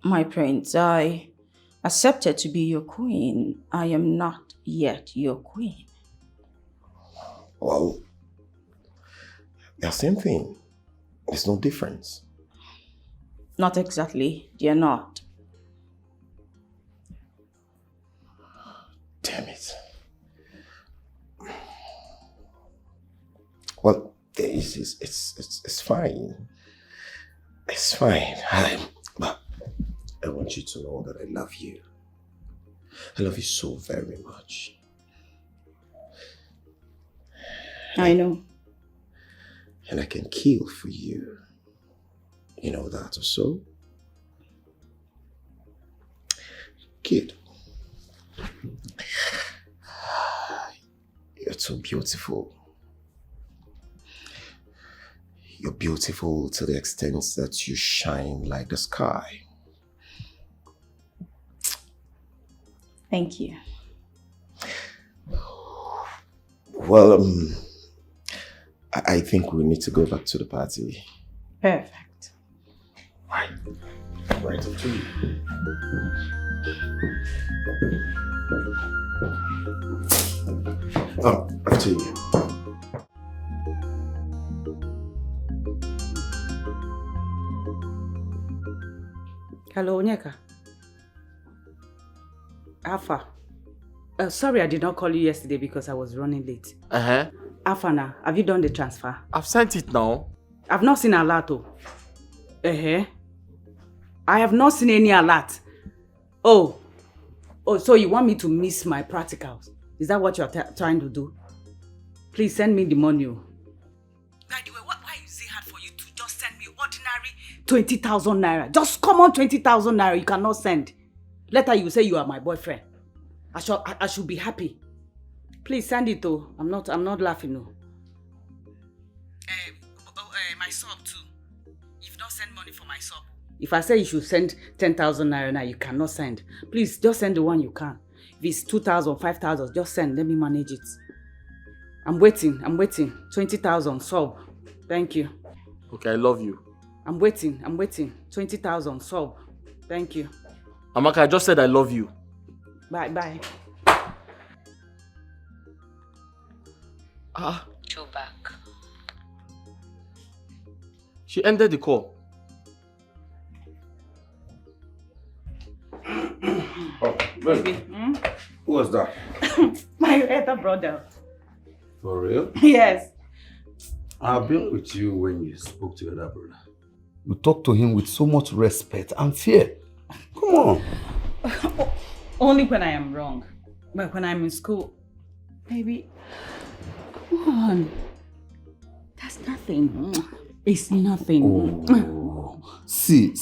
my prince, I accepted to be your queen. I am not yet your queen. Well, they're the same thing. There's no difference. Not exactly. They're not. Damn it. Well, it's fine. It's fine. But I want you to know that I love you. I love you so very much. I know. And I can kill for you. You know that or so? Kid. You're so beautiful. You're beautiful to the extent that you shine like the sky. Thank you. Well, I think we need to go back to the party. Perfect. Right up to you. Up to you. Hello, Onyeka. Alpha. Sorry I did not call you yesterday because I was running late. Alpha now, have you done the transfer? I've sent it now. I've not seen alert. I have not seen any alert. Oh, so you want me to miss my practicals? Is that what you're trying to do? Please send me the money. By the way, why is it hard for you to just send me ordinary 20,000 naira. Just common 20,000 naira you cannot send. Later you say you are my boyfriend. I should be happy. Please send it though. I'm not laughing no. My sub too. If not send money for my sub. If I say you should send 10,000 naira now, you cannot send. Please just send the one you can. If it's 2,000, 5,000, just send. Let me manage it. I'm waiting. 20,000 sub. Thank you. Okay, I love you. I'm waiting. 20,000 sub. Thank you. Amaka, I just said I love you. Bye. Go back. She ended the call. Oh, baby. Who was that? My other brother. For real? Yes. I've been with you when you spoke to your other brother. You talk to him with so much respect and fear. Come on. Only when I am wrong. But when I'm in school, baby, come on. That's nothing. It's nothing. Oh. See,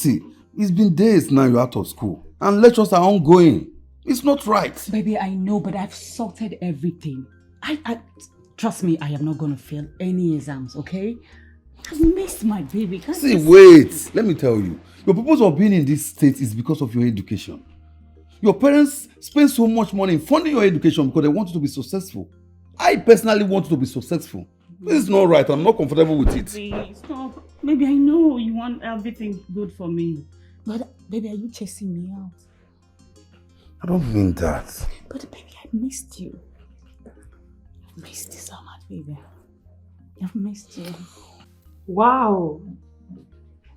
it's been days now you're out of school and lectures are ongoing. It's not right. Baby, I know, but I've sorted everything. I trust me, I am not going to fail any exams, okay? I've missed my baby. See, wait. Let me tell you. Your purpose of being in this state is because of your education. Your parents spend so much money in funding your education because they want you to be successful. I personally want you to be successful. This is not right. I'm not comfortable with it. Please, stop. Baby, I know you want everything good for me. But, baby, are you chasing me out? I don't mean that. But, baby, I missed you. I've missed you so much, baby. I've missed you. Wow.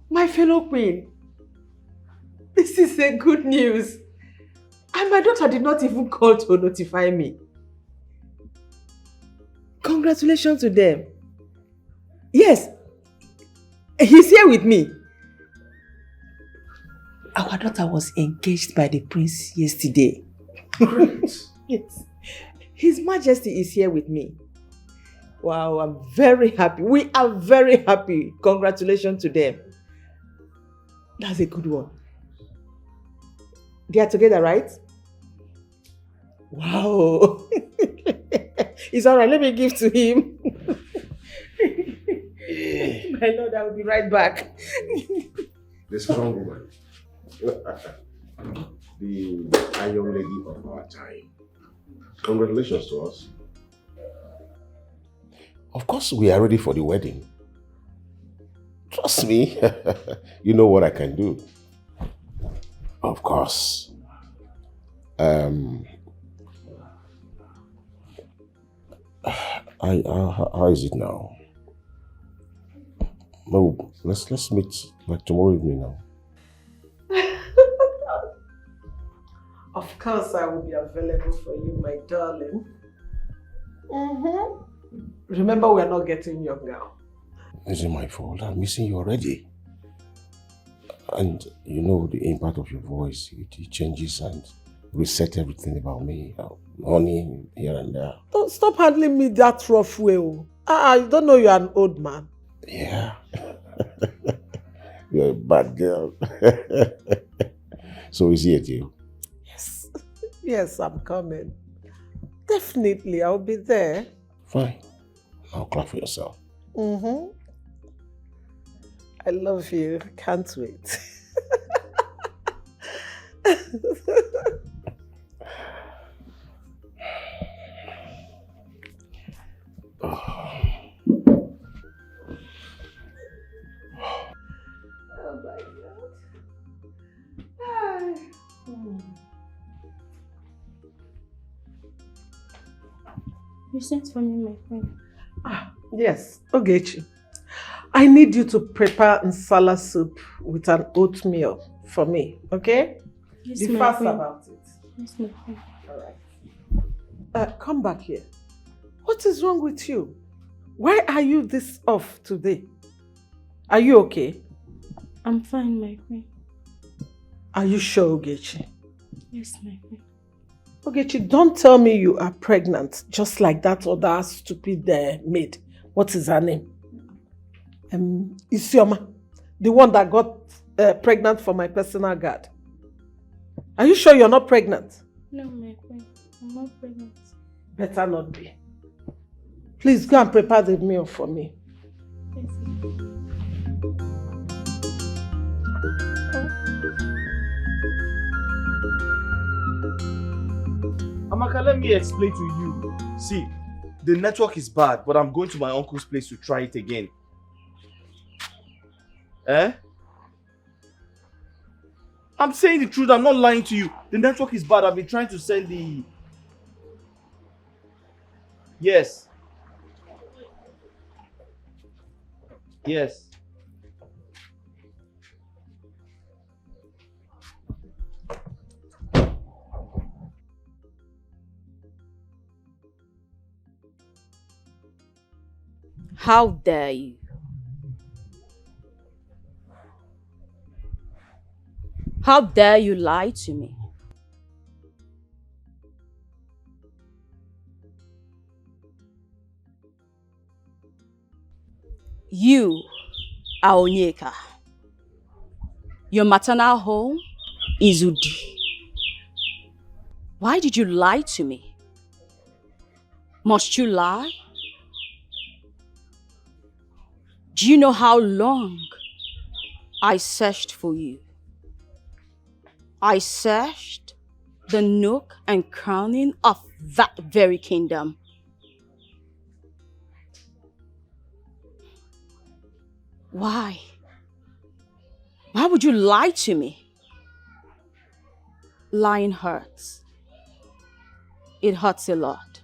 My fellow queen. This is a good news. And my daughter did not even call to notify me. Congratulations to them. Yes. He's here with me. Our daughter was engaged by the prince yesterday. Yes. His Majesty is here with me. Wow, I'm very happy. We are very happy. Congratulations to them. That's a good one. They are together, right? Wow. It's all right. Let me give to him. My Lord, I will be right back. The strong woman. The iron lady of our time. Congratulations to us. Of course, we are ready for the wedding. Trust me. You know what I can do. Of course. How is it now? No, let's meet like tomorrow evening now. Of course, I will be available for you, my darling. Remember, we are not getting younger. Is it my fault? I'm missing you already. And you know the impact of your voice, it changes and reset everything about me. Honey, here and there. Don't stop handling me that rough way. You don't know you're an old man. Yeah. You're a bad girl. So is he a deal? Yes. Yes, I'm coming. Definitely, I'll be there. Fine. Now clap for yourself. I love you. Can't wait. Oh my God. You sent for me, my friend. Yes, Ogechi. I need you to prepare nsala soup with an oatmeal for me, okay? Yes, Be my fast friend. about it. Yes, my friend. Alright. Come back here. What is wrong with you? Why are you this off today? Are you okay? I'm fine, my friend. Are you sure, Ogechi? Yes, my friend. Ogechi, don't tell me you are pregnant, just like that other stupid maid. What is her name? Isioma. The one that got pregnant for my personal guard. Are you sure you're not pregnant? No, my queen. I'm not pregnant. Better not be. Please go and prepare the meal for me. Yes. Amaka, let me explain to you. See, the network is bad, but I'm going to my uncle's place to try it again. Eh? I'm saying the truth, I'm not lying to you. The network is bad. I've been trying to send the... Yes. Yes. How dare you? How dare you lie to me? You are Onyeka. Your maternal home is Udi. Why did you lie to me? Must you lie? Do you know how long I searched for you? I searched the nook and crowning of that very kingdom. Why? Why would you lie to me? Lying hurts. It hurts a lot.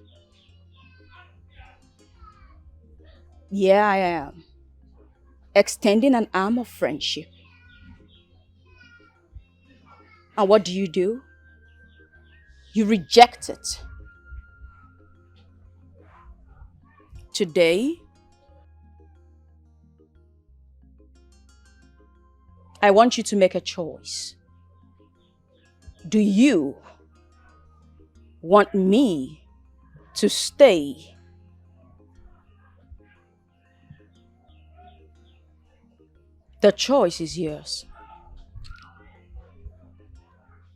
Yeah, I am. Extending an arm of friendship. And what do? You reject it. Today, I want you to make a choice. Do you want me to stay? The choice is yours.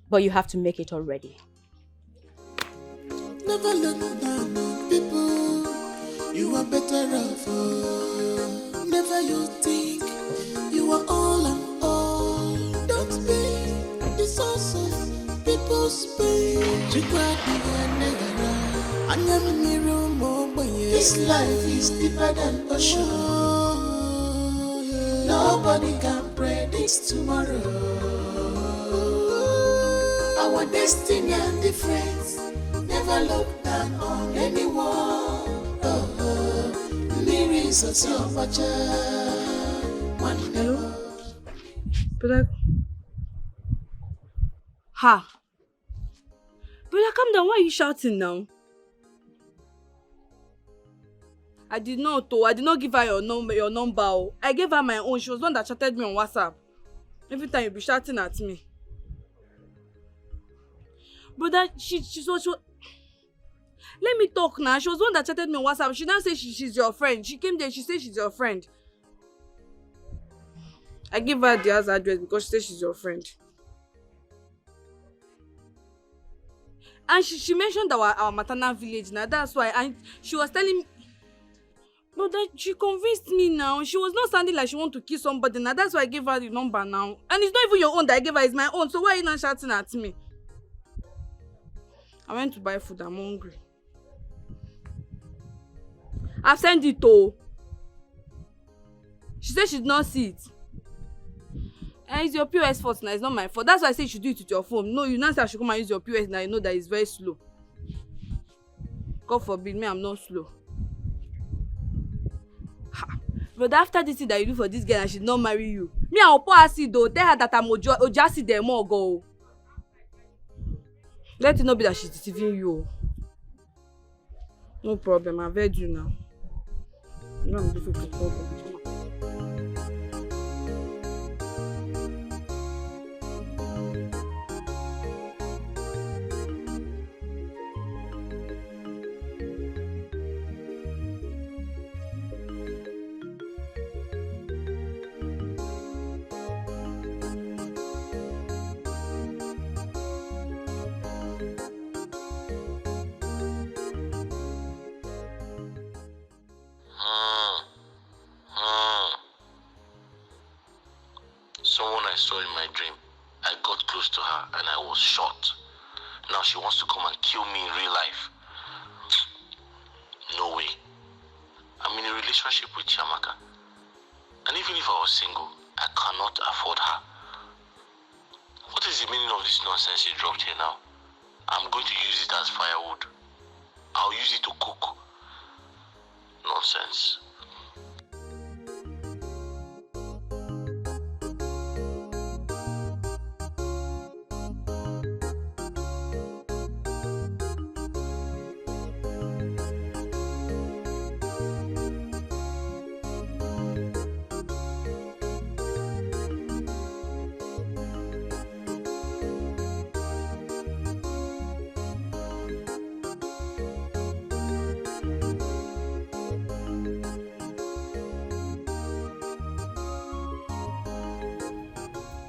But you have to make it already. Never look down on people. You are better off. Never you think you are all and all. Don't be the source of people's pain. This life is deeper than ocean. Nobody can predict tomorrow. Our destiny and difference. Never look down on anyone. Hello? Brother. Ha! Brother, calm down. Why are you shouting now? I did not give her your number. I gave her my own. She was the one that chatted me on WhatsApp. Every time you be shouting at me. Brother, she let me talk now. She was the one that chatted me on WhatsApp. She now says she's your friend. She came there, she said she's your friend. I gave her the house address because she said she's your friend. And she mentioned our maternal village now. That's why. And she was telling me, but that she convinced me now. She was not sounding like she want to kill somebody now. That's why I gave her the number now. And it's not even your own that I gave her, it's my own. So why are you not shouting at me? I went to buy food, I'm hungry. I've sent it to. She said she did not see it. And it's your POS fault now, it's not my fault. That's why I said you should do it with your phone. No, you now say I should come and use your POS now. You know that it's very slow. God forbid me, I'm not slow. Ha. But after this thing that you do for this girl and she did not marry you, me I'll pour acid though. Tell her that I'm Ojasi there more go. Let it not be that she's deceiving you. No problem, I've heard you now. No, I'm difficult problem. I saw in my dream. I got close to her and I was shot. Now she wants to come and kill me in real life. No way. I'm in a relationship with Chiamaka. And even if I was single, I cannot afford her. What is the meaning of this nonsense she dropped here now? I'm going to use it as firewood. I'll use it to cook. Nonsense.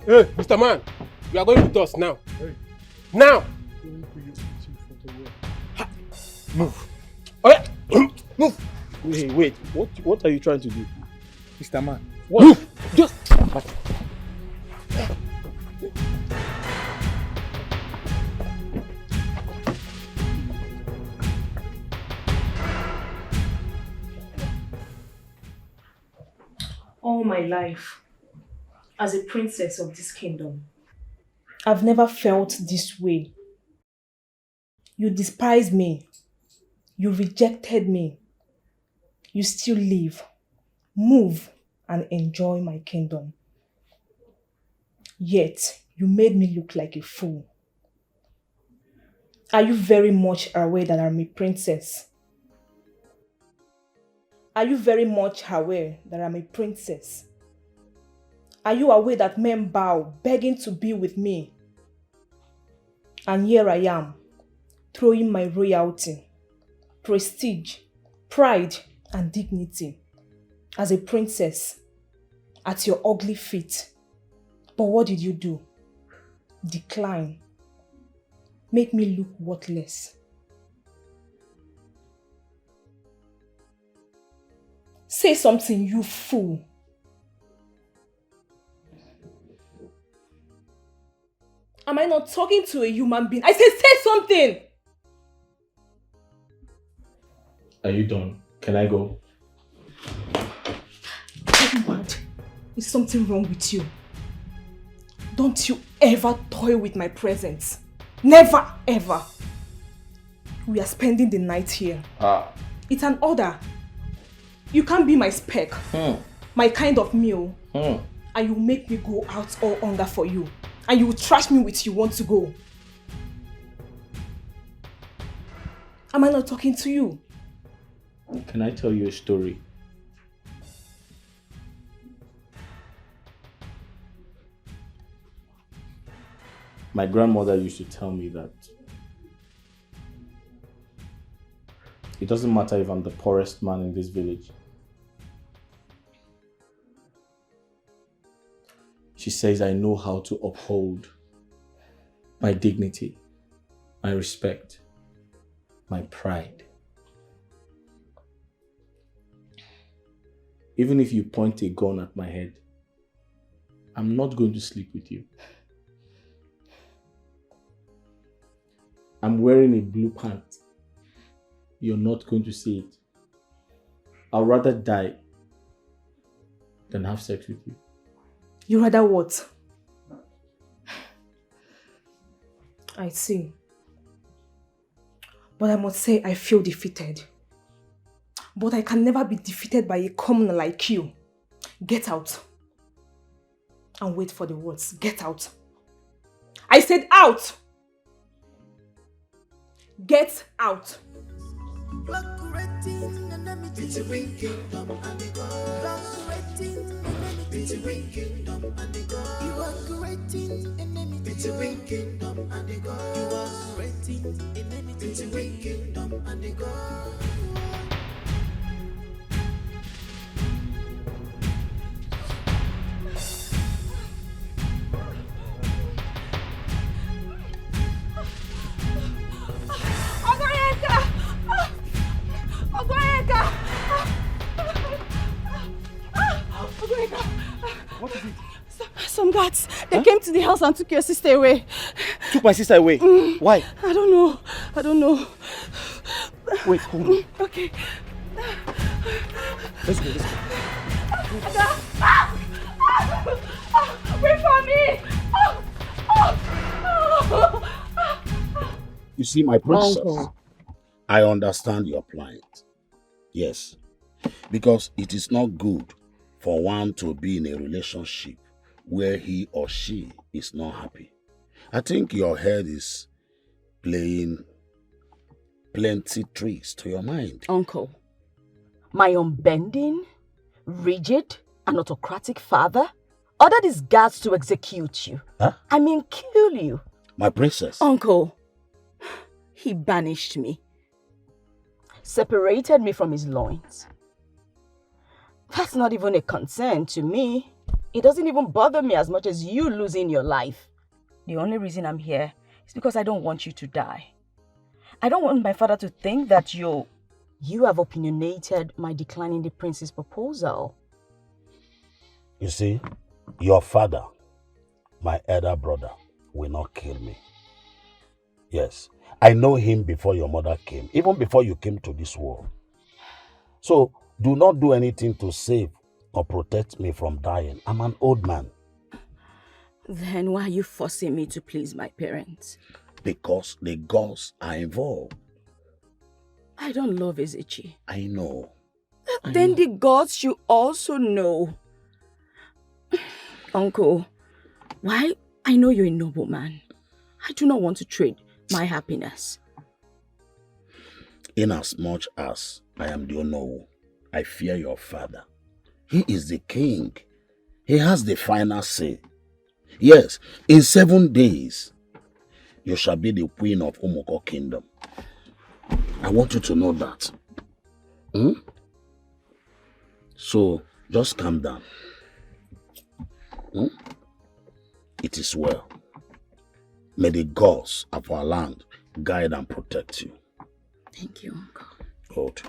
Hey, Mr. Man, you are going with us now. Hey. Now! Move. Oh, yeah. Move. Wait. What are you trying to do? Mr. Man. What? Move. Just. All my life, as a princess of this kingdom, I've never felt this way. You despised me. You rejected me. You still live, move, and enjoy my kingdom. Yet, you made me look like a fool. Are you very much aware that I'm a princess? Are you very much aware that I'm a princess? Are you aware that men bow, begging to be with me? And here I am, throwing my royalty, prestige, pride, and dignity as a princess at your ugly feet. But what did you do? Decline. Make me look worthless. Say something, you fool. Am I not talking to a human being? I said say something! Are you done? Can I go? I'm mad. Is something wrong with you? Don't you ever toy with my presence. Never, ever. We are spending the night here. It's an order. You can't be my spec, my kind of meal, and you make me go out all hunger for you. And you will trash me with you want to go. Am I not talking to you? Can I tell you a story? My grandmother used to tell me that it doesn't matter if I'm the poorest man in this village. She says I know how to uphold my dignity, my respect, my pride. Even if you point a gun at my head, I'm not going to sleep with you. I'm wearing a blue pant. You're not going to see it. I'll rather die than have sex with you. You rather what? I see. But I must say I feel defeated. But I can never be defeated by a commoner like you. Get out. And wait for the words. Get out. I said out! Get out. What is it? Some guards, they came to the house and took your sister away. Took my sister away? Why? I don't know. I don't know. Wait, hold on. Okay. Let's go, let's go. Wait for me! You see, my princess, Uncle. I understand your plight. Yes, because it is not good for one to be in a relationship where he or she is not happy. I think your head is playing plenty tricks to your mind. Uncle, my unbending, rigid, and autocratic father ordered his guards to execute you. Huh? I mean, kill you. My princess. Uncle, he banished me, separated me from his loins. That's not even a concern to me. It doesn't even bother me as much as you losing your life. The only reason I'm here is because I don't want you to die. I don't want my father to think that you have opinionated my declining the prince's proposal. You see, your father, my elder brother, will not kill me. Yes, I know him before your mother came, even before you came to this world. So, do not do anything to save or protect me from dying. I'm an old man. Then why are you forcing me to please my parents? Because the gods are involved. I don't love Ezechi. I know. Then the gods should also know. Uncle, why? I know you're a noble man. I do not want to trade my happiness. Inasmuch as I am the Onowu, I fear your father. He is the king. He has the final say. Yes, in 7 days, you shall be the queen of Umoko Kingdom. I want you to know that. So, just calm down. It is well. May the gods of our land guide and protect you. Thank you, Uncle. Good.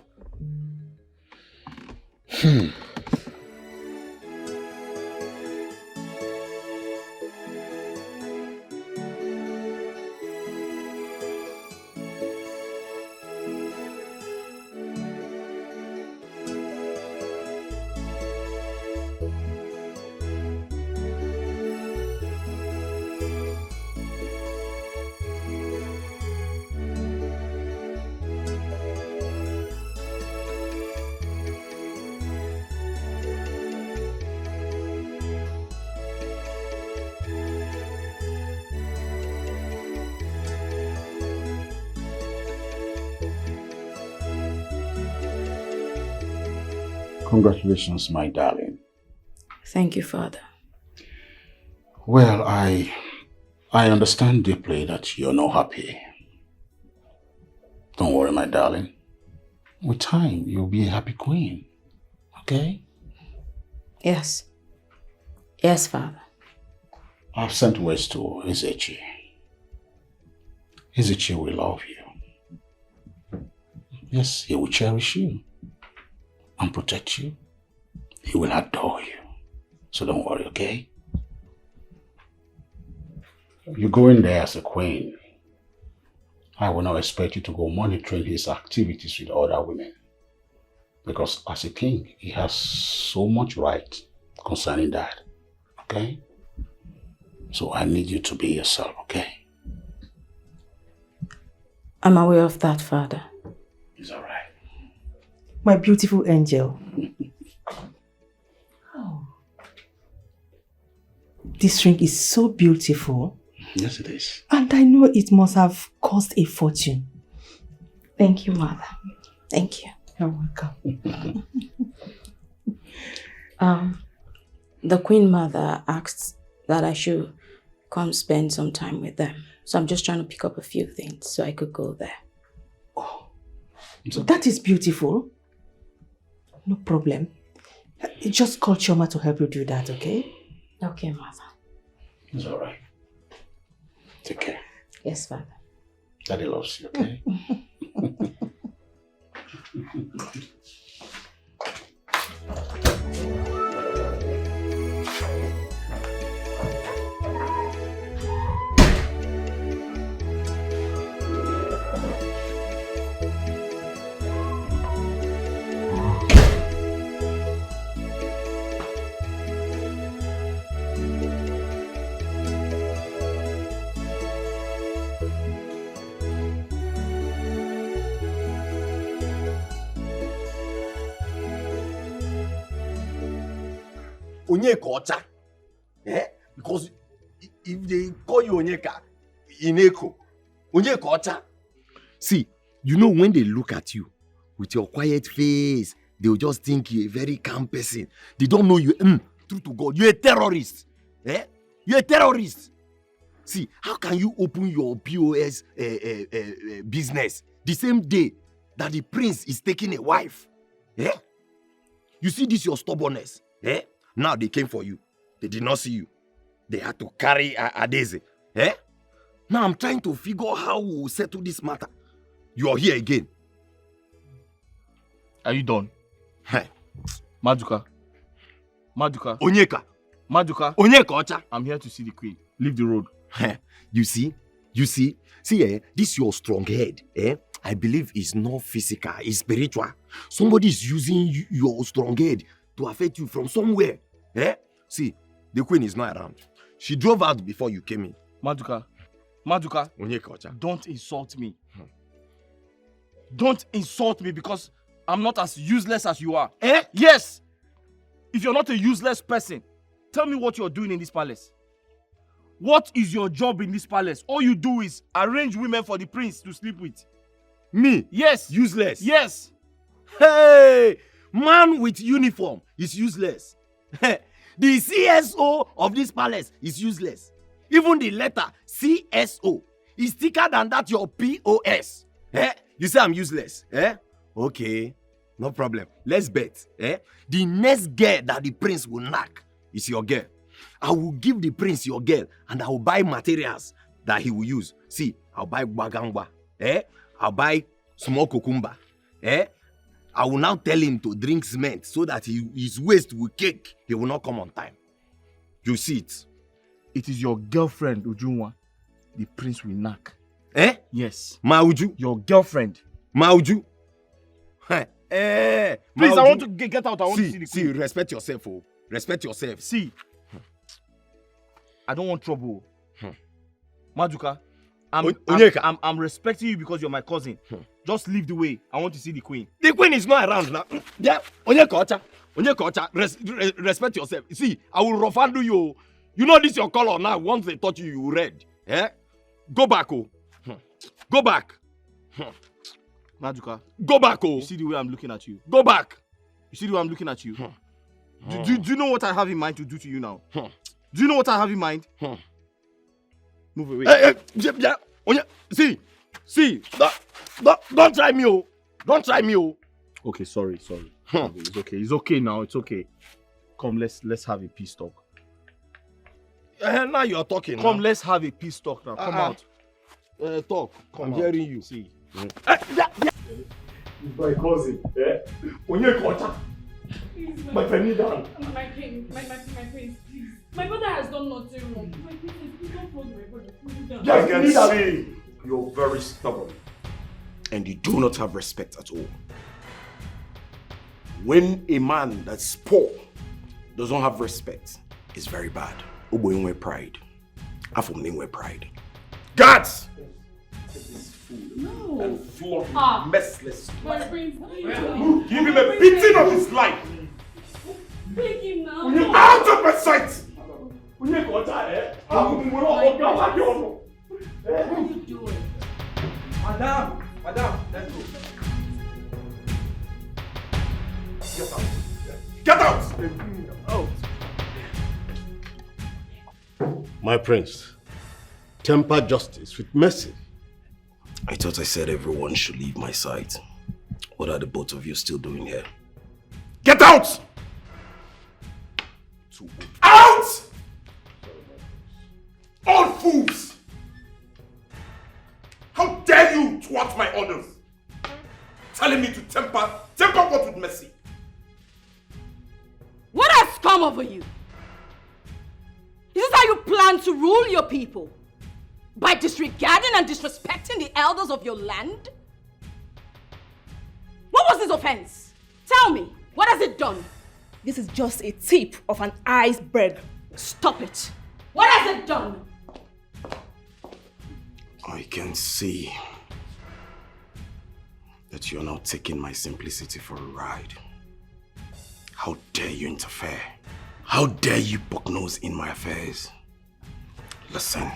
Congratulations, my darling. Thank you, Father. Well, I understand deeply that you're not happy. Don't worry, my darling. With time, you'll be a happy queen. Okay? Yes. Yes, Father. I've sent words to Ezechi. Ezechi will love you. Yes, he will cherish you and protect you. He will adore you. So don't worry, okay? You go in there as a queen. I will not expect you to go monitoring his activities with other women. Because as a king, he has so much right concerning that. Okay? So I need you to be yourself, okay? I'm aware of that, Father. It's all right. My beautiful angel. Oh. This ring is so beautiful. Yes, it is. And I know it must have cost a fortune. Thank you, Mother. Thank you. You're welcome. The Queen Mother asked that I should come spend some time with them. So I'm just trying to pick up a few things so I could go there. Oh, that is beautiful. No problem. Just call Chioma to help you do that, okay? Okay, Mother. It's all right. Take care. Yes, Father. Daddy loves you, okay? Onyeka Ocha. Eh? Because if they call you Onyeka, Ineko, Onyeka Ocha. See, you know when they look at you with your quiet face, they'll just think you're a very calm person. They don't know you. True to God, you're a terrorist. Eh? You're a terrorist. See, how can you open your POS business the same day that the prince is taking a wife? Eh? You see this your stubbornness. Eh? Now they came for you. They did not see you. They had to carry Adeze. Eh? Now I'm trying to figure how we'll settle this matter. You are here again. Are you done? Hey. Maduka. Onyeka. Onyeka Ocha. I'm here to see the queen. Leave the road. You see, this your strong head, I believe it's not physical, it's spiritual. Somebody is using your strong head to affect you from somewhere. See, the queen is not around. She drove out before you came in. Maduka. Onyeka Ocha. Don't insult me. Don't insult me because I'm not as useless as you are. Yes. If you're not a useless person, tell me what you're doing in this palace. What is your job in this palace? All you do is arrange women for the prince to sleep with. Me? Yes. Useless? Yes. Hey! Man with uniform is useless. The CSO of this palace is useless. Even the letter CSO is thicker than that your POS. You say I'm useless. Okay, no problem. Let's bet. The next girl that the prince will knock is your girl. I will give the prince your girl and I will buy materials that he will use. See, I'll buy bagangba. I'll buy small cucumber. I will now tell him to drink cement so that his waist will cake. He will not come on time. You see it. It is your girlfriend, Ujunwa. The prince will knock. Yes. Mauju. Your girlfriend. Mauju. Please, I want to get out. I want to see the queen. See, respect yourself, oh. Respect yourself. See, I don't want trouble. Maduka, I'm respecting you because you're my cousin. Just leave the way. I want to see the queen. The queen is not around now. Yeah, Onyeka Ocha. Respect yourself. See, I will rough handle you. You know this your color now. Once they touch you, you red. Go back, oh. Go back. Maduka. Go back, oh. You see the way I'm looking at you? Go back. You see the way I'm looking at you? Do you know what I have in mind to do to you now? Do you know what I have in mind? Move away. See, don't try me, oh. Don't try me, oh. Okay, sorry. It's okay. It's okay now. It's okay. Come, let's have a peace talk. Now you're talking. Come, let's have a peace talk now. Come out. Talk. Come I'm hearing you. See. My cousin. Onyeka Ocha. My penny down. My king, my prince, please. My brother has done nothing wrong. My prince, please don't hold my brother. Please I can see you're very stubborn. And you do not have respect at all. When a man that's poor doesn't have respect, it's very bad. Oboyinwe pride. Afomningwe pride. Guards! No. And flog him merciless. My prince, please. Give him a beating of his life. Break him now. Out of my sight! What are you doing? Madam, let's go. Get out! Oh. My prince, temper justice with mercy. I thought I said everyone should leave my side. What are the both of you still doing here? Get out! Out! All fools! How dare you thwart my orders? Telling me to temper what with mercy? What has come over you? Is this how you plan to rule your people? By disregarding and disrespecting the elders of your land? What was this offense? Tell me, what has it done? This is just a tip of an iceberg. Stop it. What has it done? I can see that you're now taking my simplicity for a ride. How dare you interfere How dare you poke nose in my affairs? Listen,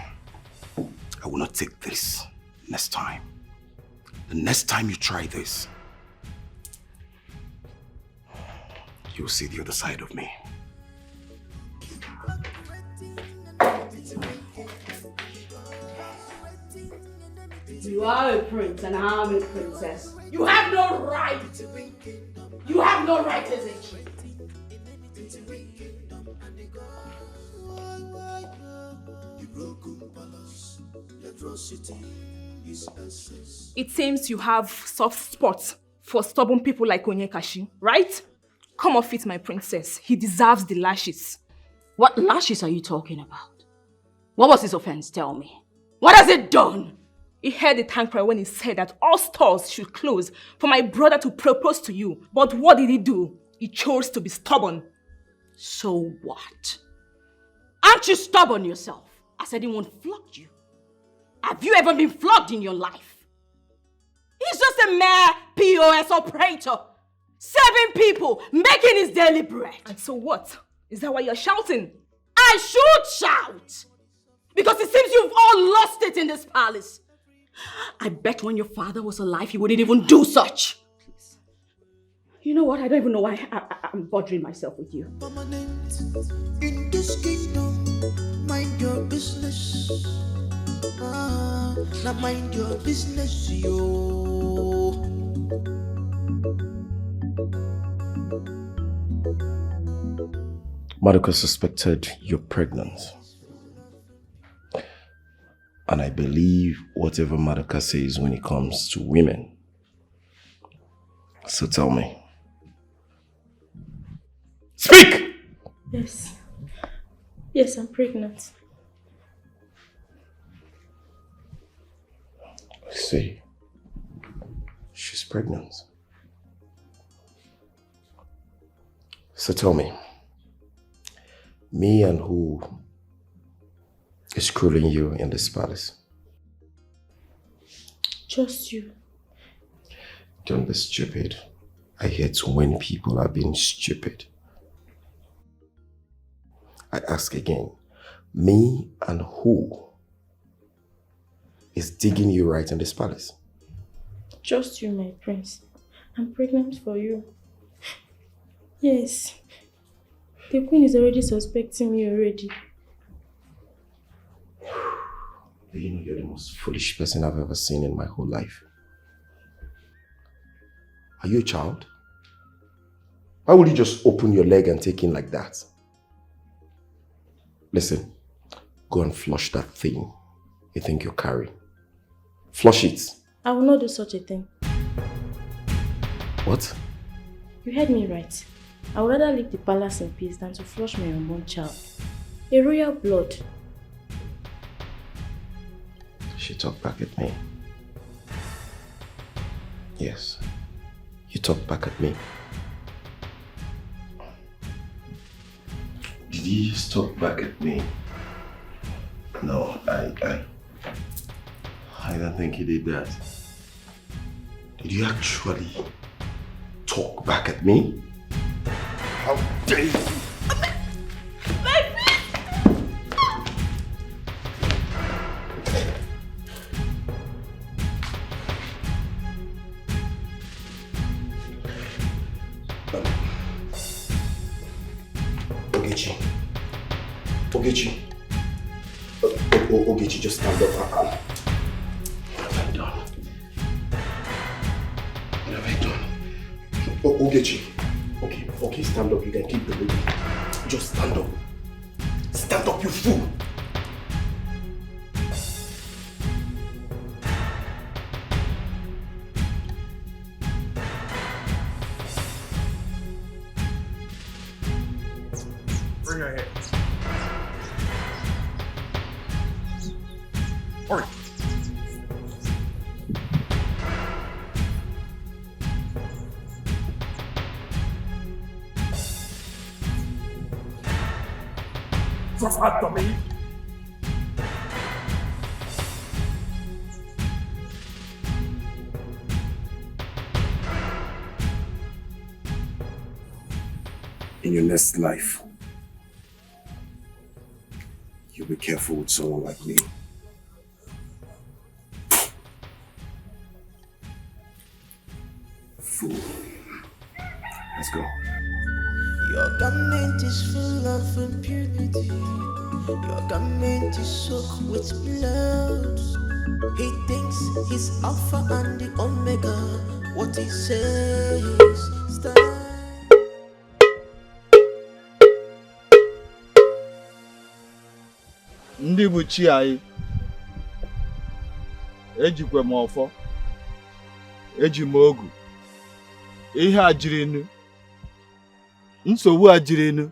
I will not take this next time. The next time you try this, you'll see the other side of me. You are a prince and I'm a princess. You have no right. You have no right, Ezekiel. It seems you have soft spots for stubborn people like Onyekashi, right? Come off it, my princess. He deserves the lashes. What lashes are you talking about? What was his offense? Tell me. What has it done? He heard the tank cry when he said that all stores should close for my brother to propose to you. But what did he do? He chose to be stubborn. So what? Aren't you stubborn yourself? I said he won't flog you. Have you ever been flogged in your life? He's just a mere POS operator, serving people, making his daily bread. And so what? Is that why you're shouting? I should shout! Because it seems you've all lost it in this palace. I bet when your father was alive, he wouldn't even do such. Please. You know what? I don't even know why I'm bothering myself with you. In this kingdom, mind your business. Now mind your business, yo. Madoka suspected you're pregnant. And I believe whatever Madoka says when it comes to women. So tell me. Speak! Yes. Yes, I'm pregnant. I see. She's pregnant. So tell me. Me and who is screwing you in this palace? Just you. Don't be stupid. I hate when people are being stupid. I ask again, me and who is digging you right in this palace? Just you, my prince. I'm pregnant for you. Yes. The queen is already suspecting me already. You know, you're the most foolish person I've ever seen in my whole life. Are you a child? Why would you just open your leg and take in like that? Listen, go and flush that thing you think you're carrying. Flush it. I will not do such a thing. What? You heard me right. I would rather leave the palace in peace than to flush my unborn child. A royal blood. She talked back at me. Yes. You talked back at me. Did he just talk back at me? No, I don't think he did that. Did you actually talk back at me? How dare you! Ogechi, just stand up. What have I done? What have I done? Ogechi. Okay, stand up. You can keep the baby. Just stand up. Stand up, you fool! Bring her here. Hurry. Safado também. In your next life, you'll be careful with someone like me. Fool. Let's go. Your garment is full of impunity. Your garment is soaked with blood. He thinks he's Alpha and the Omega. What he says stands. Ndị bụ chi anyị ejikwa m ọfọ eji m ogu ihe a jirinu nsogbu a jirinu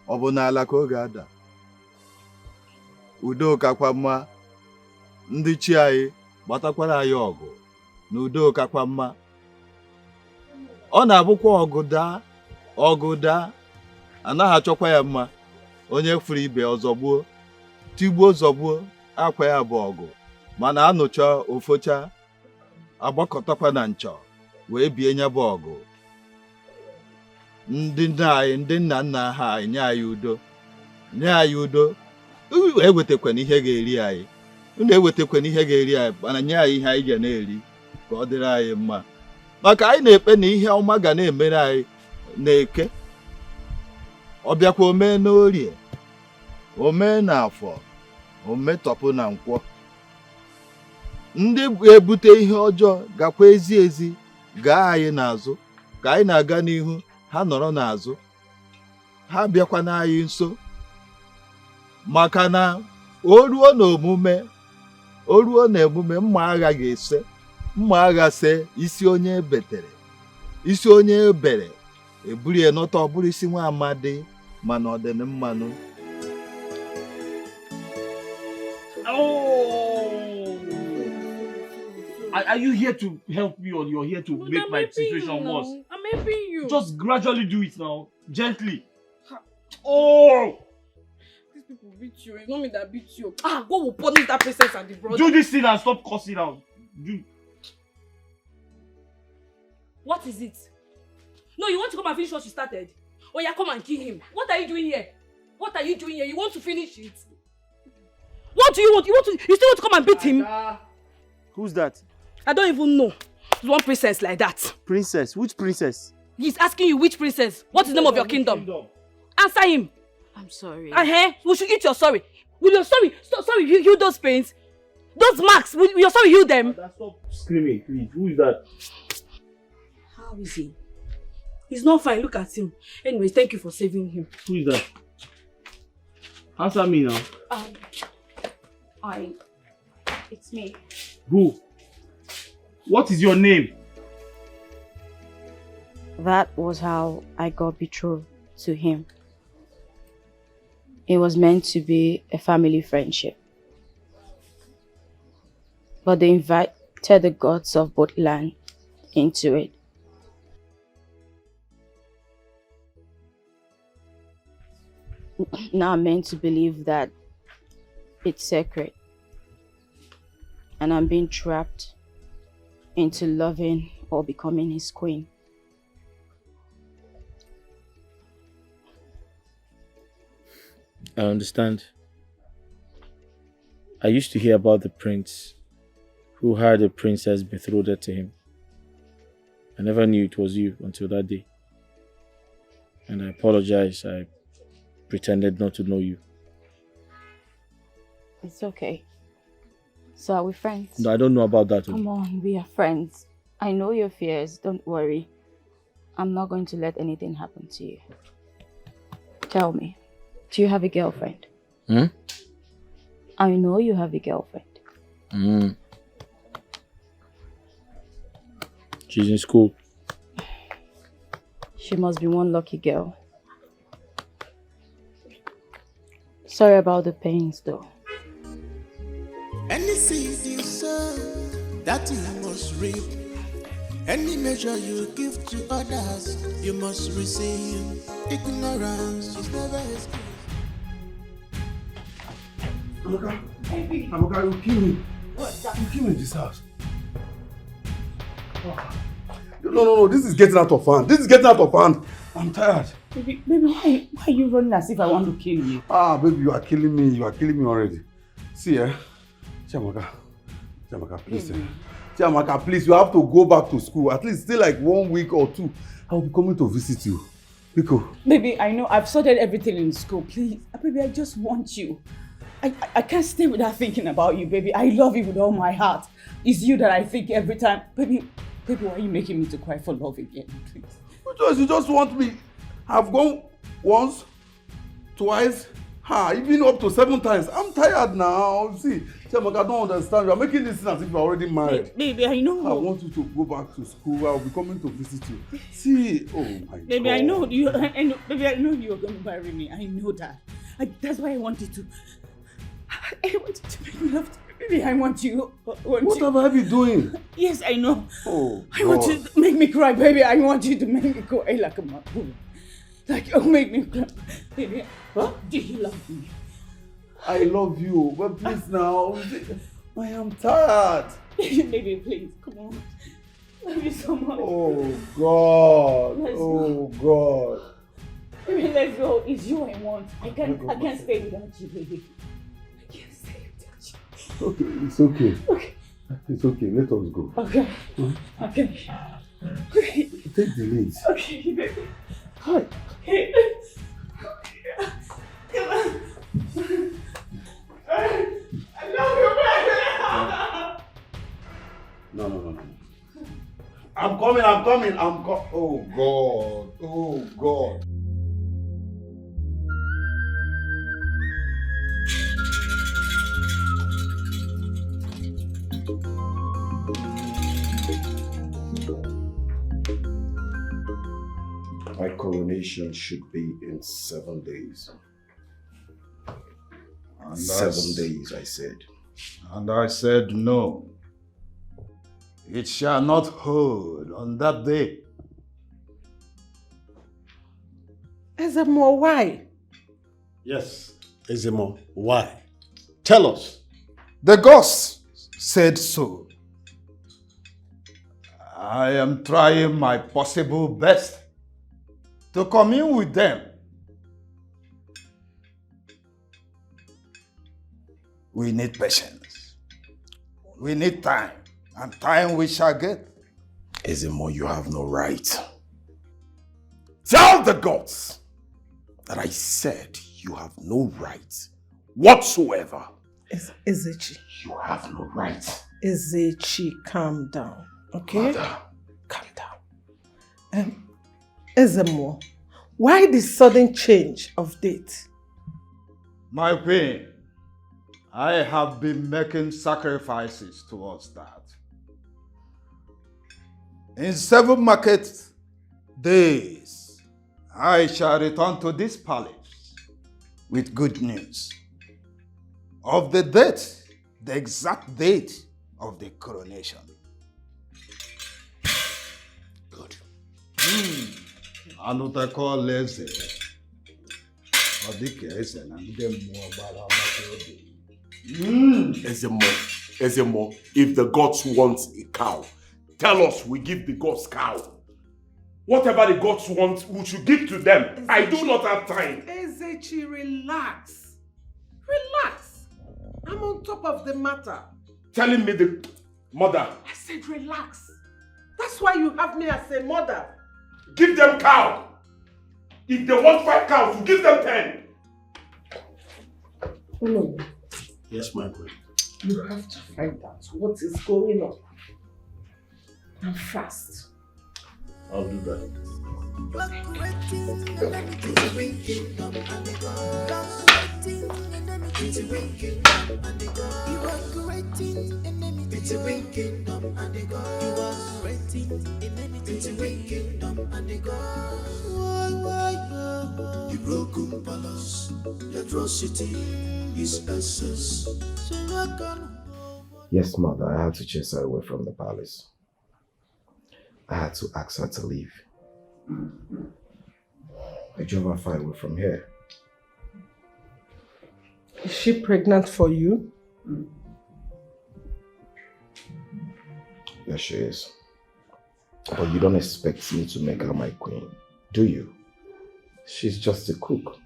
ọ bụ n'ala ka ọ ga-ada udo kakwa mma ndị chi anyị gbatakwara anyị ọgụ na udo kakwa mma ọ na-abụkwa ọgụ daa anaghị achọkwa ya mma onye furu ibe ọzọ gbuo tigbuo zọgbuo akwa ya bụ ọgụ mana anụcha ofocha agbakọtakwa na nchọ wee bie nya bụ ọgụ ndị nna nna ha anyị nye anyị udo ewetakwana ihe ga-eri anyị unu ewetakwana ihe ga-eri anyị mana nye anyị ihe anyị ga na-eri ka ọ dịrị anyị mma maka anyị na-ekpe na ihe ọma ga na-emere anyị na-eke ọ bịakwa omee n'orie omee n'afọ ometọpụ na nkwọ ndị ebute ihe ọjọọ gakwa ezi gaa anyị n'azụ ka anyị na-aga n'ihu ha nọrọ n'azụ ha bịakwa n'anyị nso maka na o ruo n'emume mma agha ga-ese mma agha see isi onye betere isi onye ebere eburu ya nọta ọ bụrụ isi nwa amadi mana ọ dị mmanụ. Are you here to help me or you're here to make my situation worse? I'm helping you. Just gradually do it now. Gently. Oh! These people beat you. It's not me that beat you. God will punish that princess and the brother. Do this thing and stop cussing out. What is it? No, you want to come and finish what you started? Or you come and kill him? What are you doing here? What are you doing here? You want to finish it? What do you want? You still want to come and beat him? Who's that? I don't even know. There's one princess like that. Princess? Which princess? He's asking you which princess. What is the name of your kingdom? Answer him. I'm sorry. We should eat your sorry. Will your sorry heal those pains? Those marks, will your sorry heal them? Stop screaming, please. Who is that? How is he? He's not fine. Look at him. Anyways, thank you for saving him. Who is that? Answer me now. It's me. Who? What is your name? That was how I got betrothed to him. It was meant to be a family friendship. But they invited the gods of both land into it. Now I'm meant to believe that it's sacred. And I'm being trapped into loving or becoming his queen. I understand. I used to hear about the prince who had a princess betrothed to him. I never knew it was you until that day. And I apologize. I pretended not to know you. It's okay. So are we friends? No, I don't know about that. Come on, we are friends. I know your fears, don't worry. I'm not going to let anything happen to you. Tell me, do you have a girlfriend? I know you have a girlfriend. She's in school. She must be one lucky girl. Sorry about the pains though. Any seed you sow, that you must reap. Any measure you give to others, you must receive. Ignorance is never excuse. Amoka, you kill me. You kill me in this house. No, this is getting out of hand. I'm tired. Baby, why are you running as if I want to kill you? Ah, baby, you are killing me. You are killing me already. See, Chiamaka, please. Chiamaka, please, you have to go back to school. At least stay like 1 week or 2. I will be coming to visit you. Biko. Baby, I know I've sorted everything in school. Please, baby, I just want you. I can't stay without thinking about you, baby. I love you with all my heart. It's you that I think every time. Baby, why are you making me to cry for love again, please? Because you just want me. I've gone once, twice, even up to 7 times. I'm tired now. See, Chiamaka, I don't understand. You are making this as if you're already married. Baby, I know. I want you to go back to school. I'll be coming to visit you. See, oh my God. Baby, I know you. Baby, I know you're going to marry me. I know that. That's why I wanted to. I wanted to make love to you. Baby, I want you. What have I been doing? Yes, I know. Oh, I want you to make me cry, baby. I want you to make me cry like a mother. Like, make me cry. Baby, do you love me? I love you, but please now. I am tired. Baby, please, come on. Love you so much. Oh, God. Let's Oh, go. God. Baby, let's go. It's you I want. I can't stay without you, baby. I can't stay without you. Okay, it's okay. Okay. It's okay. Let us go. Okay. Huh? Okay. Take the lead. Okay, baby. Hi. Hey. Come on. I love you, baby. No. I'm coming. Oh, God. Oh, God. My coronation should be in 7 days. And 7 days, I said. And I said no. It shall not hold on that day. Ezemo, why? Yes, Ezemo, why? Tell us. The gods said so. I am trying my possible best to commune with them. We need patience. We need time. And time we shall get. Ezemo, you have no right. Tell the gods that I said you have no right whatsoever. Ezechi. You have no right. Ezechi, calm down. Okay? Mother. Calm down. Ezemo, why the sudden change of date? My queen, I have been making sacrifices towards that. In 7 market days, I shall return to this palace with good news of the date, the exact date of the coronation. Good. Another call lazy. Dikeh is an Ezemo, if the gods want a cow, tell us we give the gods cow. Whatever the gods want, we should give to them. Ezechi, I do not have time. Ezechi, relax. Relax. I'm on top of the matter. Telling me the mother. I said relax. That's why you have me as a mother. Give them cow. If they want 5 cows, we give them 10. No. Yes, my queen. You have to find out what is going on. And fast. I'll do that. The broken palace, the atrocity is excess. Yes, mother, I had to chase her away from the palace. I had to ask her to leave. I drove her far away from here. Is she pregnant for you? Yes, she is. But you don't expect me to make her my queen, do you? She's just a cook.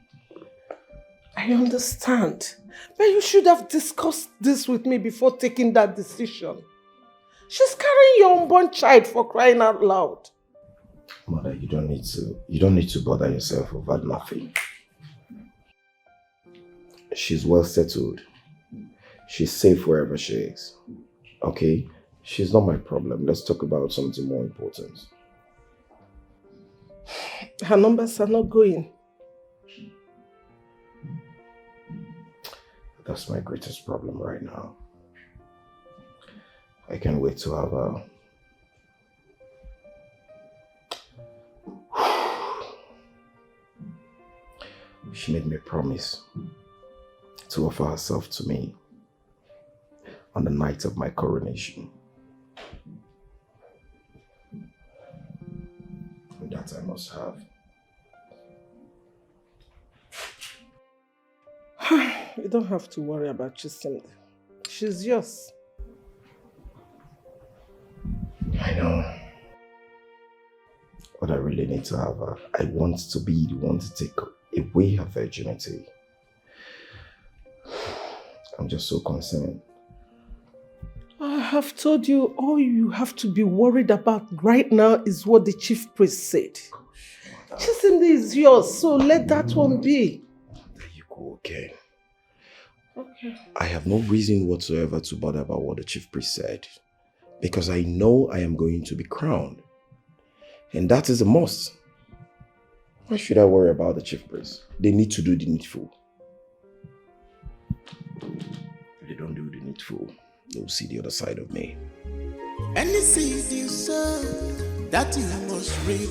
I understand. But you should have discussed this with me before taking that decision. She's carrying your unborn child, for crying out loud. Mother, you don't need to bother yourself over nothing. She's well settled. She's safe wherever she is. Okay? She's not my problem. Let's talk about something more important. Her numbers are not going. That's my greatest problem right now. I can't wait to have her. She made me a promise to offer herself to me on the night of my coronation. And that I must have. You don't have to worry about Chisimdi. She's yours. I know. But I really need to have her. I want to be the one to take away her virginity. I'm just so concerned. I have told you all you have to be worried about right now is what the chief priest said. Chisimdi is yours, so let that one be. There you go, okay. Okay. I have no reason whatsoever to bother about what the chief priest said. Because I know I am going to be crowned. And that is a must. Why should I worry about the chief priest? They need to do the needful. If they don't do the needful, they will see the other side of me. Any seed you sow, that you must reap.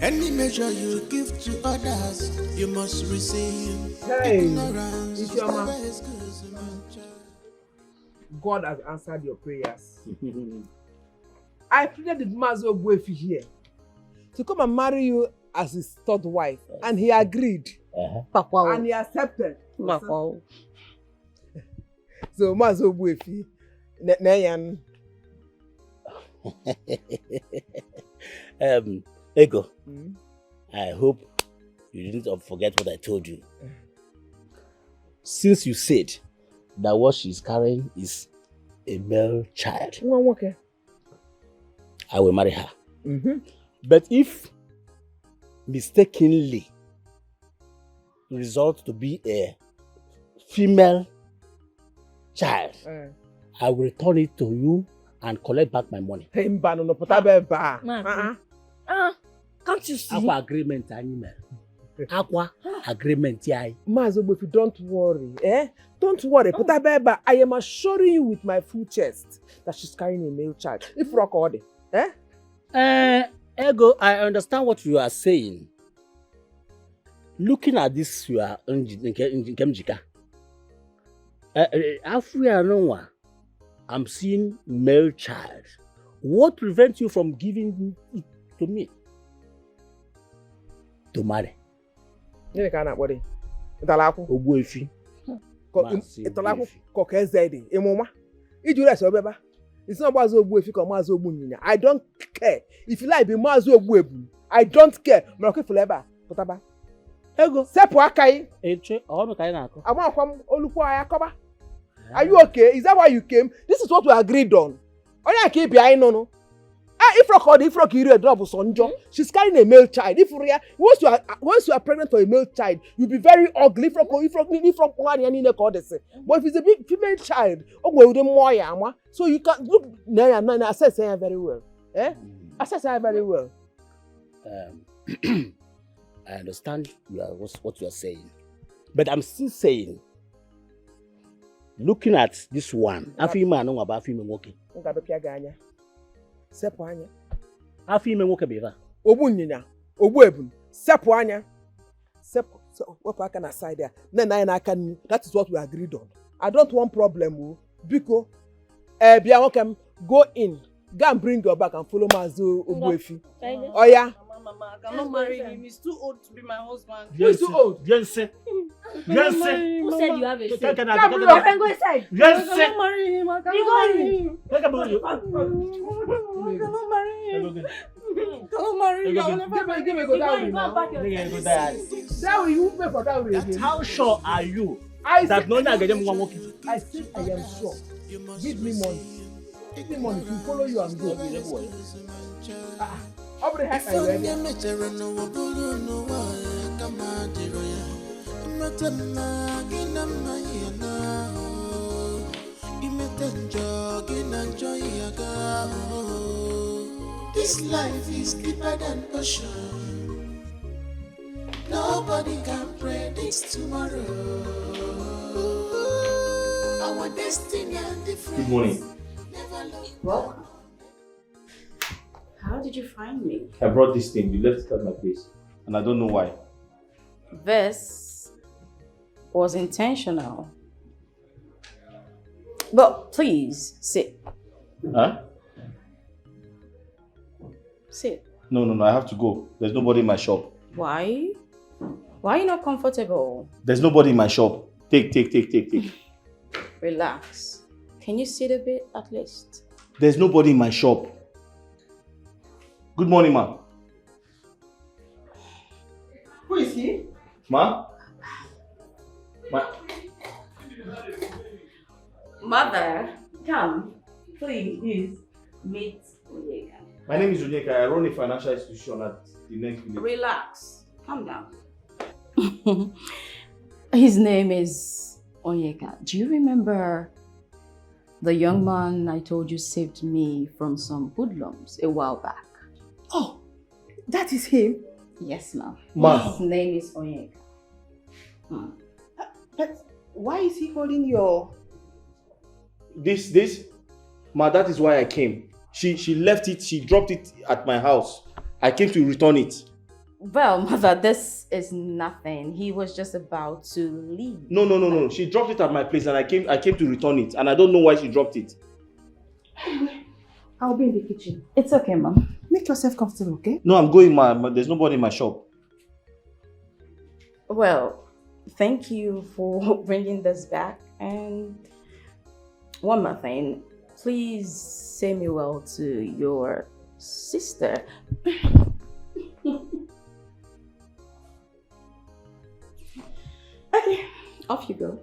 Any measure you give to others, you must receive. Hey, Ignorance it's your man. is good, man. God has answered your prayers. I pleaded with Mazo Buefi here to come and marry you as his third wife, and he agreed. And he accepted. So Mazo Buefi, Nayan. Ego, I hope you didn't forget what I told you. Since you said that what she's carrying is a male child, Okay. I will marry her. But if mistakenly result to be a female child, I will return it to you and collect back my money. Can't you see? Aqua agreement, animal. Aqua agreement, yeah. Mazobuefi, don't worry. Don't worry. Putabeba, I am assuring you with my full chest that she's carrying a male child. If rock order. Ego, I understand what you are saying. Looking at this, you are Nkemjika. I'm seeing male child. What prevents you from giving it to me? To marry. You can't worry. Ogbuefi. It's not Mazo Ogbuefi or Mazo Ogbunyina. I don't care. If you like, be Mazo Ogbuebu. I don't care. Mroke Fuleba. Potaba. Ego. Sepu Akai. Eche. Kainako. Are you okay? Is that why you came? This is what we agreed on. I keep behind no. If you drop sonjo, she's carrying a male child. Once you are pregnant for a male child, you'll be very ugly. But if it's a big female child, so you can look assess her very well. Assess her very well. I understand what you are saying, but I'm still saying, looking at this one, I feel man know about female walking. Sepu anya. Afi ime nwoke beva. Obunyina, Ogbuebun, sepu anya. Sepu, so what I can aside there. That is what we agreed on. I don't want problem, Biko. Biawokem, go in. Go and bring your back and follow Mazo Ogbuefi. Oh yeah. Mama, I cannot marry him. He's too old to be my husband. Who is too old? Jensen. Who said you have a say? Can go inside. I cannot marry him. I cannot marry him. I cannot marry him. Don't marry me. I'll never give me go down. That way you won't pay for that way again. How sure are you that no one get one walking? I think I am sure. Give me money. Give me money. To follow you and go. How the heck are you ready? This life is deeper than ocean. Nobody can predict tomorrow. Our destiny and different. Good morning. Welcome. How did you find me? I brought this thing. You left it at my place. And I don't know why. This was intentional. But please, sit. Huh? Sit. No. I have to go. There's nobody in my shop. Why? Why are you not comfortable? There's nobody in my shop. Take. Relax. Can you sit a bit at least? There's nobody in my shop. Good morning, ma. Who is he? Ma? Mother, come. Please meet Onyeka. My name is Onyeka. I run a financial institution at the next village. Relax. Calm down. His name is Onyeka. Do you remember the young man I told you saved me from some hoodlums a while back? Oh, that is him? Yes, ma'am. Ma. His name is Onyeka. But why is he holding your... This? Ma, that is why I came. She left it, she dropped it at my house. I came to return it. Well, mother, this is nothing. He was just about to leave. No. She dropped it at my place and I came to return it. And I don't know why she dropped it. I'll be in the kitchen. It's okay, mom. Make yourself comfortable, okay? No, I'm going, ma. There's nobody in my shop. Well, thank you for bringing this back. And one more thing. Please say me well to your sister. Okay, off you go.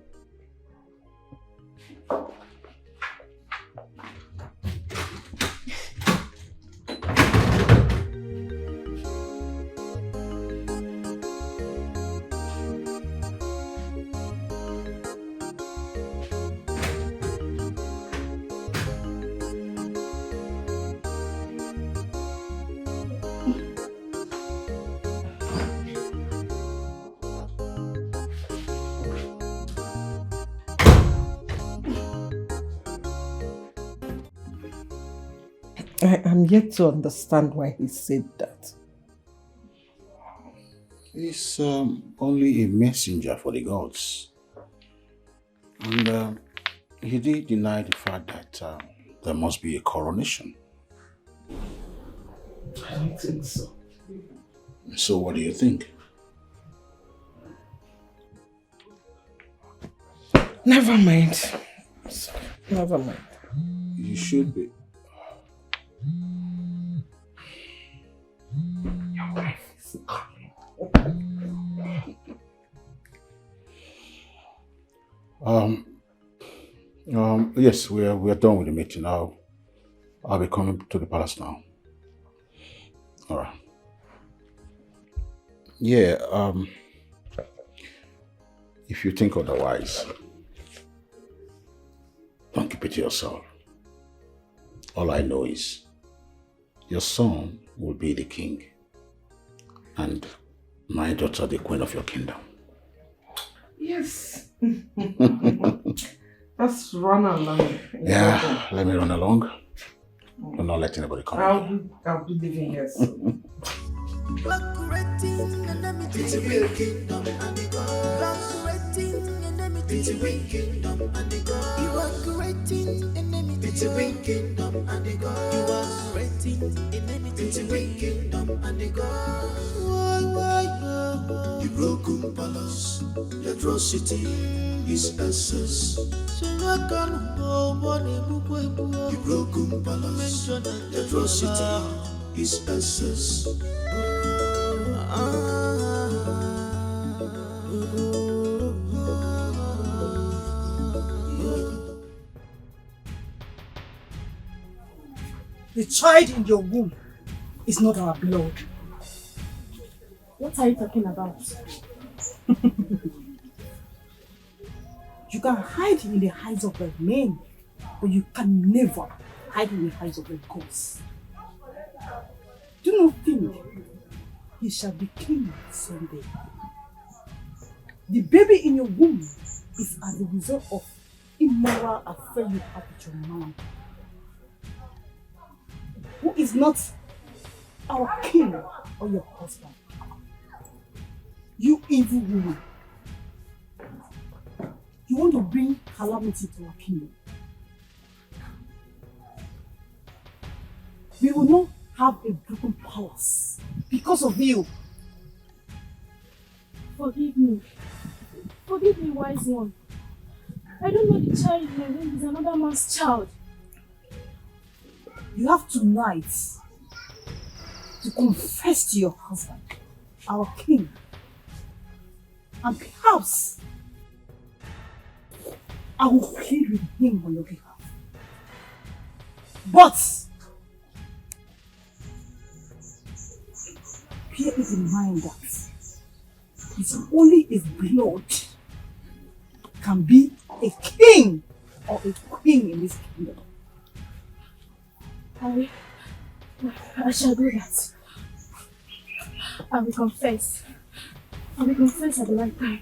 I am yet to understand why he said that. He's only a messenger for the gods. And he did deny the fact that there must be a coronation. I don't think so. So what do you think? Never mind. Never mind. You should be. Your wife is yes, we're done with the meeting now. I'll be coming to the palace now. All right. Yeah, if you think otherwise, don't keep it to yourself. All I know is your son will be the king and my daughter the queen of your kingdom. Yes. Let's run along. Yeah, let me run along. I'm not letting anybody come. I'll be leaving here soon. It's a real kingdom and the God. It's a real kingdom and the God. You are creating enemy. It's a real kingdom and the God. You are creating enemy. It's a real kingdom and the God. The broken palace, the atrocity is excess. The broken palace, the atrocity his essence. The child in your womb is not our blood. What are you talking about? You can hide in the eyes of a man, but you can never hide in the eyes of a ghost. Do not think he shall be king someday. The baby in your womb is as a result of immoral affair you have with your man, who is not our king or your husband. You evil woman. You want to bring calamity to our kingdom. We will not have a broken palace because of you. Forgive me. Forgive me, wise one. I don't know the child in my womb is another man's child. You have tonight to confess to your husband, our king, and perhaps I will plead with him on your behalf. But bear it in mind that it's only his blood can be a king or a queen in this kingdom. I shall do that. I will confess. I will confess at the right time.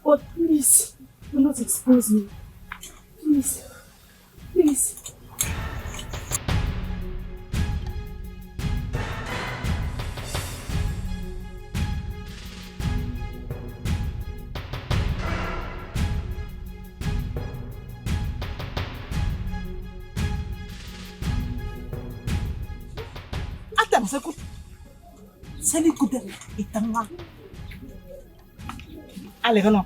But please, do not expose me. Please. Please. Sali kudere itanga. Alegano.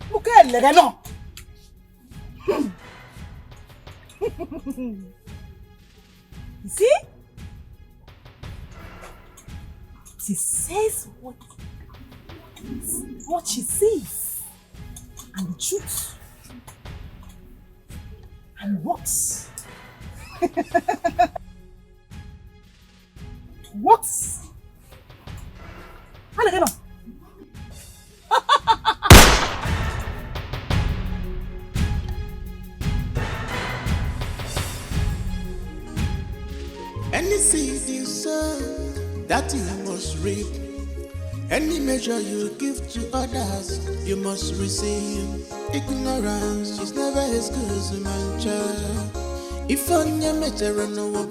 Muke alegano. See? She says what she sees, and the truth, and works. Works. Alegano. Any seed you sow, that you must reap. Any measure you give to others, you must receive. Ignorance is never as good as a man child. If on your measure no one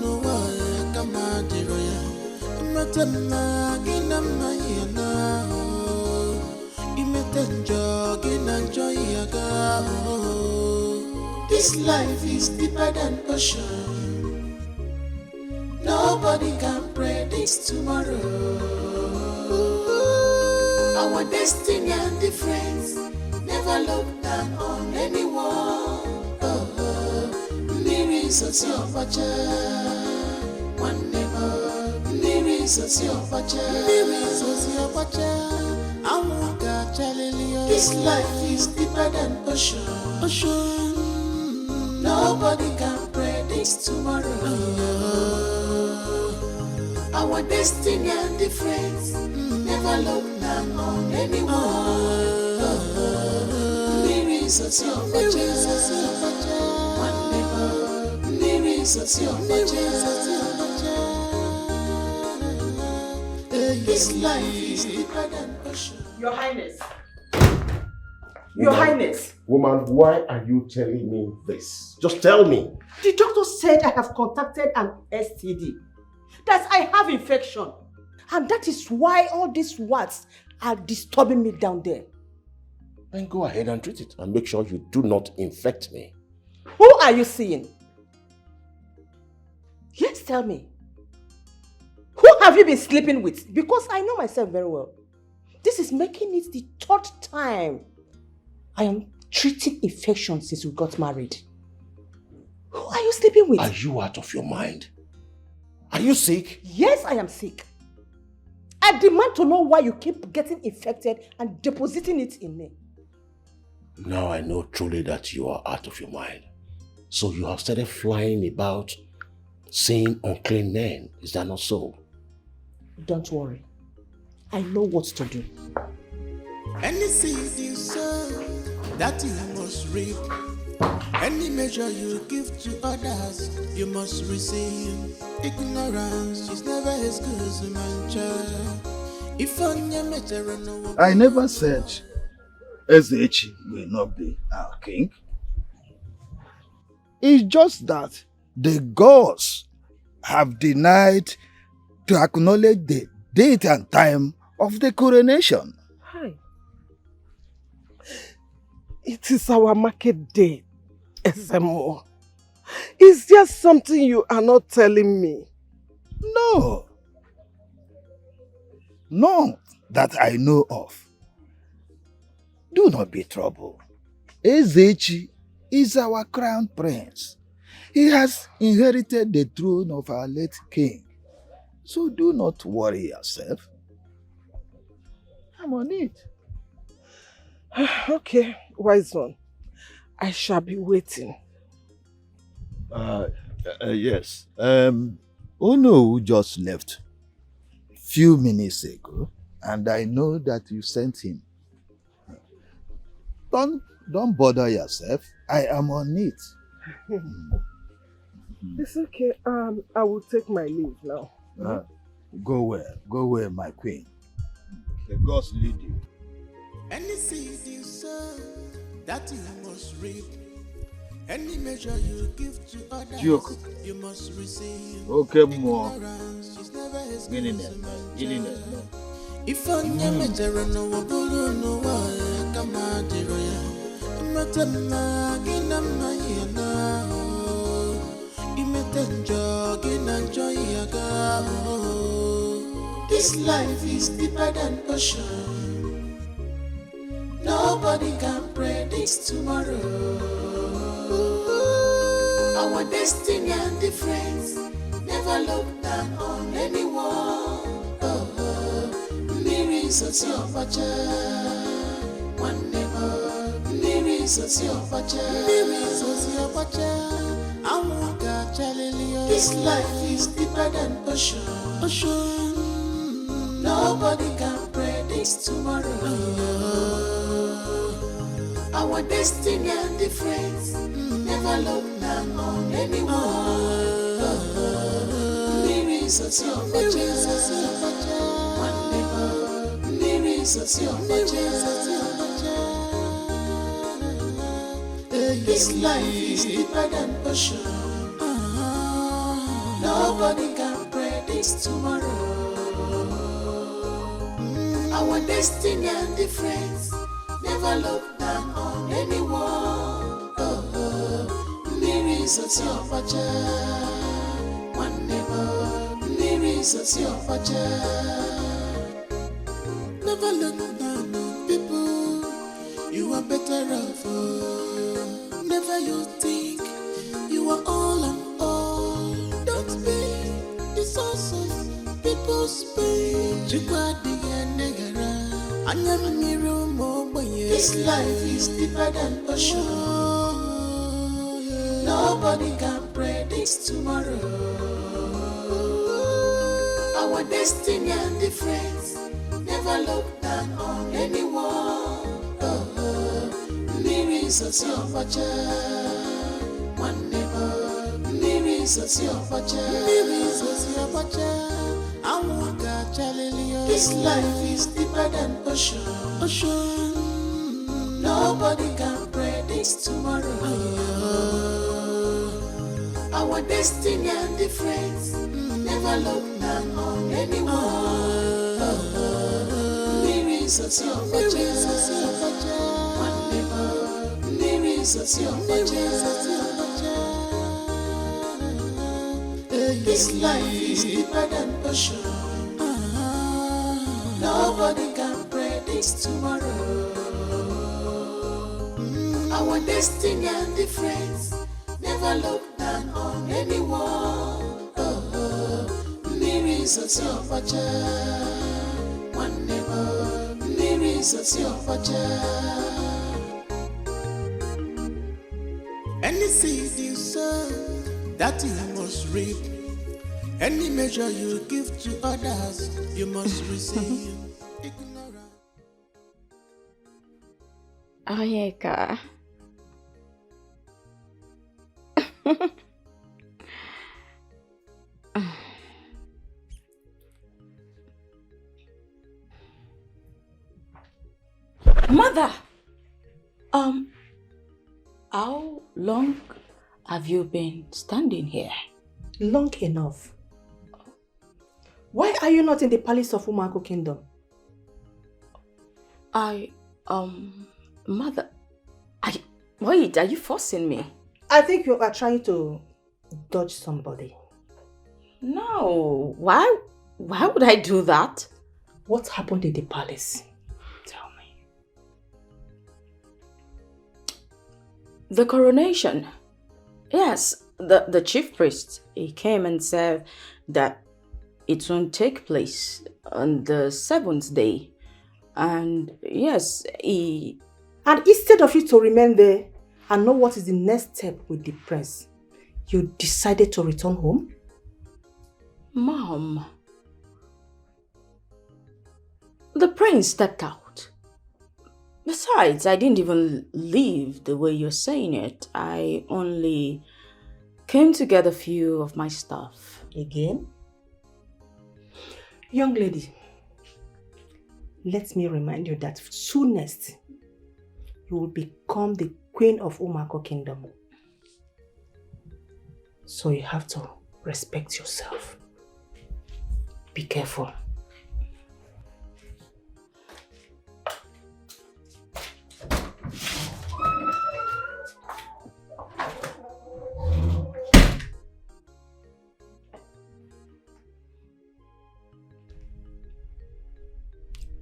no one come out the royal. Imatama ginama yana. Imatanjo ginanjo yaga. This life is deeper than ocean. Nobody can predict tomorrow. Our destiny and difference never look down on anyone. Mirrors of your bacha, one never. Mirrors of your bacha, mirrors of your bacha. Amuka chalilio. This life is deeper than ocean. Nobody can predict tomorrow. Our destiny and difference never look down on anyone. Mirrors of your bacha, one never. Mirrors of your bacha. This life is deeper than ocean. Your Highness. Your Highness. Woman, why are you telling me this? Just tell me. The doctor said I have contacted an STD. That I have infection. And that is why all these words are disturbing me down there. Then go ahead and treat it and make sure you do not infect me. Who are you seeing? Yes, tell me. Who have you been sleeping with? Because I know myself very well. This is making it the third time I am treating infection since we got married. Who are you sleeping with? Are you out of your mind? Are you sick? Yes, I am sick. I demand to know why you keep getting infected and depositing it in me. Now I know truly that you are out of your mind. So you have started flying about seeing unclean men. Is that not so? Don't worry. I know what to do. Any seed you sow, that you must reap. Any measure you give to others, you must receive. Ignorance is never as good as a man child. If I never said Ezechi will not be our king. It's just that the gods have denied to acknowledge the date and time of the coronation. Hi. It is our market day, SMO. Is there something you are not telling me? No. None that I know of. Do not be troubled. Ezechi is our crown prince. He has inherited the throne of our late king. So do not worry yourself. I'm on it. Okay, wise one. I shall be waiting. Yes. Ono just left few minutes ago, and I know that you sent him. Don't bother yourself. I am on it. It's okay. I will take my leave now. Go where, my queen. The gods lead you. Any seed you sow, that you must reap. Any measure you give to others, you must receive. Okay, more. Ignorance is never as good as a man child. If I never no wabulu no wa kama diroya, imatema gina mayana, imetenjo gina joyaga. This life is deeper than ocean. Nobody can predict tomorrow. Our destiny and difference. Never look down on anyone. Mirrors of your bacha. One never. Mirrors of your bacha. Mirrors of your bacha. This life is deeper than ocean. Nobody can predict tomorrow. Our destiny and difference. Never look down on anyone. Mirrors of your bacha. One never. Mirrors of your bacha. This life is deeper than ocean. Nobody can predict tomorrow. Our destiny and difference. Never look down on anyone. Mirrors of your bacha. One never. Mirrors of your bacha. Never look down on people. You are better off. Never you think you are all and all. Don't be the source of people's pain. This life is deeper than ocean. Nobody can predict tomorrow. Our destiny and difference. Never look down on anyone. Mirrors of your bacha. One never. Mirrors of your bacha. Mirrors of your bacha. This life is deeper than ocean. Nobody can predict tomorrow. Our destiny and difference. Never look down on anyone. Mirrors of your bacha. One never. Mirrors of your bacha. This life is deeper than ocean. Nobody can predict tomorrow. Our destiny and difference. Never look down on anyone. Any seed you sow, that you must reap. Any measure you give to others, you must receive. Oyeka. Mother! How long have you been standing here? Long enough. Why are you not in the palace of Umako Kingdom? Mother, wait, are you forcing me? I think you are trying to dodge somebody. No, why would I do that? What happened in the palace? Tell me. The coronation. Yes, the chief priest, he came and said that it won't take place on the 7th day. And yes, And instead of you to remain there and know what is the next step with the prince, you decided to return home? Mom, the prince stepped out. Besides, I didn't even leave the way you're saying it. I only came to get a few of my stuff. Again? Young lady, let me remind you that soonest you will become the queen of Umako Kingdom. So you have to respect yourself. Be careful.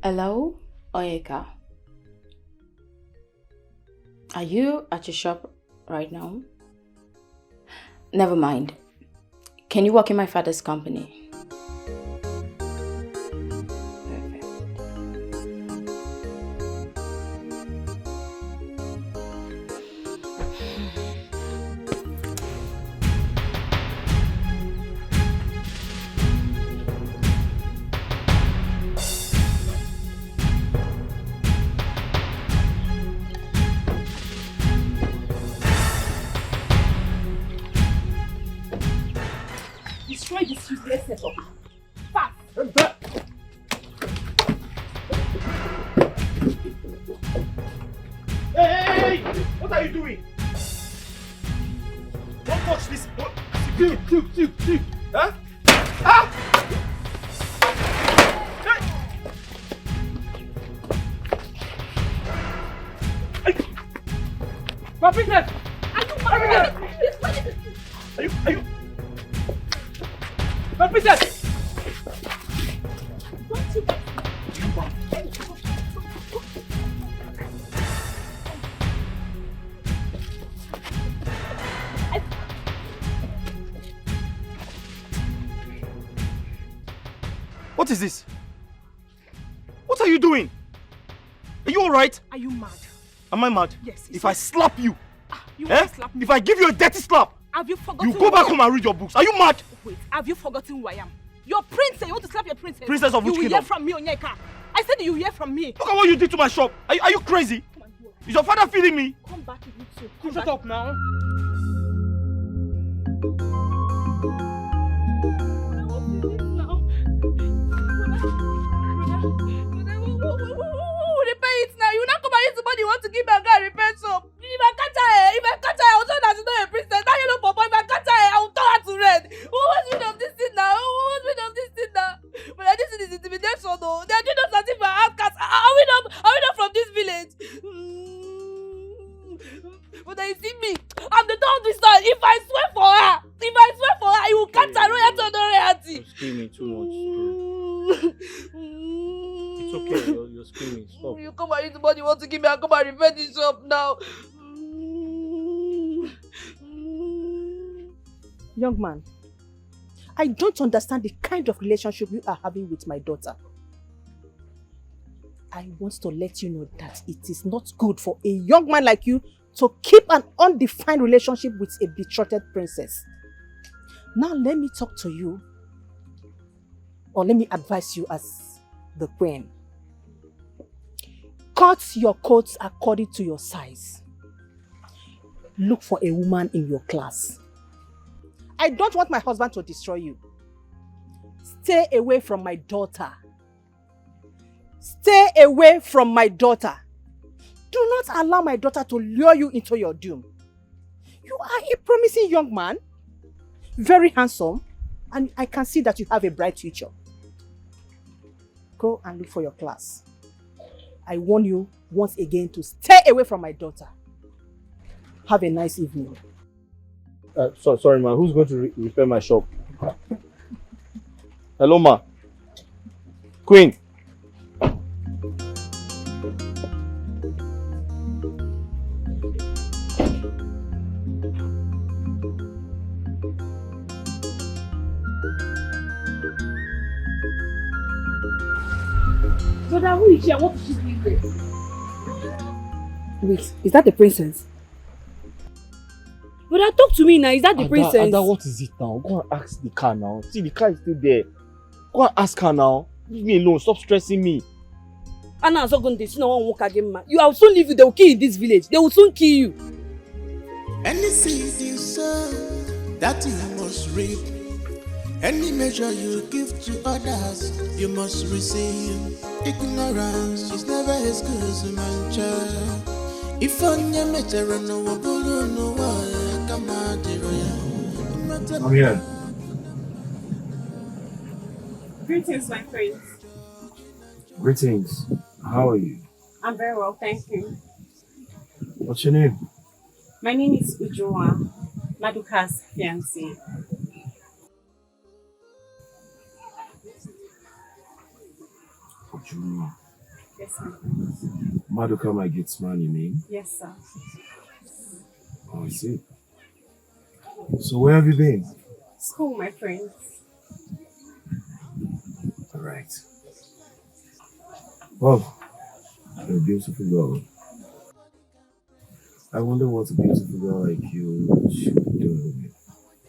Hello, Oyeka. Are you at your shop right now? Never mind. Can you work in my father's company? Destroy this useless setup. Fast! Hey! What are you doing? Don't touch this. See. Huh? Ah! My business! Are you? My business! What is this? What are you doing? Are you alright? Are you mad? Am I mad? Yes. If I slap you, You won't slap me. if I give you a dirty slap, Have you forgotten you go back home and read your books. Are you mad? Wait, have you forgotten who I am? Your princess. You want to slap your princess? Princess of which You will kingdom? hear from me, Onyeka. I said you will hear from me. Look at what you did to my shop. Are you crazy? Is your father feeding me? Come back, you too. Come shut up now. Repair it now. You not come and use the money you want to give me and go and repair some. If I catch her, I will tell that she's not a princess. Now you know, Papa, if I catch her, I will turn her to red. Who wants rid of this thing now? But this thing is intimidation, though. They are doing us as if we're outcasts. Are we not from this village? But then you see me, I'm the third sister. If I swear for her, I will catch her royalty on the royalty. You're screaming too much. It's okay, you're screaming. Stop. You come and use the money you want to give me and come and repair this shop now. Young man, I don't understand the kind of relationship you are having with my daughter. I want to let you know that it is not good for a young man like you to keep an undefined relationship with a betrothed princess. Now let me talk to you, or let me advise you as the queen. Cut your coats according to your size. Look for a woman in your class. I don't want my husband to destroy you. Stay away from my daughter. Stay away from my daughter. Do not allow my daughter to lure you into your doom. You are a promising young man, very handsome, and I can see that you have a bright future. Go and look for your class. I warn you once again to stay away from my daughter. Have a nice evening. Sorry, ma. Who's going to repair my shop? Hello, ma. Queen. Brother, who is here? What is she doing there? Wait, is that the princess? Brother, talk to me now. Is that the princess? Ada, what is it now? Go and ask the car now. See, the car is still there. Go and ask her now. Leave me alone. Stop stressing me. Anna is not going to see no one walk again, man. You will soon leave you. They will kill you in this village. They will soon kill you. Any seed you sow, that you must reap. Any measure you give to others, you must receive. Ignorance is never as good as a man child. If on your measure no one no one come out I'm here. Greetings, my friends. Greetings. How are you? I'm very well, thank you. What's your name? My name is Ujua, Maduka's fiancée. Ujuma. Yes, sir. Maduka, my gets man, you mean? Yes, sir. Oh, I see. So where have you been? School, my friends. All right. Well, you're a beautiful girl. I wonder what a beautiful girl like you should be doing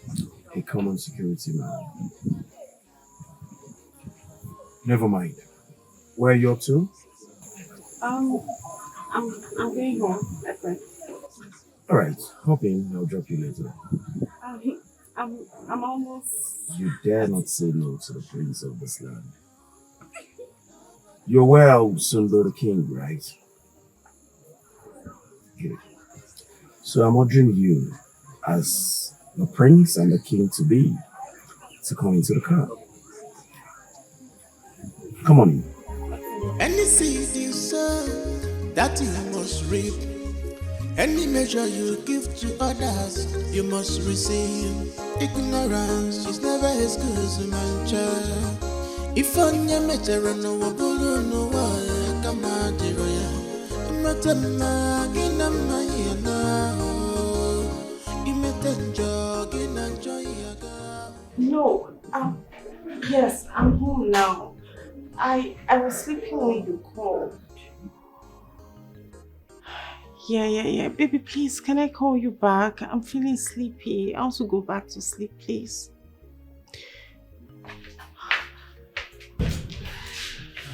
with a common security man. Never mind. Where are you up to? I'm going home, my friend. All right, hop in. I'll drop you later. I'm almost. You dare not say no to the prince of this land. You're aware I will soon be the king, right? Good. So I'm ordering you, as the prince and the king to be, to come into the car. Come on in. Any seed you sow, that you must reap. Any measure you give to others, you must receive. Ignorance is never as good as a man child. If on your measure no one no one come out the royal. No, yes, I'm home now. I was sleeping when you called. Yeah. Baby, please, can I call you back? I'm feeling sleepy. I want to go back to sleep, please.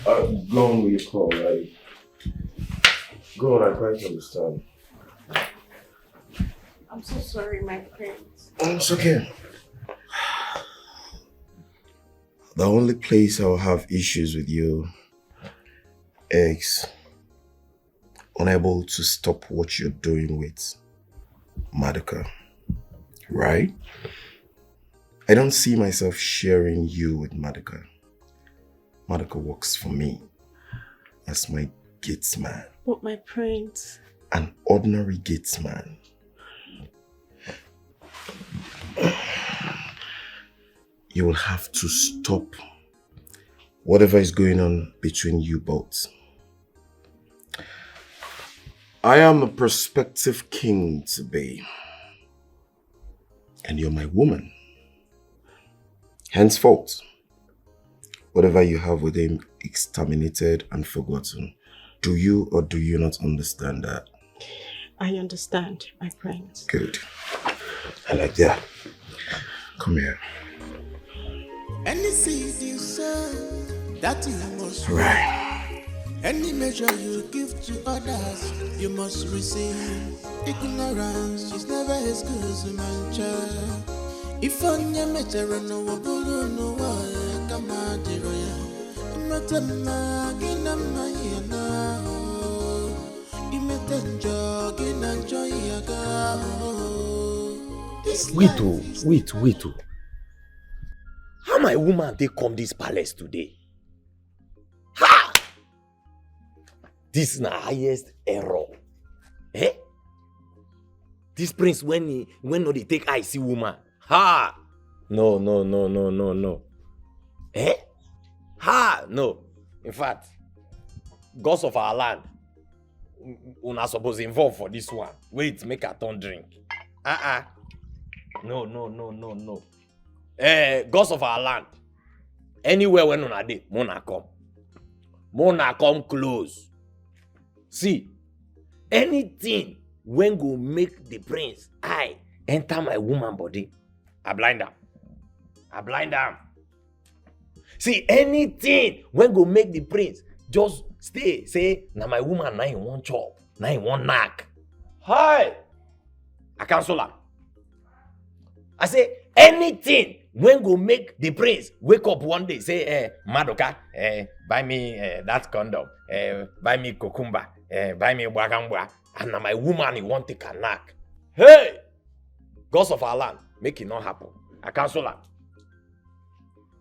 Go on with your call, right? Go on, I quite understand. I'm so sorry, my friend. It's okay. The only place I'll have issues with you is unable to stop what you're doing with Maduka, right? I don't see myself sharing you with Maduka. Maduka works for me as my gates man. But my prince. An ordinary gates man. You will have to stop whatever is going on between you both. I am a prospective king to be, and you're my woman. Henceforth, whatever you have with him is terminated and forgotten. Do you or do you not understand that? I understand, my prince. Good. I like that. Come here. Any seed you sow, that you must reap. Right. Any measure you give to others, you must receive. Ignorance is never as good as a man child. If on your measure no one no one come out the royal. Imatama ginama yana. Imatanjo ginanjo yaga. Wait. How my woman they come this palace today? Ha! This is the highest error. Eh? This prince when no they take I see woman. Ha! No. Eh? Ha! No. In fact, gods of our land, una supposed involved for this one. Wait, make a turn drink. No. Gods of our land. Anywhere when una dey, Mona come. Mona come close. See, anything when go make the prince I enter my woman body, I blind am. See, anything when go make the prince just stay, say, na my woman na in one chop, na in one knack. Hi! I cancel am. I say, anything when go make the prince wake up one day, say, Madoka, buy me that condom, buy me cucumber, buy me bagambwa, and na my woman he want take a knack. Hey! Gods of our land, make it not happen. I cancel am.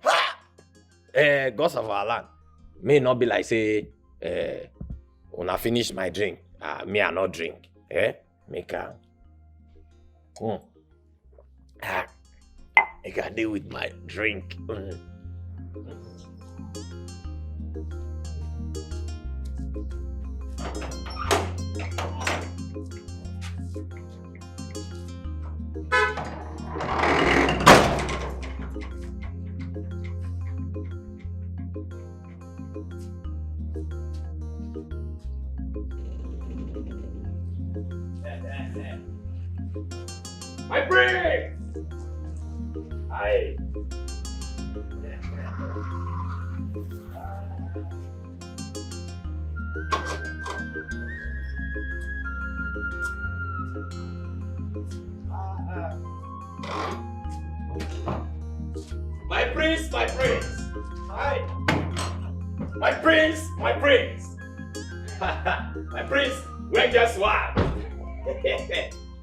Ha! Gods of our land, may not be like say, when I finish my drink, me I not drink. Make a I can deal with my drink. My brain! Aye. My prince. Aye. My prince. My prince, where guess what?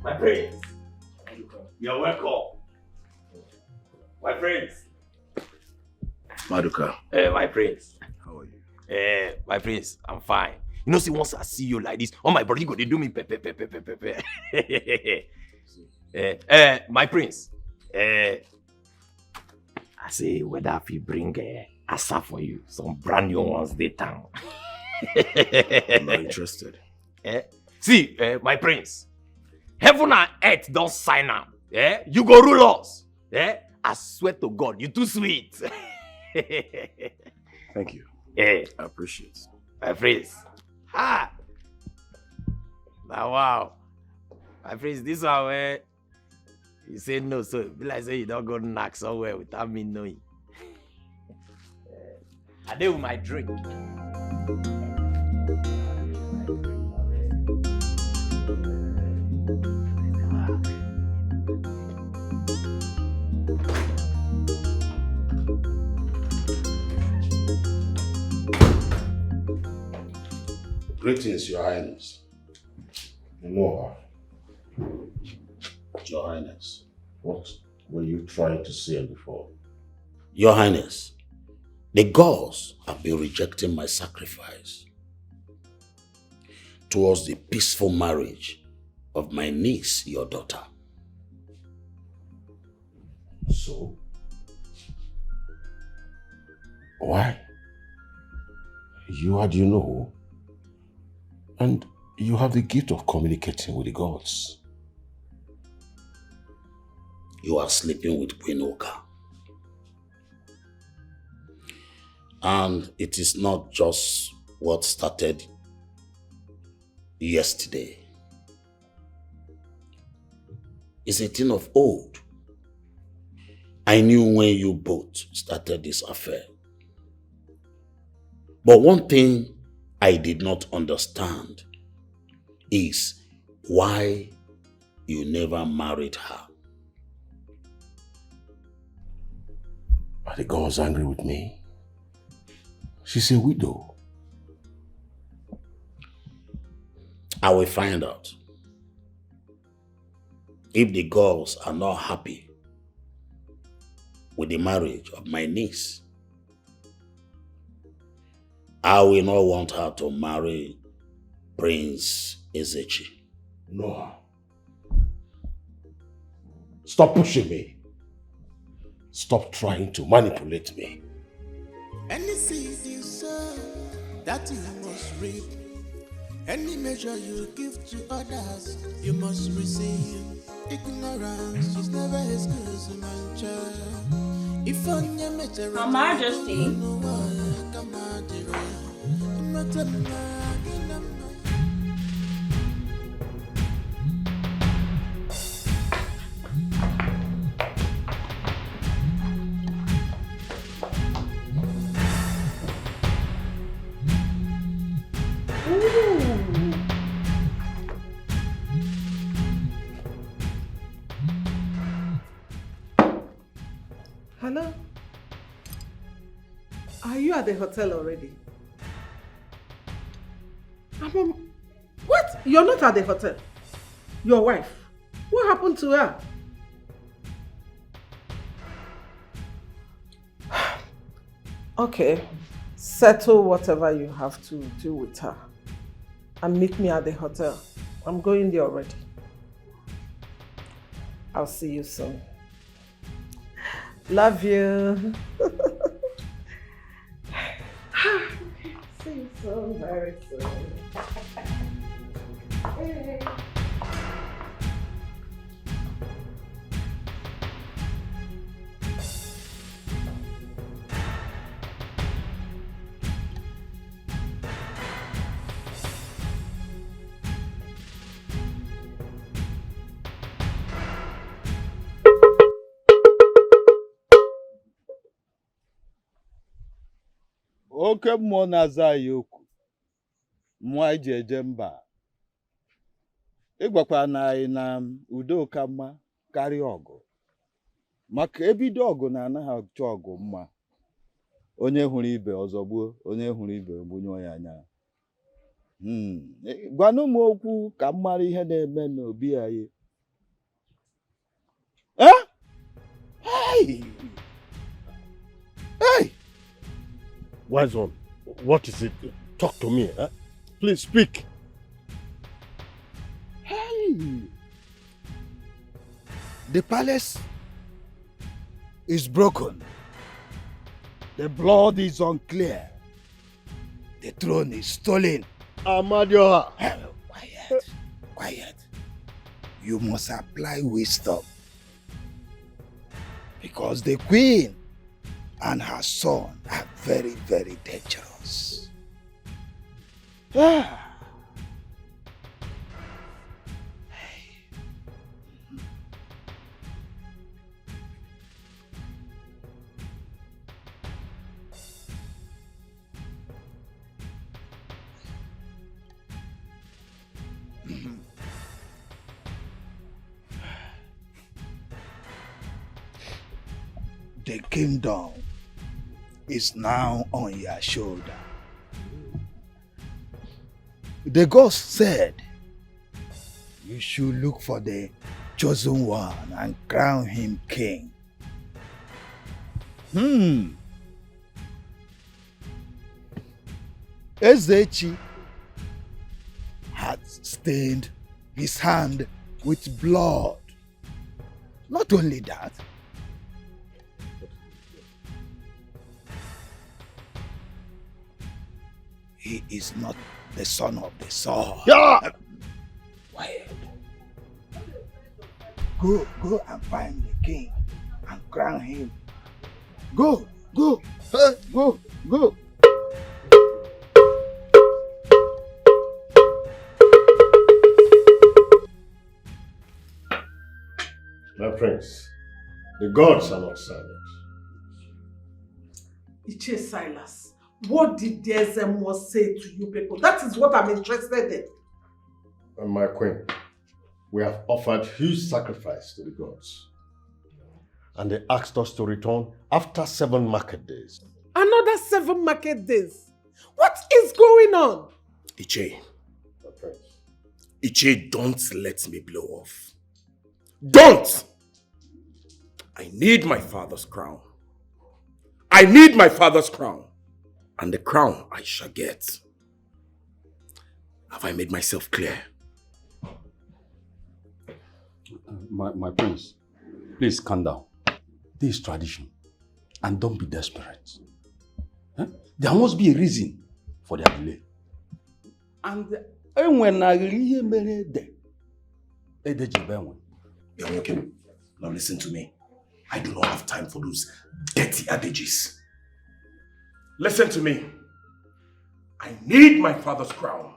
My prince. You're welcome. My prince. Maduka. My prince. How are you? My prince, I'm fine. You know, see, once I see you like this, oh my body go, they do me pepe. My prince. I say whether if you bring asa for you, some brand new ones they town. I'm not interested. See, my prince, heaven and earth don't sign up. You go rule us. I swear to God, you too sweet. Thank you. I appreciate it. My prince. Ha! Now, wow. My prince, this one where you say no, so it be like say you don't go knock somewhere without me knowing. I did with my drink. Greetings, Your Highness. Noah, Your Highness, what were you trying to say before? Your Highness, the gods have been rejecting my sacrifice towards the peaceful marriage of my niece, your daughter. So? Why? You know, and you have the gift of communicating with the gods. You are sleeping with Queen Oka. And it is not just what started yesterday. It's a thing of old. I knew when you both started this affair. But one thing I did not understand is why you never married her. But the girl was angry with me. She's a widow. I will find out. If the girls are not happy with the marriage of my niece, I will not want her to marry Prince Ezechi. No. Stop pushing me. Stop trying to manipulate me. Any seed you sow, that you must reap. Any measure you give to others, you must receive. Ignorance is never excuse, my child. If on your measure, Her Majesty. Hello? Are you at the hotel already? What? You're not at the hotel? Your wife? What happened to her? Okay, settle whatever you have to do with her and meet me at the hotel. I'm going there already. I'll see you soon. Love you. See you soon, very soon. Hey. Oke mmụọ na-aza anyị okwu, mmụọ anyị ji eje mba. Ịgwakwa na anyị na udo ka mma karịa ọgụ. Maka ebido ọgụ na anaghị achọ ọgụ mma. Onye hụrụ ibe ọzọ gbuo, onye hụrụ ibe ogbunye ya anya. Gwanụ m okwu ka m mara ihe na-eme n'obi anyị. Hey! Hey! Wise one, what is it? Talk to me, huh? Please speak. Hey! The palace is broken. The blood is unclear. The throne is stolen. Amadioha. Quiet, quiet. You must apply wisdom. Because the queen and her son are very, very dangerous. The kingdom is now on your shoulder. The ghost said you should look for the chosen one and crown him king. Ezechi had stained his hand with blood. Not only that, he is not the son of the sword. Yeah. Quiet. Go and find the king and crown him. Go. Go. Go. Go. My prince, the gods are not silent. Iche Silas, what did the SMO say to you people? That is what I'm interested in. And my queen, we have offered huge sacrifice to the gods. And they asked us to return after 7 market days. Another 7 market days? What is going on? Iche. My prince. Iche, don't let me blow off. Don't! I need my father's crown. I need my father's crown. And the crown I shall get. Have I made myself clear? My prince, please calm down. This is tradition. And don't be desperate. Huh? There must be a reason for their delay. And when I really made it, now listen to me. I do not have time for those dirty adages. Listen to me. I need my father's crown.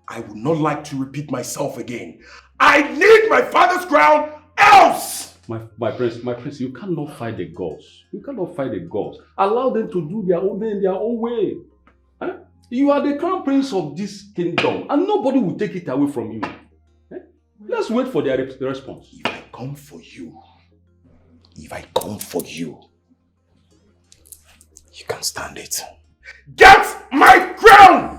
I would not like to repeat myself again. I need my father's crown, else! My prince, you cannot fight the gods. You cannot fight the gods. Allow them to do their own thing in their own way. Huh? You are the crown prince of this kingdom, and nobody will take it away from you. Huh? Let's wait for their response. If I come for you, you can stand it. Get my crown!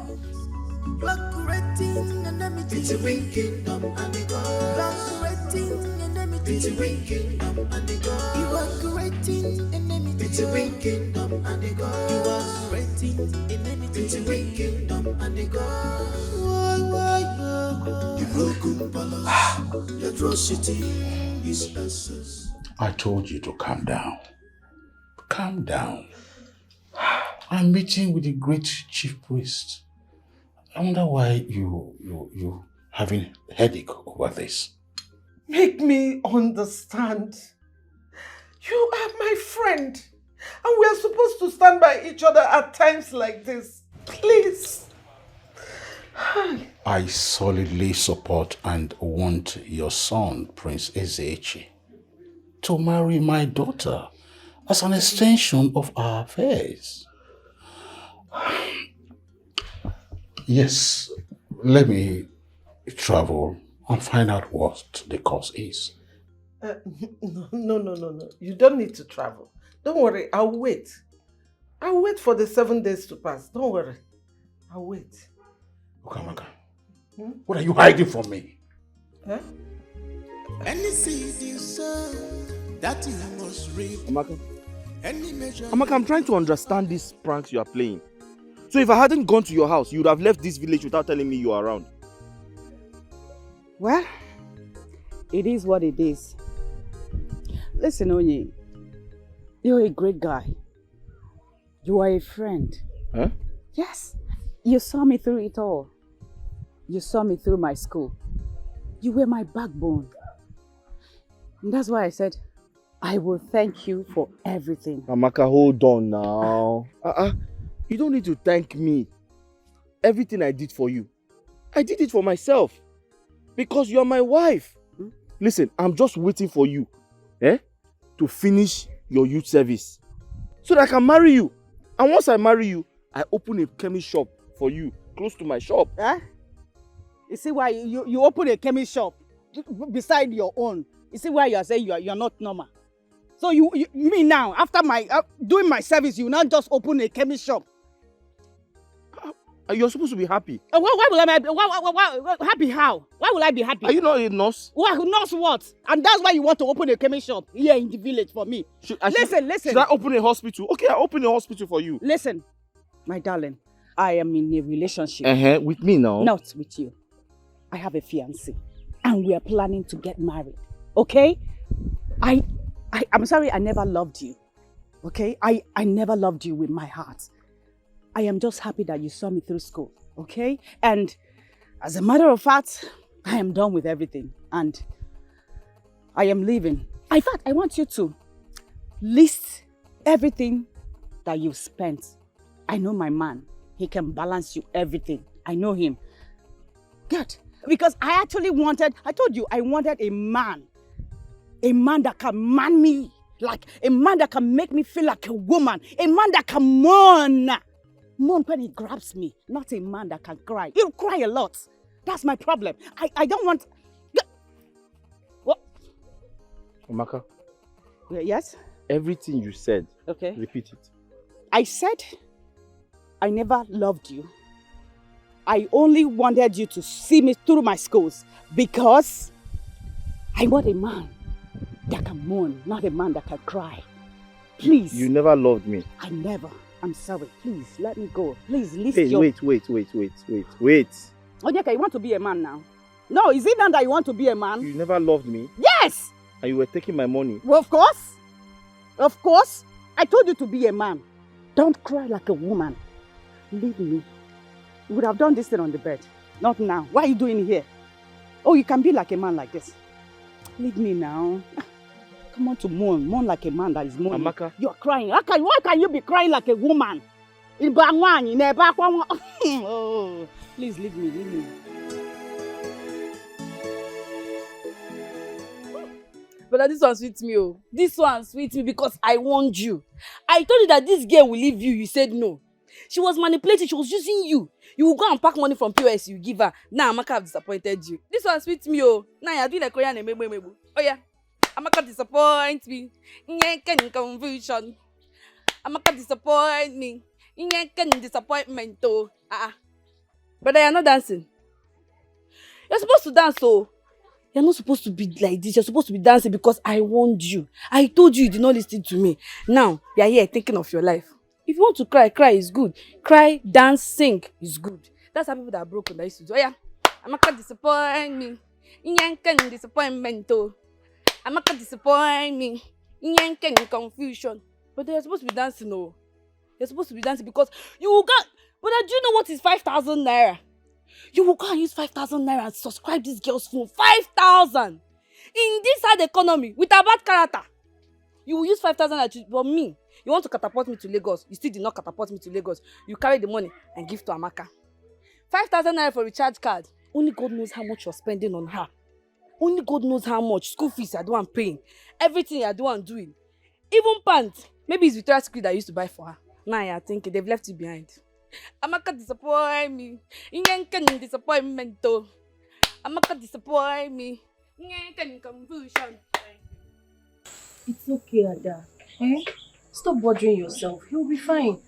I told you to calm down. Calm down. I'm meeting with the great chief priest. I wonder why you having headache over this. Make me understand. You are my friend. And we are supposed to stand by each other at times like this. Please. I solidly support and want your son, Prince Ezechi, to marry my daughter as an extension of our affairs. Yes, let me travel and find out what the cause is. No. You don't need to travel. Don't worry, I'll wait. I'll wait for the 7 days to pass. Don't worry. I'll wait. Ukamaka, what are you hiding from me? Huh? Any seed you sow, that you must reap. Amaka, I'm trying to understand these pranks you are playing. So if I hadn't gone to your house, you would have left this village without telling me you are around. Well, it is what it is. Listen, Onye, you're a great guy. You are a friend. Huh? Yes. You saw me through it all. You saw me through my school. You were my backbone. And that's why I said, I will thank you for everything. Amaka, hold on now. You don't need to thank me. Everything I did for you, I did it for myself. Because you're my wife. Listen, I'm just waiting for you to finish your youth service so that I can marry you. And once I marry you, I open a chemist shop for you close to my shop. You see why you open a chemist shop beside your own? You see why you are saying you're not normal? So you mean now, after my doing my service, you now just open a chemist shop? You're supposed to be happy. Why will I be happy? How? Why will I be happy? Are you not a nurse? Nurse what? And that's why you want to open a chemist shop here in the village for me. Listen. Should I open a hospital? Okay, I'll open a hospital for you. Listen, my darling, I am in a relationship. With me now? Not with you. I have a fiancé and we are planning to get married. Okay? I'm sorry I never loved you. Okay? I never loved you with my heart. I am just happy that you saw me through school. Okay? And as a matter of fact, I am done with everything. And I am leaving. In fact, I want you to list everything that you've spent, I know my man. He can balance you everything. I know him. Good. Because I actually wanted, I told you, I wanted a man. A man that can man me. Like a man that can make me feel like a woman. A man that can mourn. Mourn when he grabs me. Not a man that can cry. He'll cry a lot. That's my problem. I don't want... What? Amaka. Yes? Everything you said, okay. Repeat it. I said I never loved you. I only wanted you to see me through my schools because I want a man that can mourn, not a man that can cry. Please. You never loved me. I never. I'm sorry. Please, let me go. Please, list Hey, your... wait. Onyeka, you want to be a man now? No, is it not that you want to be a man? You never loved me. Yes! And you were taking my money. Well, of course. Of course. I told you to be a man. Don't cry like a woman. Leave me. You would have done this thing on the bed. Not now. What are you doing here? Oh, you can be like a man like this. Leave me now. Come on to mourn. Mourn like a man that is mourning. Amaka. You are crying. Why can you be crying like a woman? Oh, please leave me. Leave me. But this one sweets me, oh. This one sweets me because I warned you. I told you that this girl will leave you. You said no. She was manipulating. She was using you. You will go and pack money from POS. You give her. Now Amaka have disappointed you. This one sweets me, oh. Now you're doing like Korean and mebu. Oh yeah. Amaka disappoint me. Confusion. Amaka disappoint me. Disappointment, oh. But I am not dancing. You're supposed to dance, oh. You're not supposed to be like this. You're supposed to be dancing because I warned you. I told you did not listen to me. Now, you're here thinking of your life. If you want to cry, cry is good. Cry, dance, sing is good. That's how people that are broken that used to do. Oh yeah, Amaka disappoint me. Disappointment. Amaka disappoint me. Confusion. But they're supposed to be dancing, oh. You're supposed to be dancing because you got... But do you know what is 5,000 naira? You will go and use 5,000 naira and subscribe this girl's phone. 5,000! In this hard economy, with a bad character. You will use 5,000 naira, but me, you want to catapult me to Lagos. You still did not catapult me to Lagos. You carry the money and give to Amaka. 5,000 naira for recharge card. Only God knows how much you're spending on her. Only God knows how much. School fees you're the one paying. Everything you're the one doing. Even pants. Maybe it's Victoria's Secret that I used to buy for her. Now you're thinking they've left you behind. Amaka disappoint me. Disappointment. Amaka disappoint me. Confusion. It's okay, Ada. Stop bothering yourself. You'll be fine.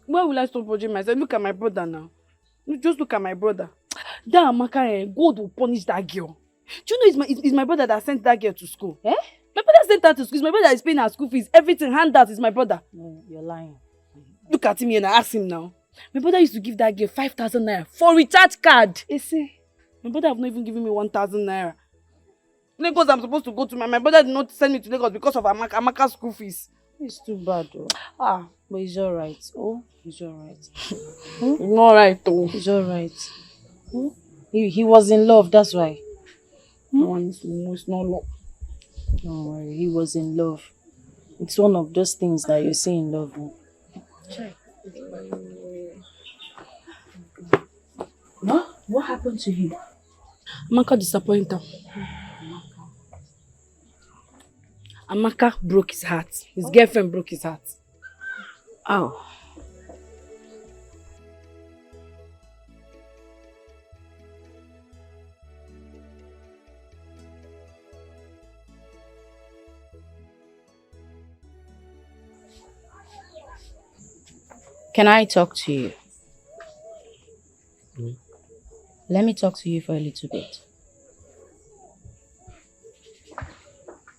Why will I stop bothering myself? Look at my brother now. Just look at my brother. That Amaka, God will punish that girl. Do you know it's my brother that sent that girl to school? My brother sent her to school. It's my brother that is paying her school fees. Everything, handouts, is my brother. No, you're lying. Look at him here and ask him now. My brother used to give that girl 5,000 naira for recharge card. You see? My brother have not even given me 1,000 naira. Lagos I'm supposed to go to. My brother did not send me to Lagos because of Amaka's school fees. It's too bad, though. But he's alright. Oh, he's alright. It's not right, though. He's alright. He was in love, that's why. No, it's not love. Don't worry, he was in love. It's one of those things that you see in love. What happened to him? Amaka disappointed him. Amaka broke his heart. His girlfriend broke his heart. Oh. Can I talk to you? Let me talk to you for a little bit.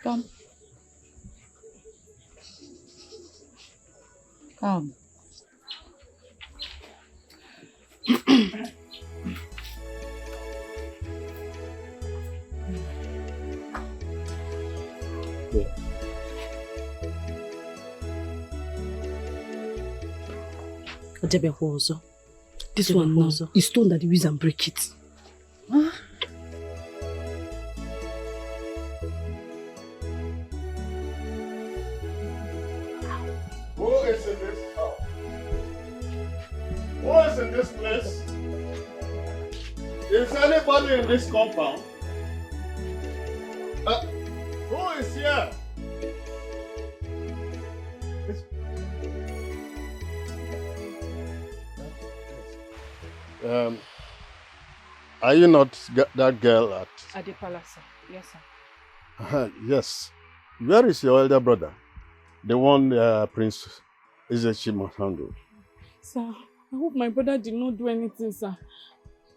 Come. Come. This one now is stone that they use and break it. Huh? Is anybody in this compound? Who is here? Are you not that girl at... At the palace, sir. Yes, sir. Yes. Where is your elder brother? The one Prince Izechima handled. Sir, I hope my brother did not do anything, sir.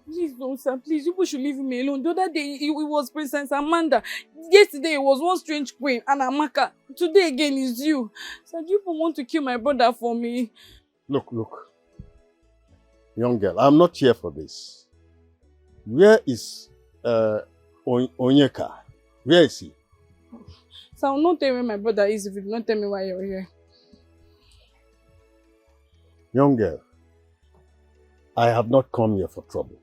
Please don't, sir. Please, you people should leave me alone. The other day, it was Princess Amanda. Yesterday, it was one strange queen, and Amaka. Today again is you. Sir, do you people want to kill my brother for me? Look. Young girl, I'm not here for this. Where is Onyeka? Where is he? Sir, I will not tell you where my brother is if you do not tell me why you're here. Young girl, I have not come here for trouble.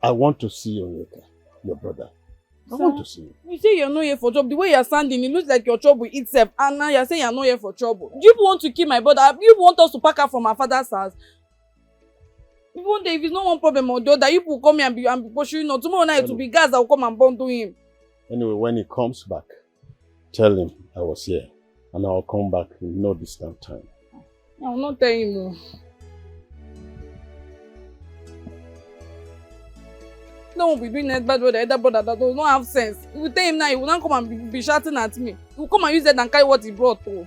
I want to see Onyeka, your brother. I want to see him. You say you're not here for trouble. The way you're standing, it looks like your trouble itself. And now you're saying you're not here for trouble. Do you want to kill my brother? Do you want us to pack her from our father's house? Even if it's not one problem or the other, you will come here and be pursuing us. Tomorrow night it will be guys that will come and bundle him. Anyway, when he comes back, tell him I was here. And I'll come back in no distant time. I will not tell him no. No one will be doing that bad with the other brother that does not have sense. If you tell him now, he will not come and be shouting at me. He will come and use that and carry what he brought to.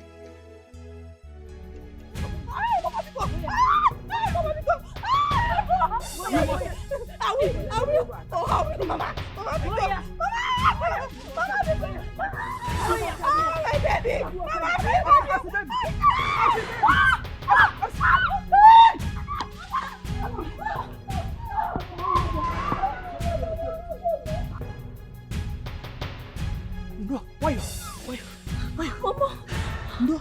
Bro, why? Mama. No.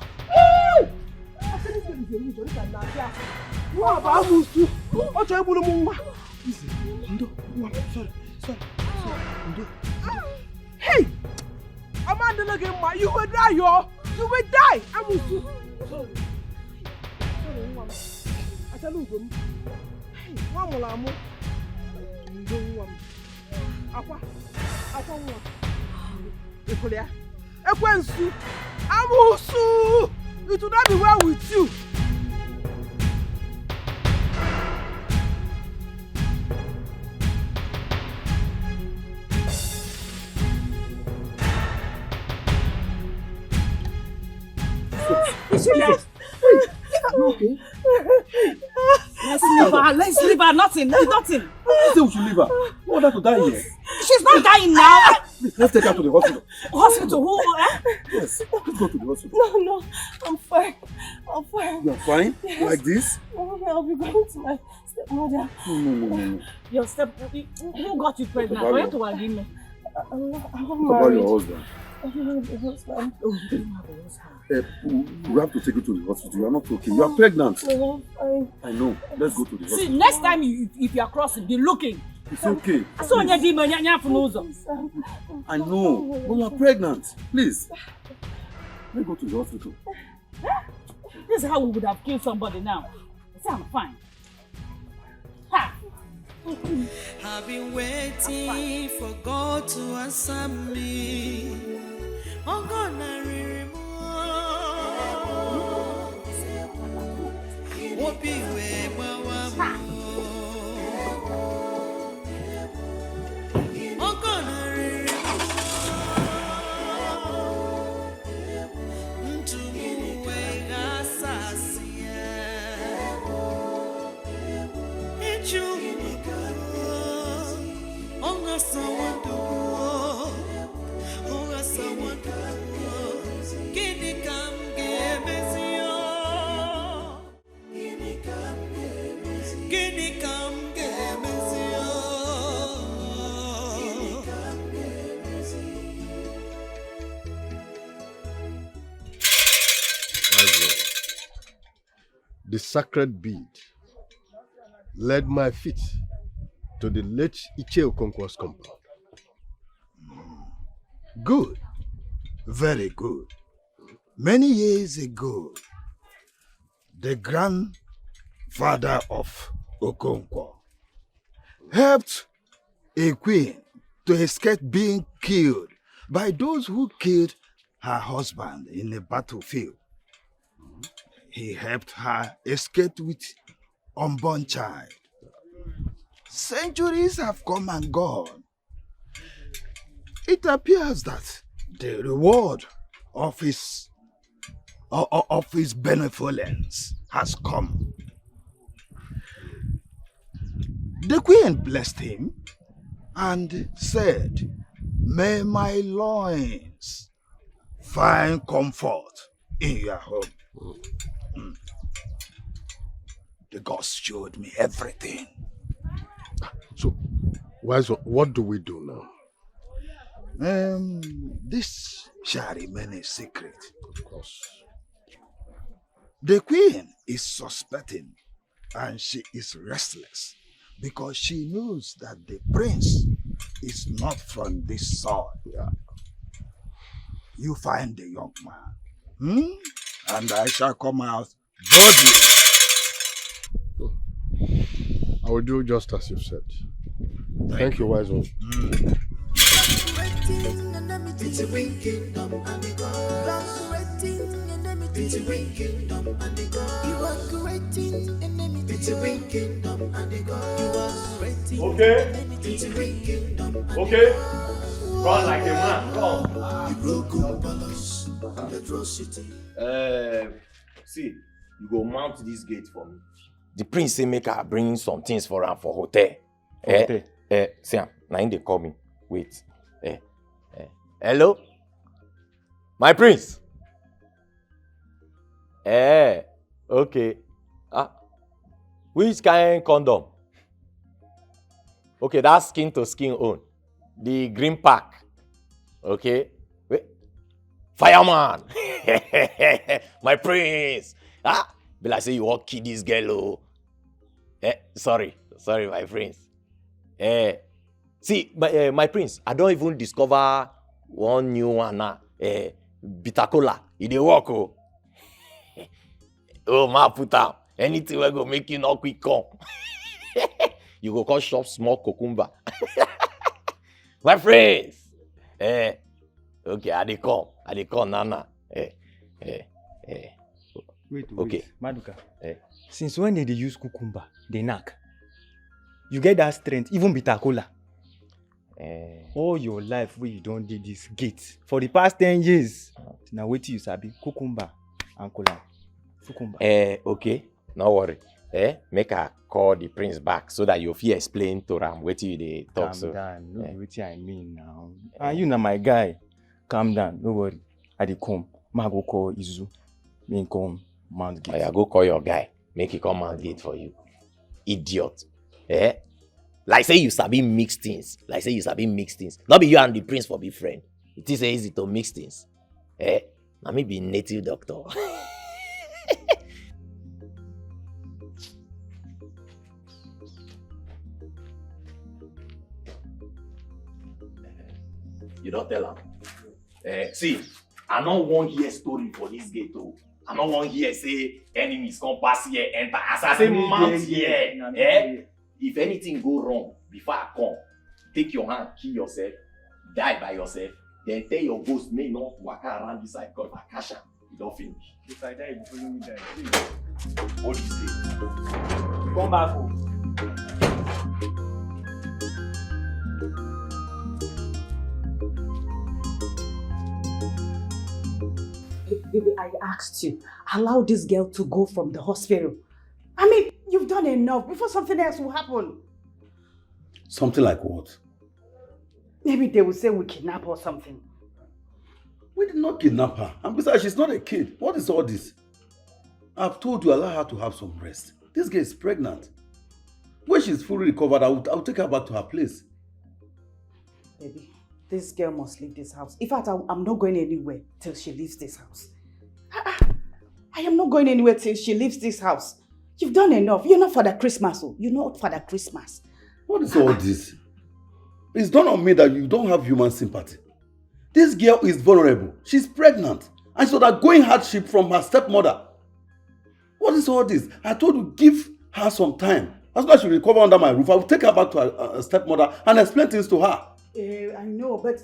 Hey! Amanda, you will die, yo! You will die! Sorry. I tell you, hey, one more amo. Aqua. Ekolia. Ekwensu. Amusu. It will not be well with you. Yes. Okay. Let's leave her. Nothing. You say we should leave her. You want her to die here? She's not dying now. Let's take her to the hospital. Hospital? Who? Yes. Let's go to the hospital. No. I'm fine. You're fine? Yes. Like this? I'll be going to my stepmother. No. Your who got you pregnant? About Why your- to agree me? I'm What married. about your husband? I don't have a husband. Oh, you don't have a husband. We have to take you to the hospital. You are not okay. You are pregnant. No, I'm fine. I know. Let's go to the See, hospital. next time if you are crossing, be looking. It's okay. So when you do I know. But you are pregnant. Please. Let's go to the hospital. This is how we would have killed somebody now. See, I'm fine. Ha! I've been waiting for God to answer me. Oh God, I remember. What be where oh God, I remember. To move where I see. It's you. Onga someone do, onga someone do. Kini kam gemezio, kini kam gemezio. The sacred bead led my feet to the late Iche Okonkwo's compound. Good. Very good. Many years ago, the grandfather of Okonkwo helped a queen to escape being killed by those who killed her husband in the battlefield. He helped her escape with unborn child. Centuries have come and gone. It appears that the reward of his benevolence has come. The queen blessed him and said, "May my loins find comfort in your home." The gods showed me everything. So, Wise One, what do we do now? This shall remain a secret. Of course. The queen is suspecting and she is restless because she knows that the prince is not from this soil. Yeah. You find the young man, and I shall come out boldly. I will do just as you said. Thank you, Wise One. Okay. Run like a man, run. See, you go mount this gate for me. The prince say make her bring some things for him for hotel. See, now they call me. Wait. Hello? My prince? Okay. Which kind condom? Okay, that's skin to skin own. The green pack. Okay. Wait. Fireman! My prince! Be like say you want kill this girl, oh. Sorry, my prince. See, my prince, I don't even discover one new one now. Bitter cola, it dey work, oh. Oh, ma put am. Anything will go make you not quick come. You go come shop small cucumber. My friends. Okay, I dey come, Nana. Wait. Okay. Maduka. Since when did they use cucumber? They knack. You get that strength, even bitter cola. All your life where you don't do this gate. For the past 10 years. Now wait till you sabi cucumber and cola. Cucumber. Okay. No worry. Make her call the prince back so that you fit explain to him what you dey talk. Calm So. down. No be wetin I mean now. And you na my guy. Calm down. No worry. I dey come. Ma go call Izu. Me come mount gate. I go call your guy. Make he come mount gate for you. Idiot. Like say you sabi mix things. Not be you and the prince for be friend. It is easy to mix things. Na me be native doctor. You don't tell him. See, I don't want hear story for this gate. Oh. I don't want hear say enemies come pass here, enter. As I say, mount here. If anything go wrong before I come, take your hand, kill yourself, die by yourself, then tell your ghost may not walk around this side because I cash am. You don't finish. If I die, you follow me die. What do you say? Come back home. Baby, I asked you, allow this girl to go from the hospital. I mean, you've done enough before something else will happen. Something like what? Maybe they will say we kidnap her or something. We did not kidnap her. And besides, she's not a kid. What is all this? I've told you, allow her to have some rest. This girl is pregnant. When she's fully recovered, I'll take her back to her place. Baby, this girl must leave this house. In fact, I'm not going anywhere till she leaves this house. I am not going anywhere till she leaves this house. You've done enough. You're not Father Christmas. Oh. You're not Father Christmas. What is all this? It's done on me that you don't have human sympathy. This girl is vulnerable. She's pregnant. And she's undergoing hardship from her stepmother. What is all this? I told you, give her some time. As soon as she recover under my roof, I will take her back to her stepmother and explain things to her. I know, but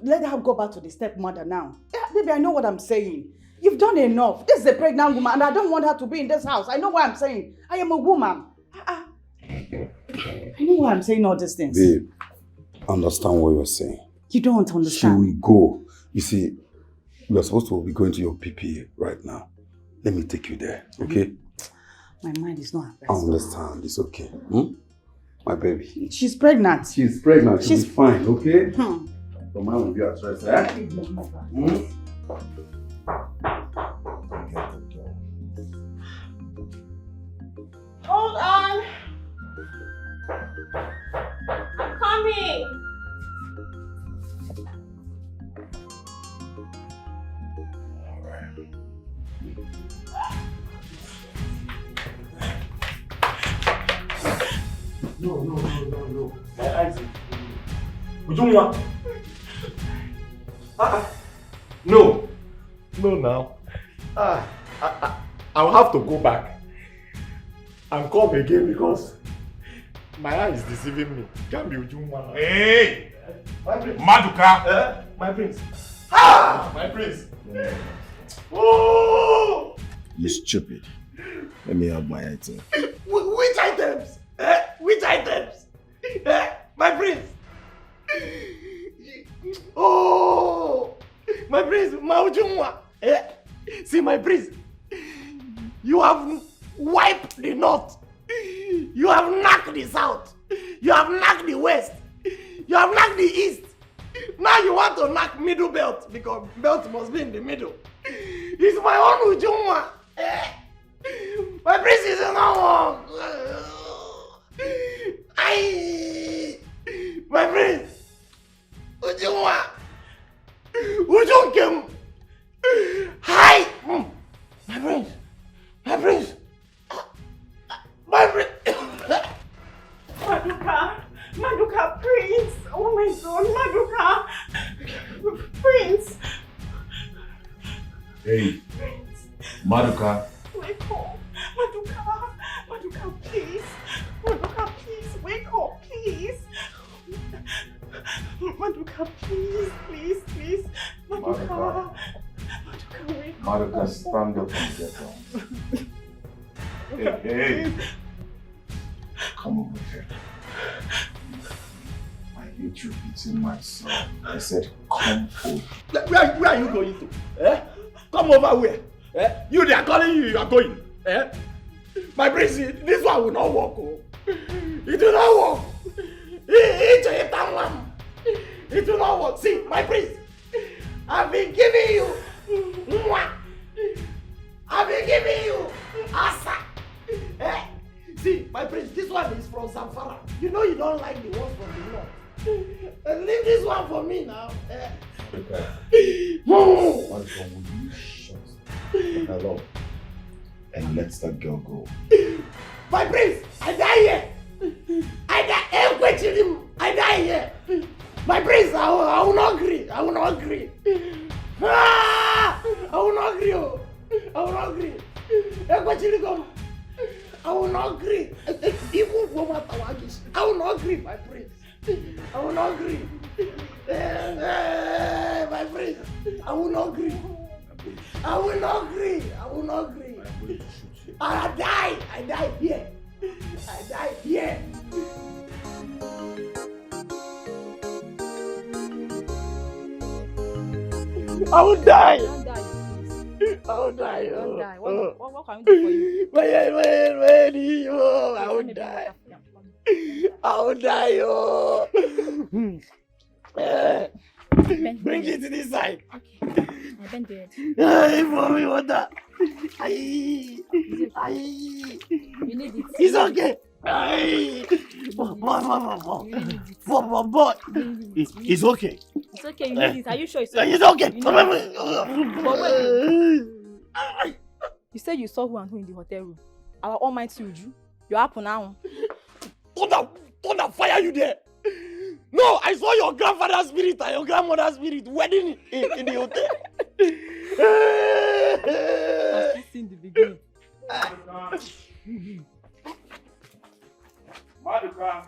let her go back to the stepmother now. Yeah, baby, I know what I'm saying. You've done enough. This is a pregnant woman and I don't want her to be in this house. I know what I'm saying. I am a woman. I know why I'm saying all these things. Babe, understand what you're saying. You don't understand. She will go. You see, we are supposed to be going to your PPA right now. Let me take you there, okay? My mind is not at I rest. understand. It's okay. My baby. She's pregnant. She's pregnant. She'll be fine, okay? Hmm. Your mind will be at rest, eh? Hold on. I'm coming. No. My eyes. Ujungwa. No. No now. I'll have to go back and come again because my eye is deceiving me. Can't be Ujungwa. Hey! My prince. Maduka! My prince. My prince. Oh! You stupid. Let me have my item. Which items? Which items? My prince. Oh! My prince, Maujumwa. See, my prince. You have wiped the north. You have knocked the south. You have knocked the west. You have knocked the east. Now you want to knock middle belt because belt must be in the middle. It's my own Ujumwa. My prince is not one. My prince. Ujumwa. Ujunkem. Hi. My prince. My prince. My prince. Maduka, Prince. Oh my God, Maduka. Prince. Hey, Maduka. Wake up. Maduka, please. Maduka, please. Wake up, please. Maduka, please. Maduka, wake up. Maduka, stand up and get down. Hey. Come over here. I hate you beating my son. I said, come over. Where are you going to? Come over where? You, they are calling you are going. My prince, this one will not work. Oh. It will not work. It will not work. See, my prince, I've been giving you. I've been giving you Asa. See, my prince, this one is from Zamfara. You know you don't like the ones from the north. Leave this one for me now. Okay. Will you shut the hell up and let that girl go? My prince, I die here. I die here. My prince, I will not agree. I will not agree. I will not agree. I will not agree. I will not agree. Even for what I will not agree, my prince. I will not agree. My prince, I will not agree. I will not agree. I will not agree. I die here. I die here. I will die. I will die. Don't die. What can we do for you? I will die. I will die. Bring it to this side. I've been dead. For me, water. You need it. It's okay. Boy. It's okay. It's okay, you need it. Are you sure it's okay? It's okay. But wait. You said you saw who and who in the hotel room. Our almighty Uju. You're up now. Thunder fire you there. No, I saw your grandfather's spirit and your grandmother's spirit wedding in the hotel. I've seen the beginning. Maduka.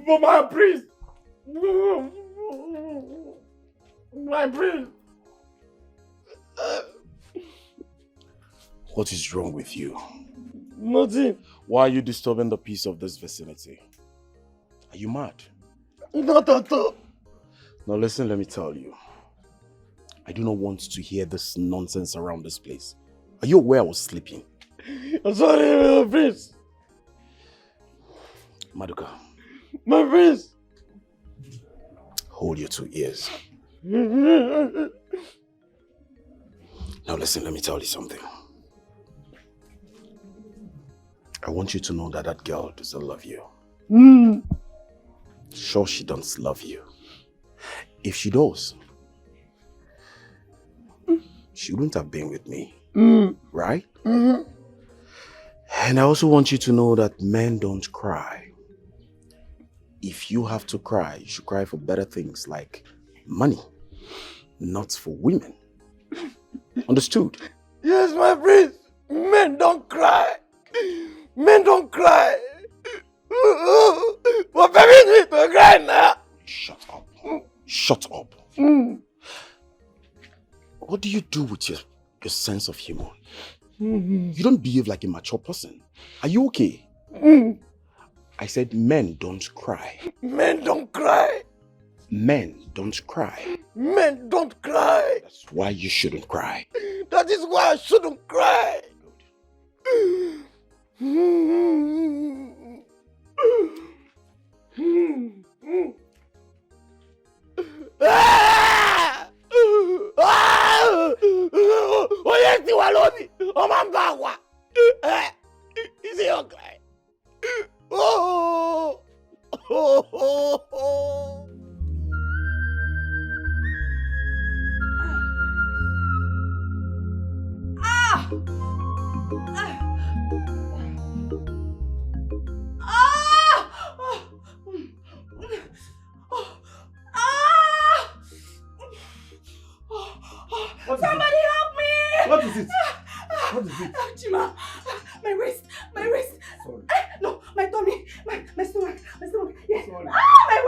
For my priest. My priest. What is wrong with you? Nothing. Why are you disturbing the peace of this vicinity? Are you mad? Not at all. Now listen, let me tell you. I do not want to hear this nonsense around this place. Are you aware I was sleeping? I'm sorry, my prince. Maduka. My prince. Hold your 2 ears. Now listen, let me tell you something. I want you to know that girl doesn't love you. Sure, she doesn't love you. If she does, she wouldn't have been with me. Right? And I also want you to know that men don't cry. If you have to cry, you should cry for better things like money, not for women. Understood? Yes, my prince. Men don't cry. Men don't cry. But baby need to cry now. Shut up. Shut up. What do you do with your sense of humor? You don't behave like a mature person. Are you okay? I said men don't cry. Men don't cry. Men don't cry. Men don't cry. That's why you shouldn't cry. That is why I shouldn't cry. Oye, si Waloni, o Mambagua. Is he okay? Oh, oh, oh, oh. Ah! Somebody help me! What is it? What is it? Chima, my wrist. Sorry. No, my tummy, my stomach. Yes. Sorry. My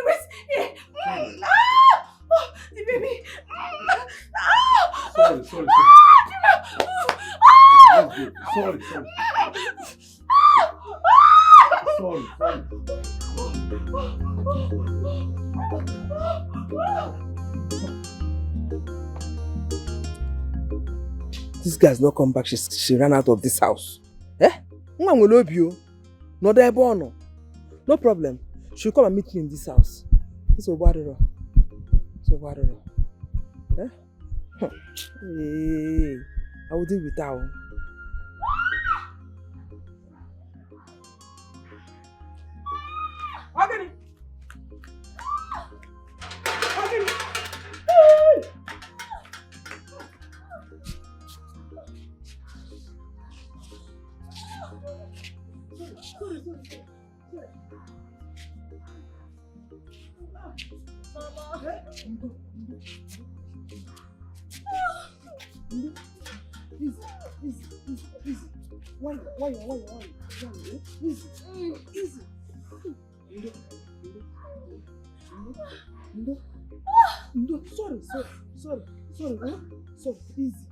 wrist. Yeah. The baby. Sorry. Chima. Sorry. This guy's not come back. She ran out of this house. Nwa nwere obi o. Nọdụ ebe ọ nọ. No problem. She'll come and meet me in this house. It's a warrior. Hey, I will deal with that. Why? Easy. No, sorry. Sorry. Easy.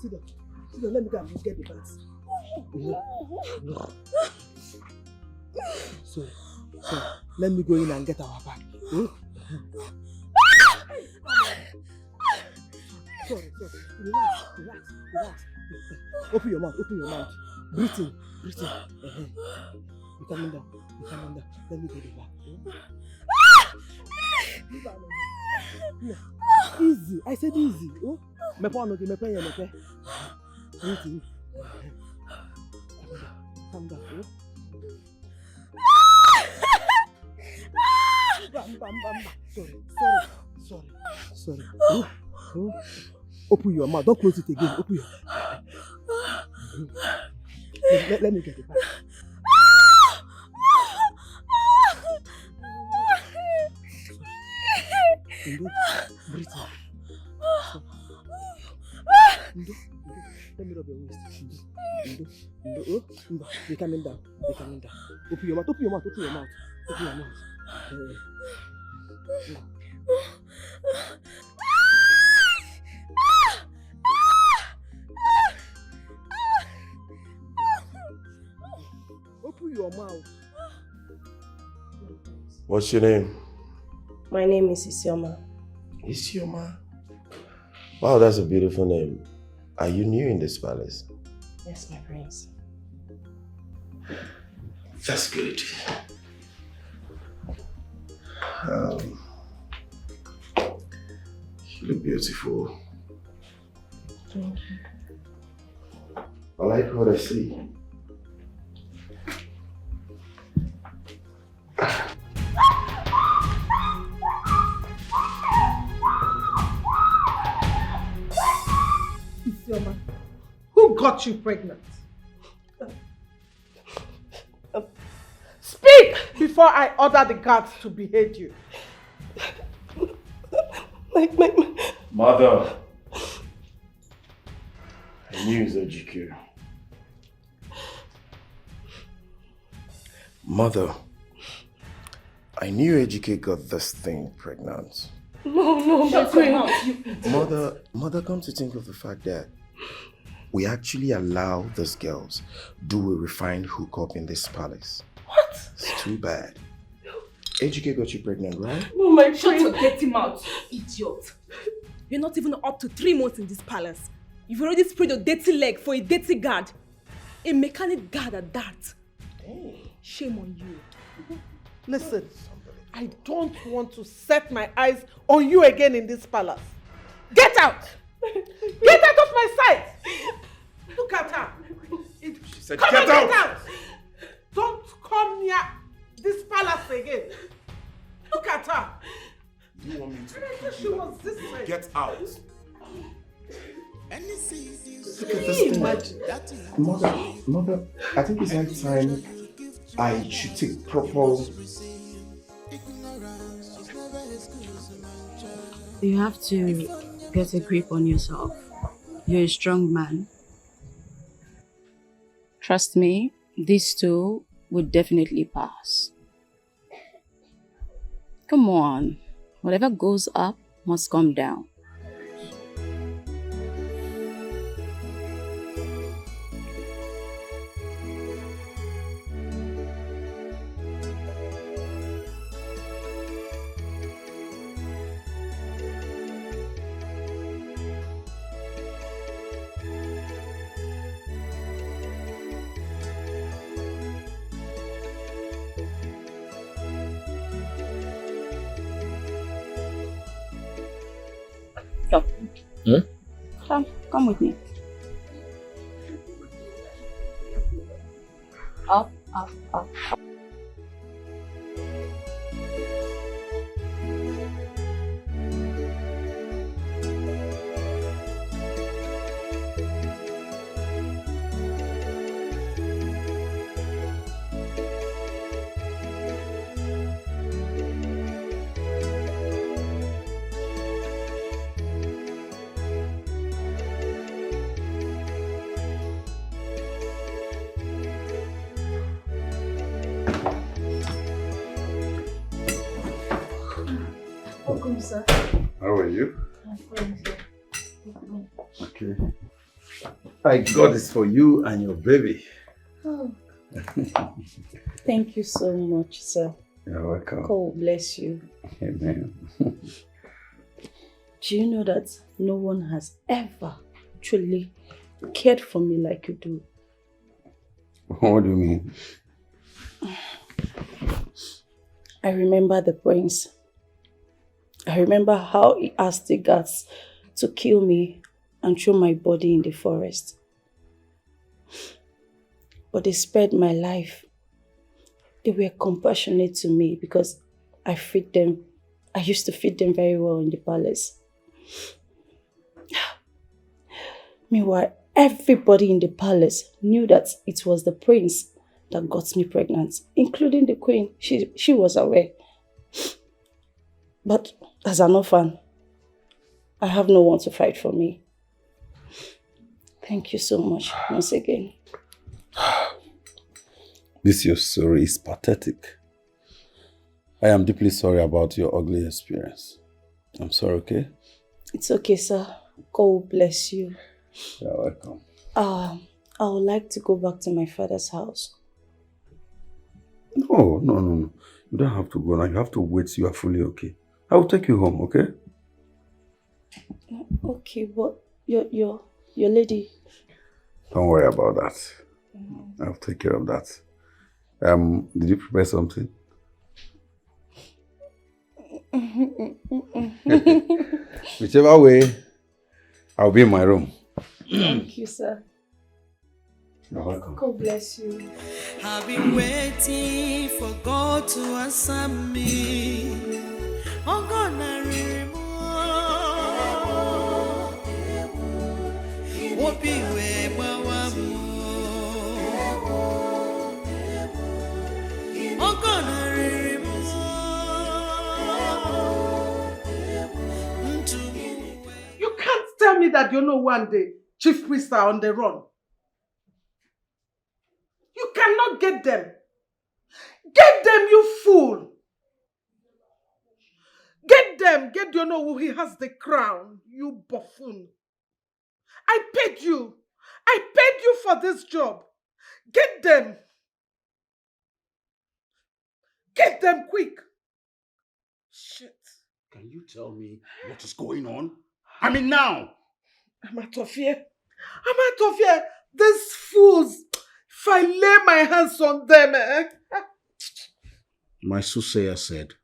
Sit down. Let me go and get the bags. So, let me go in and get our bag. Sorry. Relax. Open your mouth. Breathe in. You're coming down. Let me get the bag. Easy. I said easy. Oh, mepe. Breathe in. Calm down. Sorry. Open your mouth. Don't close it again. Open your let me get it back. Breathe. Let me rub your waist. They're coming down. They're coming down. Open your mouth. Open your mouth. Open your mouth. Open your mouth. Open your mouth. What's your name? My name is Isioma. Isioma? Wow, that's a beautiful name. Are you new in this palace? Yes, my prince. That's good. You look beautiful. Thank you. I like what I see. Isioma, who got you pregnant? Speak before I order the guards to behead you. Mother, I knew it was GQ. Mother, I knew Ejike got this thing pregnant. No, Shut your mouth, you Mother, come to think of the fact that we actually allow these girls do a refined hookup in this palace. What? It's too bad. Ejike got you pregnant, right? No, my Shut your prince. dirty mouth, idiot. You're not even up to 3 months in this palace. You've already spread your dirty leg for a dirty guard. A mechanic guard at that. Shame on you. Listen, I don't want to set my eyes on you again in this palace. Get out! Get out of my sight! Look at her. She said, come "Get and out!" Get out! Don't come near this palace again. Look at her. You want me to She was this way. get out? Look at this thing. Mother, I think it's like time I should take proper... You have to get a grip on yourself. You're a strong man. Trust me, this too would definitely pass. Come on. Whatever goes up must come down. Come with me. Up, up, up. Welcome, sir. How are you? I'm fine, sir. Okay. I got this for you and your baby. Oh, thank you so much, sir. You're welcome. God bless you. Amen. Do you know that no one has ever truly cared for me like you do? What do you mean? I remember the prince. I remember how he asked the guards to kill me and throw my body in the forest. But they spared my life. They were compassionate to me because I feed them. I used to feed them very well in the palace. Meanwhile, everybody in the palace knew that it was the prince that got me pregnant, including the queen. She was aware. But as an orphan, I have no one to fight for me. Thank you so much once again. This your story is pathetic. I am deeply sorry about your ugly experience. I'm sorry, okay? It's okay, sir. God will bless you. You're welcome. I would like to go back to my father's house. No. You don't have to go now. You have to wait till you are fully okay. I will take you home, okay? Okay, but your lady. Don't worry about that. I'll take care of that. Did you prepare something? Whichever way, I'll be in my room. Thank you, sir. You're welcome. God bless you. I've been waiting for God to answer me. Oh God, I remember. What be where oh God, I remember. You can't tell me that you know one day chief priests are on the run. You cannot get them. Get them, you fool. Get them. Get you know who he has the crown, you buffoon. I paid you. I paid you for this job. Get them. Get them quick. Shit. Can you tell me what is going on? I mean now. I'm out of here. These fools. If I lay my hands on them, My soothsayer said,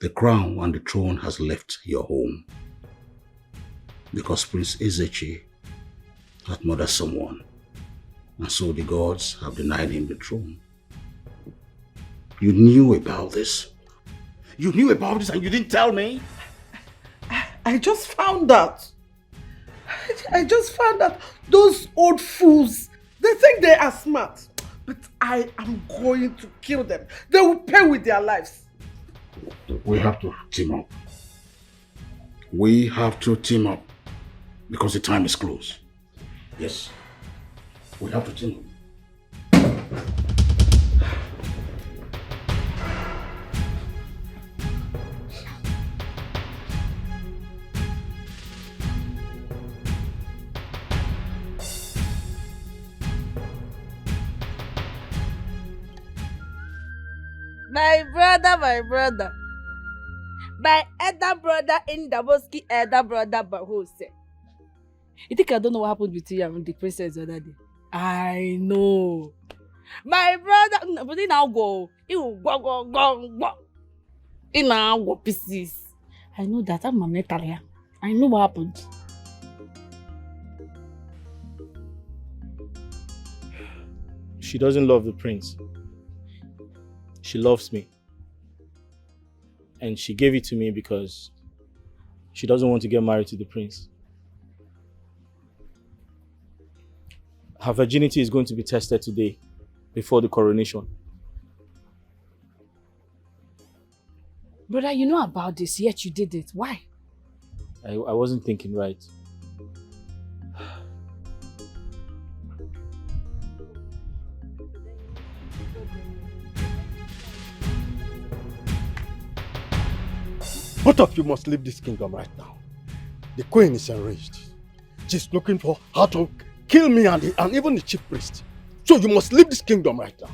the crown and the throne has left your home because Prince Ezechi had murdered someone, and so the gods have denied him the throne. You knew about this? You knew about this and you didn't tell me? I just found out. Those old fools, they think they are smart. But I am going to kill them. They will pay with their lives. We have to team up. We have to team up because the time is close. Yes, we have to team up. My brother. My elder brother in Daboski, elder brother Bahose. You think I don't know what happened between you and the princess the other day? I know. My brother, but he now go. He will go. He now go pieces. I know that. I'm a metal. I know what happened. She doesn't love the prince. She loves me. And she gave it to me because she doesn't want to get married to the prince. Her virginity is going to be tested today before the coronation. Brother, you know about this, yet you did it. Why? I wasn't thinking right. Both of you must leave this kingdom right now. The queen is enraged. She's looking for how to kill me and even the chief priest. So you must leave this kingdom right now.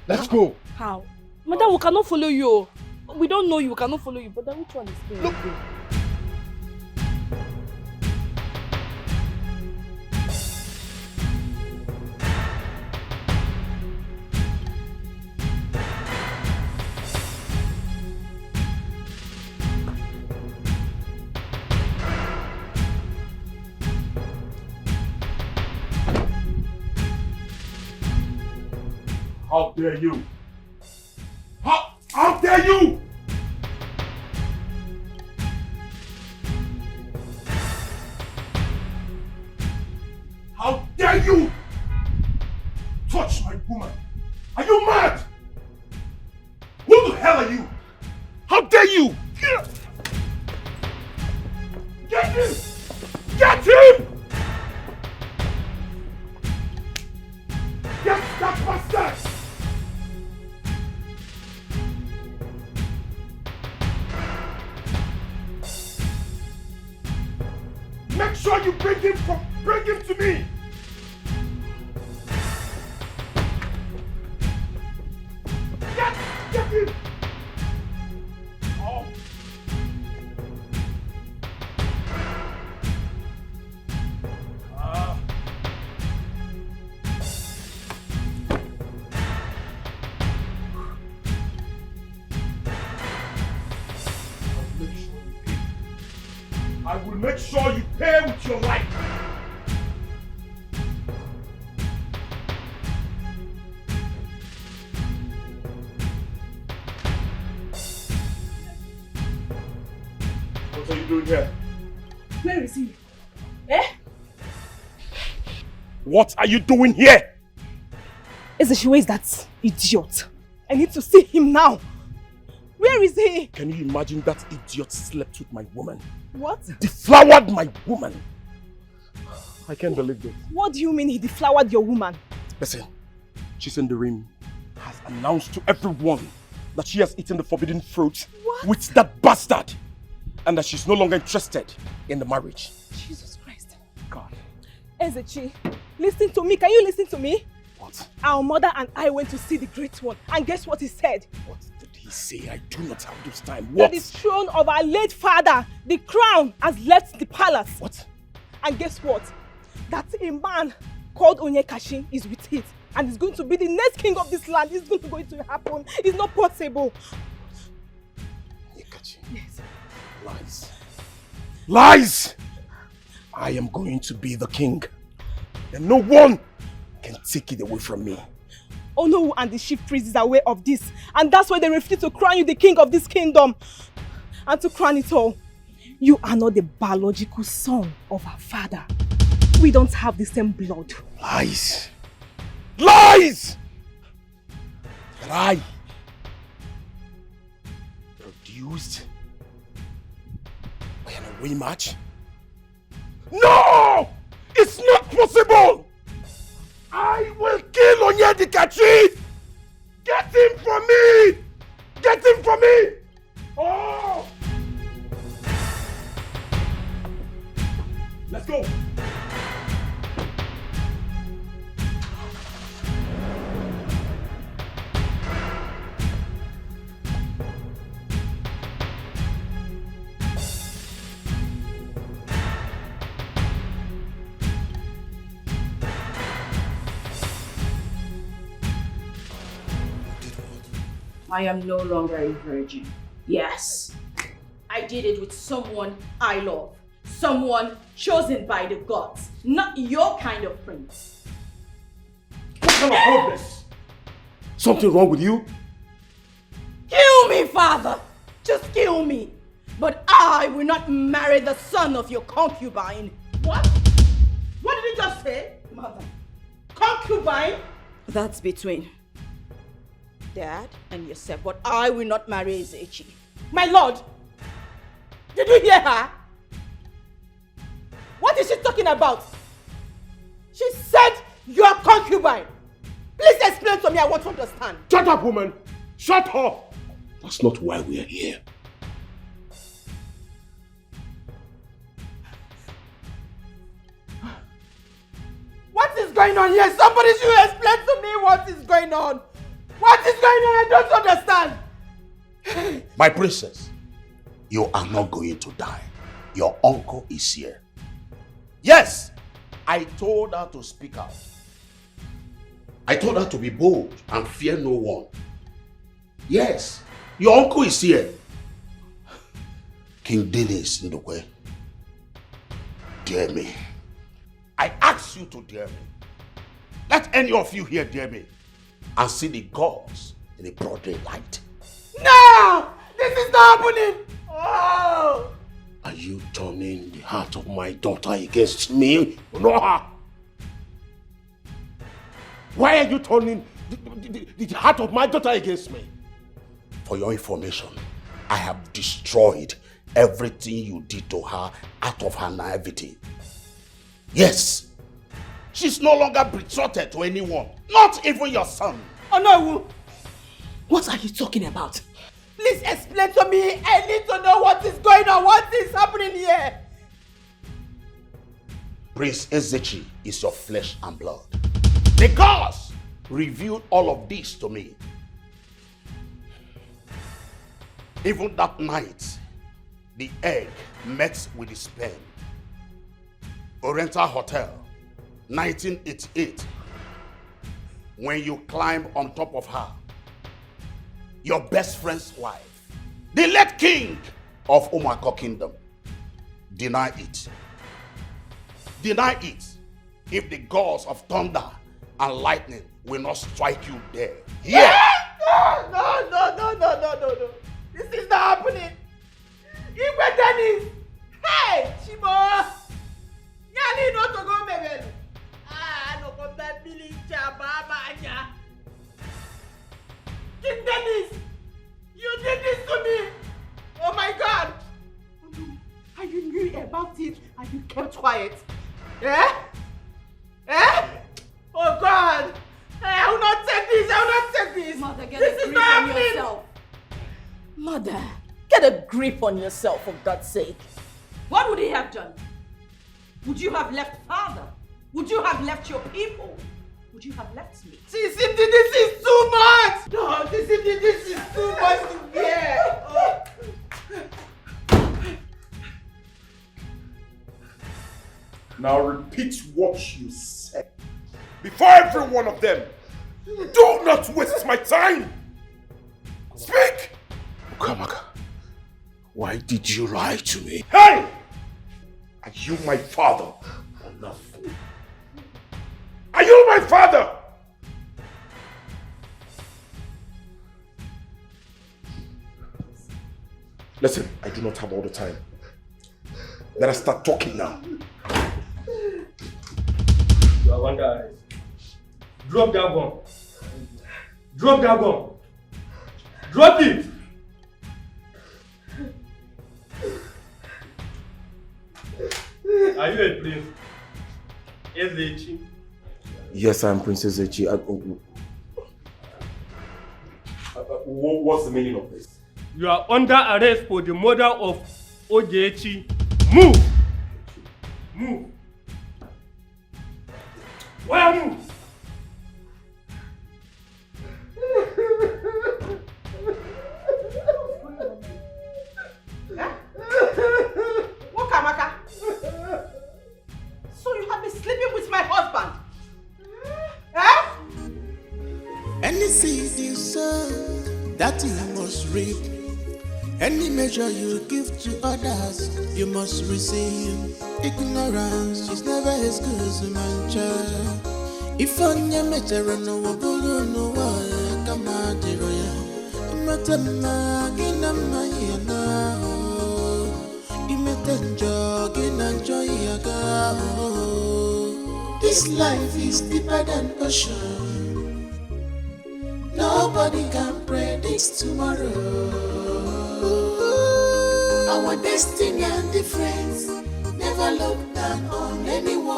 Let's go. How? Madam, we cannot follow you. We don't know you, we cannot follow you. But then which one is good? Look. How dare you? How dare you? How dare you touch my woman? Are you mad? Who the hell are you? How dare you? Get him! Get him! Get that bastard! Make sure you bring him to me! Get him! Oh. I will make sure you pay with your life. What are you doing here? Where is he? Eh? What are you doing here? Where is that idiot? I need to see him now. Where is he? Can you imagine that idiot slept with my woman? What? Deflowered my woman. I can't believe this. What do you mean he deflowered your woman? Listen, Chisenderim has announced to everyone that she has eaten the forbidden fruit with that bastard and that she's no longer interested in the marriage. Jesus Christ. God. Ezechi, listen to me. Can you listen to me? What? Our mother and I went to see the great one, and guess what he said? What did he say? I do not have this time. That What? the throne of our late father, the crown, has left the palace. What? And guess what? That a man called Onyekashi is with it and is going to be the next king of this land. It's not going to happen. It's not possible. Onyekashi? Yes. Lies. Lies! I am going to be the king. And no one can take it away from me. Ono and the chief priests are aware of this, and that's why they refuse to crown you the king of this kingdom. And to crown it all, you are not the biological son of our father. We don't have the same blood. Lies! Lies! That I produced by an away match? No! It's not possible! I will kill Onyedikachi! Get him for me! Get him for me! Oh! Let's go! I am no longer a virgin. Yes, I did it with someone I love. Someone chosen by the gods. Not your kind of prince. What kind of hopeless? Something wrong with you? Kill me, father! Just kill me! But I will not marry the son of your concubine. What? What did you just say, mother? Concubine? That's between Dad and yourself, but I will not marry Ezechi. My lord! Did you hear her? What is she talking about? She said you are concubine. Please explain to me, I want to understand. Shut up, woman! Shut up! That's not why we are here. What is going on here? Somebody should explain to me what is going on. What is going on? I don't understand. My princess, you are not going to die. Your uncle is here. Yes, I told her to speak out. I told her to be bold and fear no one. Yes, your uncle is here. King Dennis Ndokwe, dare me. I ask you to dare me. Let any of you here dare me and see the gods in a broad daylight. No! This is not happening! Oh! Are you turning the heart of my daughter against me? No! Why are you turning the heart of my daughter against me? For your information, I have destroyed everything you did to her out of her naivety. Yes, She's no longer betrothed to anyone, not even your son. Oh no! What are you talking about? Please explain to me. I need to know what is going on. What is happening here? Prince Ezechi is your flesh and blood. The gods revealed all of this to me. Even that night, the egg met with the sperm. Oriental Hotel, 1988. When you climb on top of her, your best friend's wife, the late king of Omako Kingdom, deny it. Deny it if the gods of thunder and lightning will not strike you there. Yeah. No. This is not happening. Igwe Dennis. Hey, Chimo. Yali no to go baby. No come that Billy Chababa anya. King Dennis, you did this to me. Oh my God. And you knew about it and you kept quiet. Eh? Oh God. I will not take this. Mother, get this a is grip not on happening. yourself. Mother, get a grip on yourself for God's sake. What would he have done? Would you have left father? Would you have left your people? Would you have left me? This is too much! No, this is too much to bear! Oh. Now repeat what you said. Before every one of them. Do not waste my time! Speak! Ukamaka, why did you lie to me? Hey! Are you my father or not? Are you my father? Listen, I do not have all the time. Let us start talking now. You are wonder eyes. Drop that gun. Drop that gun. Drop it. Are you a prince? Ezechi? Yes, I am Princess Echi. What's the meaning of this? You are under arrest for the murder of Ogechi. Move! Move! Where move? Wakamaka. So you have been sleeping with my husband? Any seed you sow, that you must reap. Any measure you give to others, you must receive. Ignorance is never as good as a man child. If on your measure no wabulu no waya kama diroya, imatama gina mayana, imetenjo gina joyaga. This life is deeper than ocean. Nobody can predict tomorrow. Our destiny and difference. Never look down on anyone.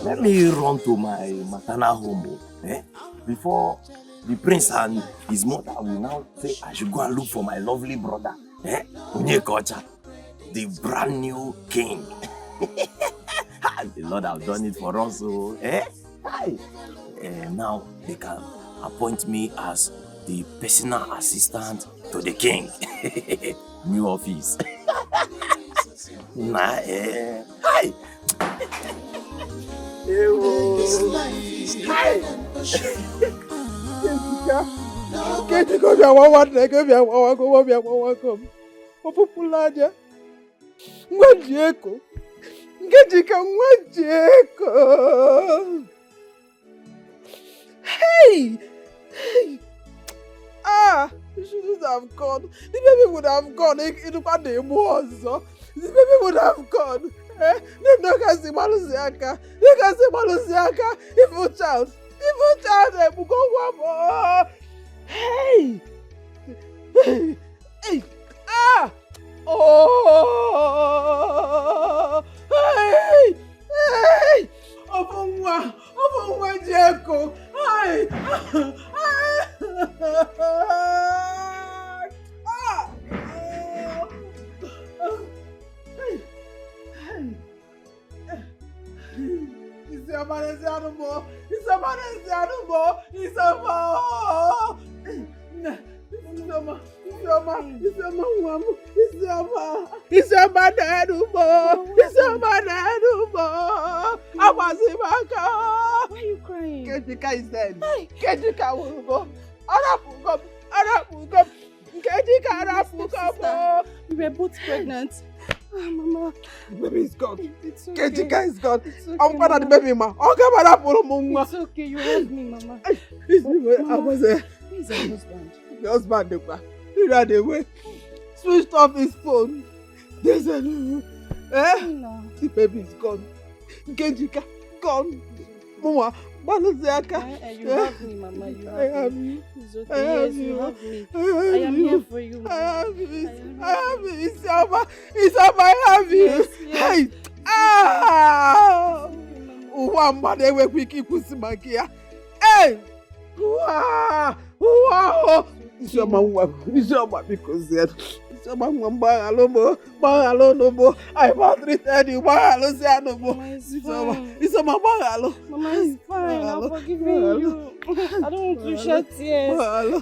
Let me run to my maternal home. Before the prince and his mother will now say I should go and look for my lovely brother. Onyekocha, the brand new king. The Lord have done it for us. So, now they can appoint me as the personal assistant to the king. New office. Hi. Hey! You shouldn't have gone. The baby would have gone. The baby would have gone. They can see Malusiaka. They can see Malusiaka. Evil child. They will go one more. Hey! Ah! Oh! Hey! Hey! Ofunwa Jeko! Hey! Why are you crying? Kedika is dead. Kedika will go. Arapugo. We were both pregnant. Mama. The baby is gone. It's okay. Kedika is gone. It's okay, I'm Mama. the baby, ma. It's okay. You have me, Mama. I was there. Where's your husband? The husband, he ran away. Switched off his phone. They said, No. The baby is gone. Kedika, gone. Mama, Balaziaka. You have me, Mama. You have I have me. you. It's okay. I have Yes, you. you have me. I I have am you. here for you. I have you. I I have you. Isama, I have you. Yes, yes. Hey. Ah. Uwamba dewe kwiki kusimakia. Hey. Wow. Isama because that. Isama mbangalomo. I maltreated you. Bangalo sianomo. Isama bangalo. Mama is fine. I'm forgiving you. I don't want to shed tears.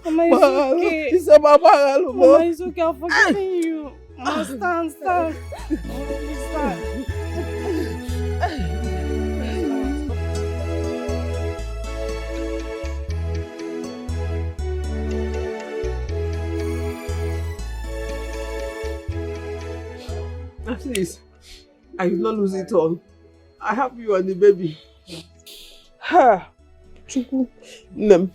Mama, it's okay. Isama bangalo. Mama, it's okay. I'm forgiving you. Mama, stand. Stand. Please, I will not lose it all. I have you and the baby. Ha! Chuku, Nem,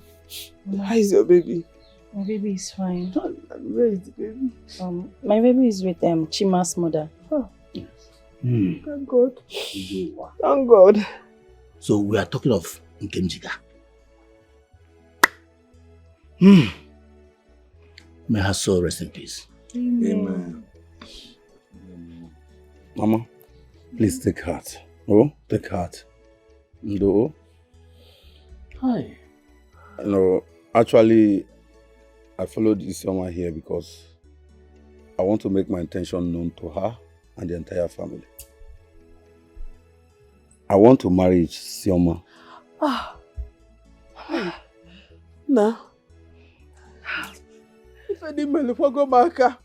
how is your baby? My baby is fine. Where is the baby? My baby is with Chima's mother. Oh. Thank God. Thank God. So we are talking of Nkemjika. May her soul rest in peace. Amen. Mama, please take heart. Oh, take heart. No. Hi. No, actually, I followed Isioma here because I want to make my intention known to her and the entire family. I want to marry Isioma. Now, if I didn't well, go back.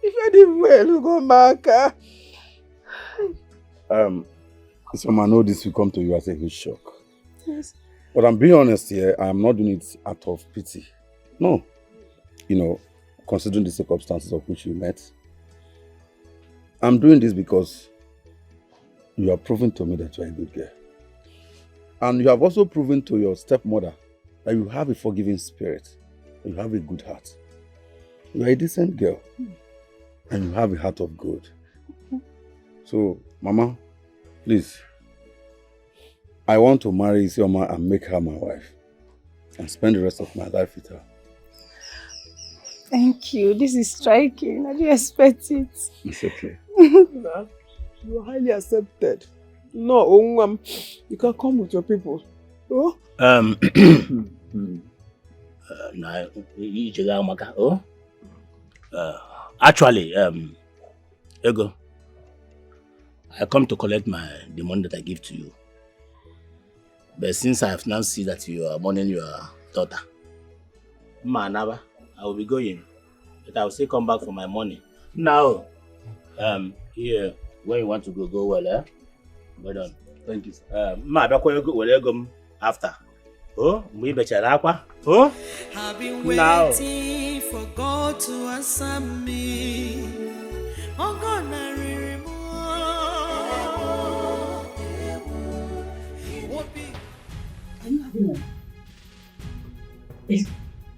If I didn't well, go back. Isioma, I know this will come to you as a huge shock. Yes. But I'm being honest here, I am not doing it out of pity. No. You know, considering the circumstances of which you met. I'm doing this because you have proven to me that you are a good girl. And you have also proven to your stepmother that you have a forgiving spirit. You have a good heart. You are a decent girl. And you have a heart of gold. So, Mama, please, I want to marry Isioma and make her my wife. And spend the rest of my life with her. Thank you. This is striking. I didn't expect it. It's okay. No, you are highly accepted. No, you can come with your people. Oh? Actually, Ego, I come to collect the money that I give to you. But since I have now seen that you are mourning your daughter, I will be going. But I will still come back for my money. Now, here, when you want to go well, eh? Well done. Thank you, sir. Will go after? Oh, we better aqua. Oh, I've been now. waiting for God to answer me. Oh God, I Are you having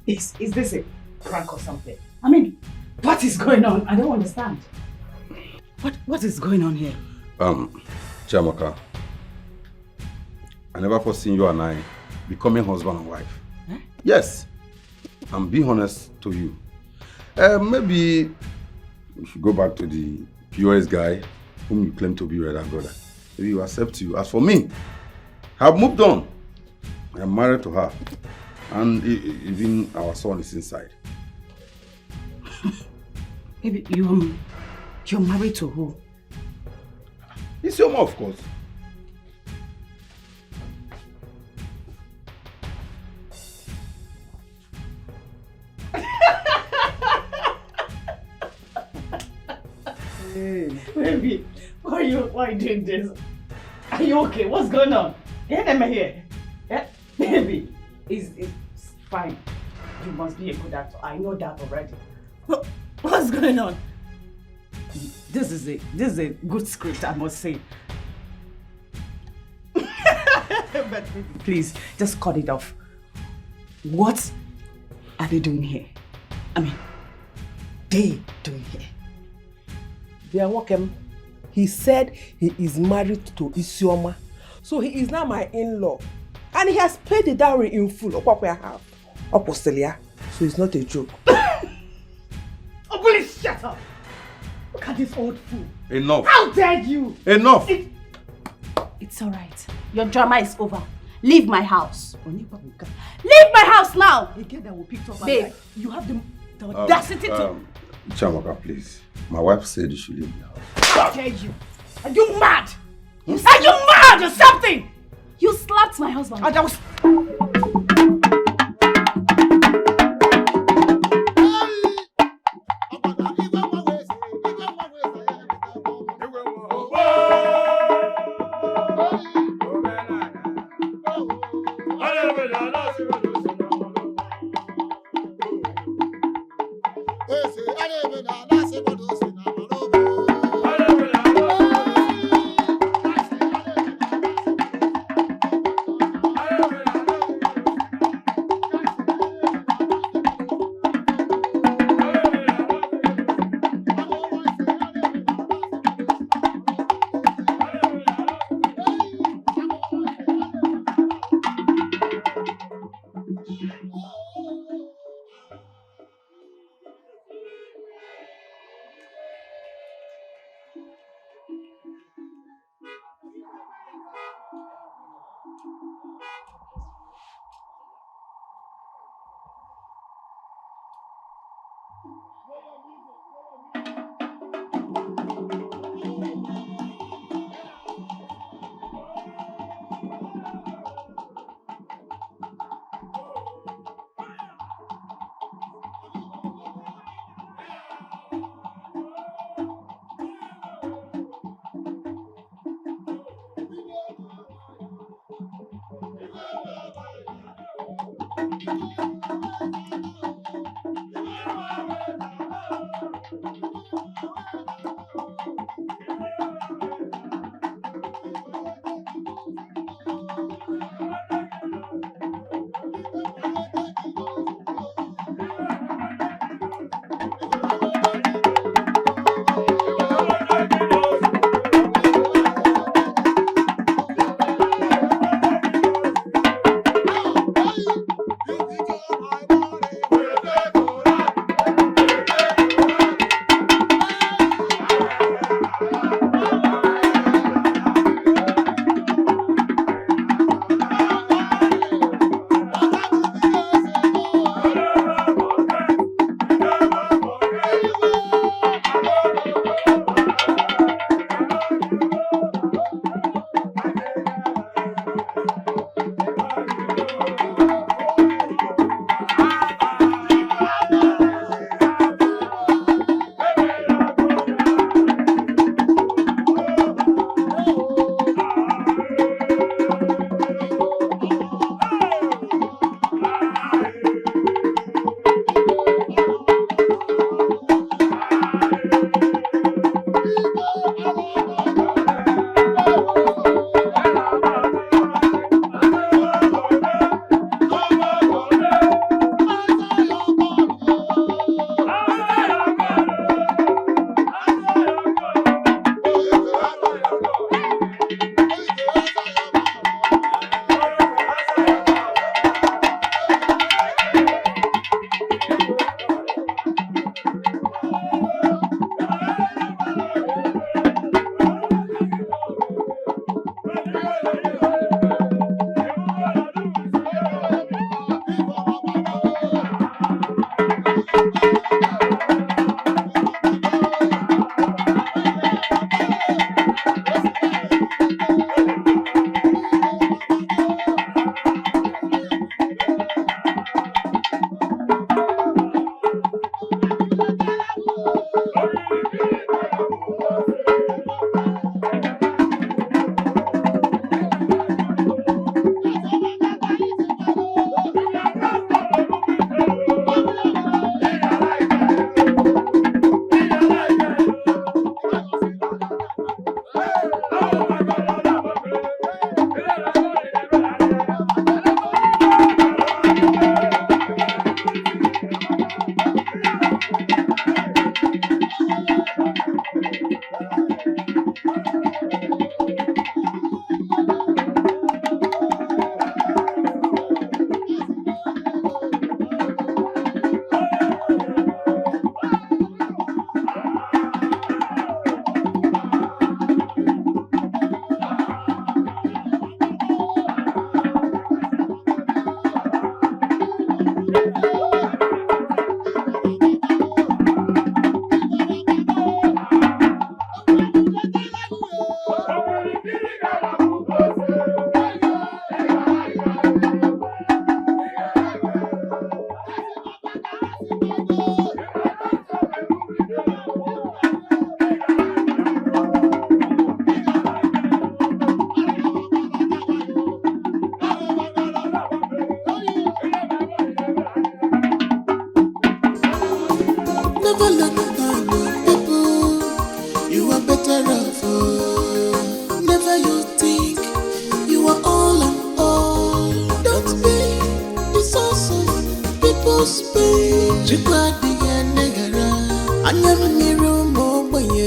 is this a prank or something? I mean, what is going on? I don't understand. What is going on here? Chiamaka, I never foreseen you and I becoming husband and wife. Eh? Yes, I'm being honest to you. Maybe we should go back to the POS guy whom you claim to be your elder brother. Maybe he will accept you. As for me, I've moved on. I'm married to her. And even our son is inside. Maybe you're married to who? It's your mom, of course. Baby, why are you doing this? Are you okay? What's going on? Yeah, I'm here. Yeah, baby, it's fine. You must be a good actor. I know that already. What's going on? This is a good script, I must say. But baby, please, just cut it off. What are they doing here? I mean, they doing here? They are welcome. He said he is married to Isioma. So he is now my in-law. And he has paid the dowry in full. So it's not a joke. Oh, please shut up! Look at this old fool. Enough. How dare you? Enough. It's alright. Your drama is over. Leave my house. Leave my house now! Again, that will pick up. Babe, you have the audacity to... Chamaka, please. My wife said you should leave the house. How dare you? Are you mad? Are you mad or something? You slapped my husband. And I was...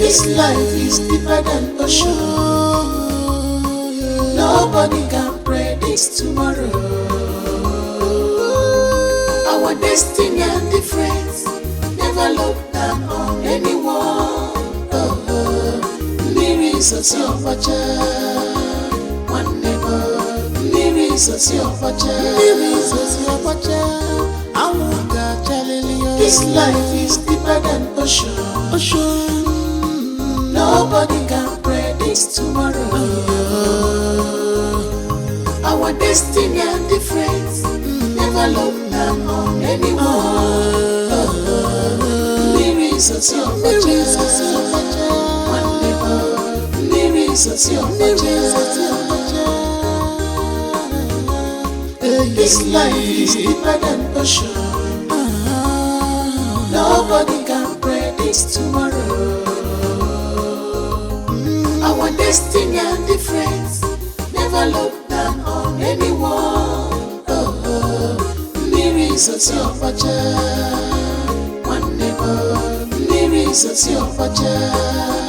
This life is deeper than ocean. Nobody can predict tomorrow. Our destiny and difference. Never look down on anyone. Lyrics of your one neighbor. Lyrics of your This life is deeper than ocean. Nobody can predict tomorrow. Our destiny and difference. Never look down on anyone. Lyrics of your one neighbor. Lyrics of your This life is deeper than ocean. Nobody can predict tomorrow. Our destiny and difference. Never look down on anyone. Lyrics of your one neighbor. Lyrics of your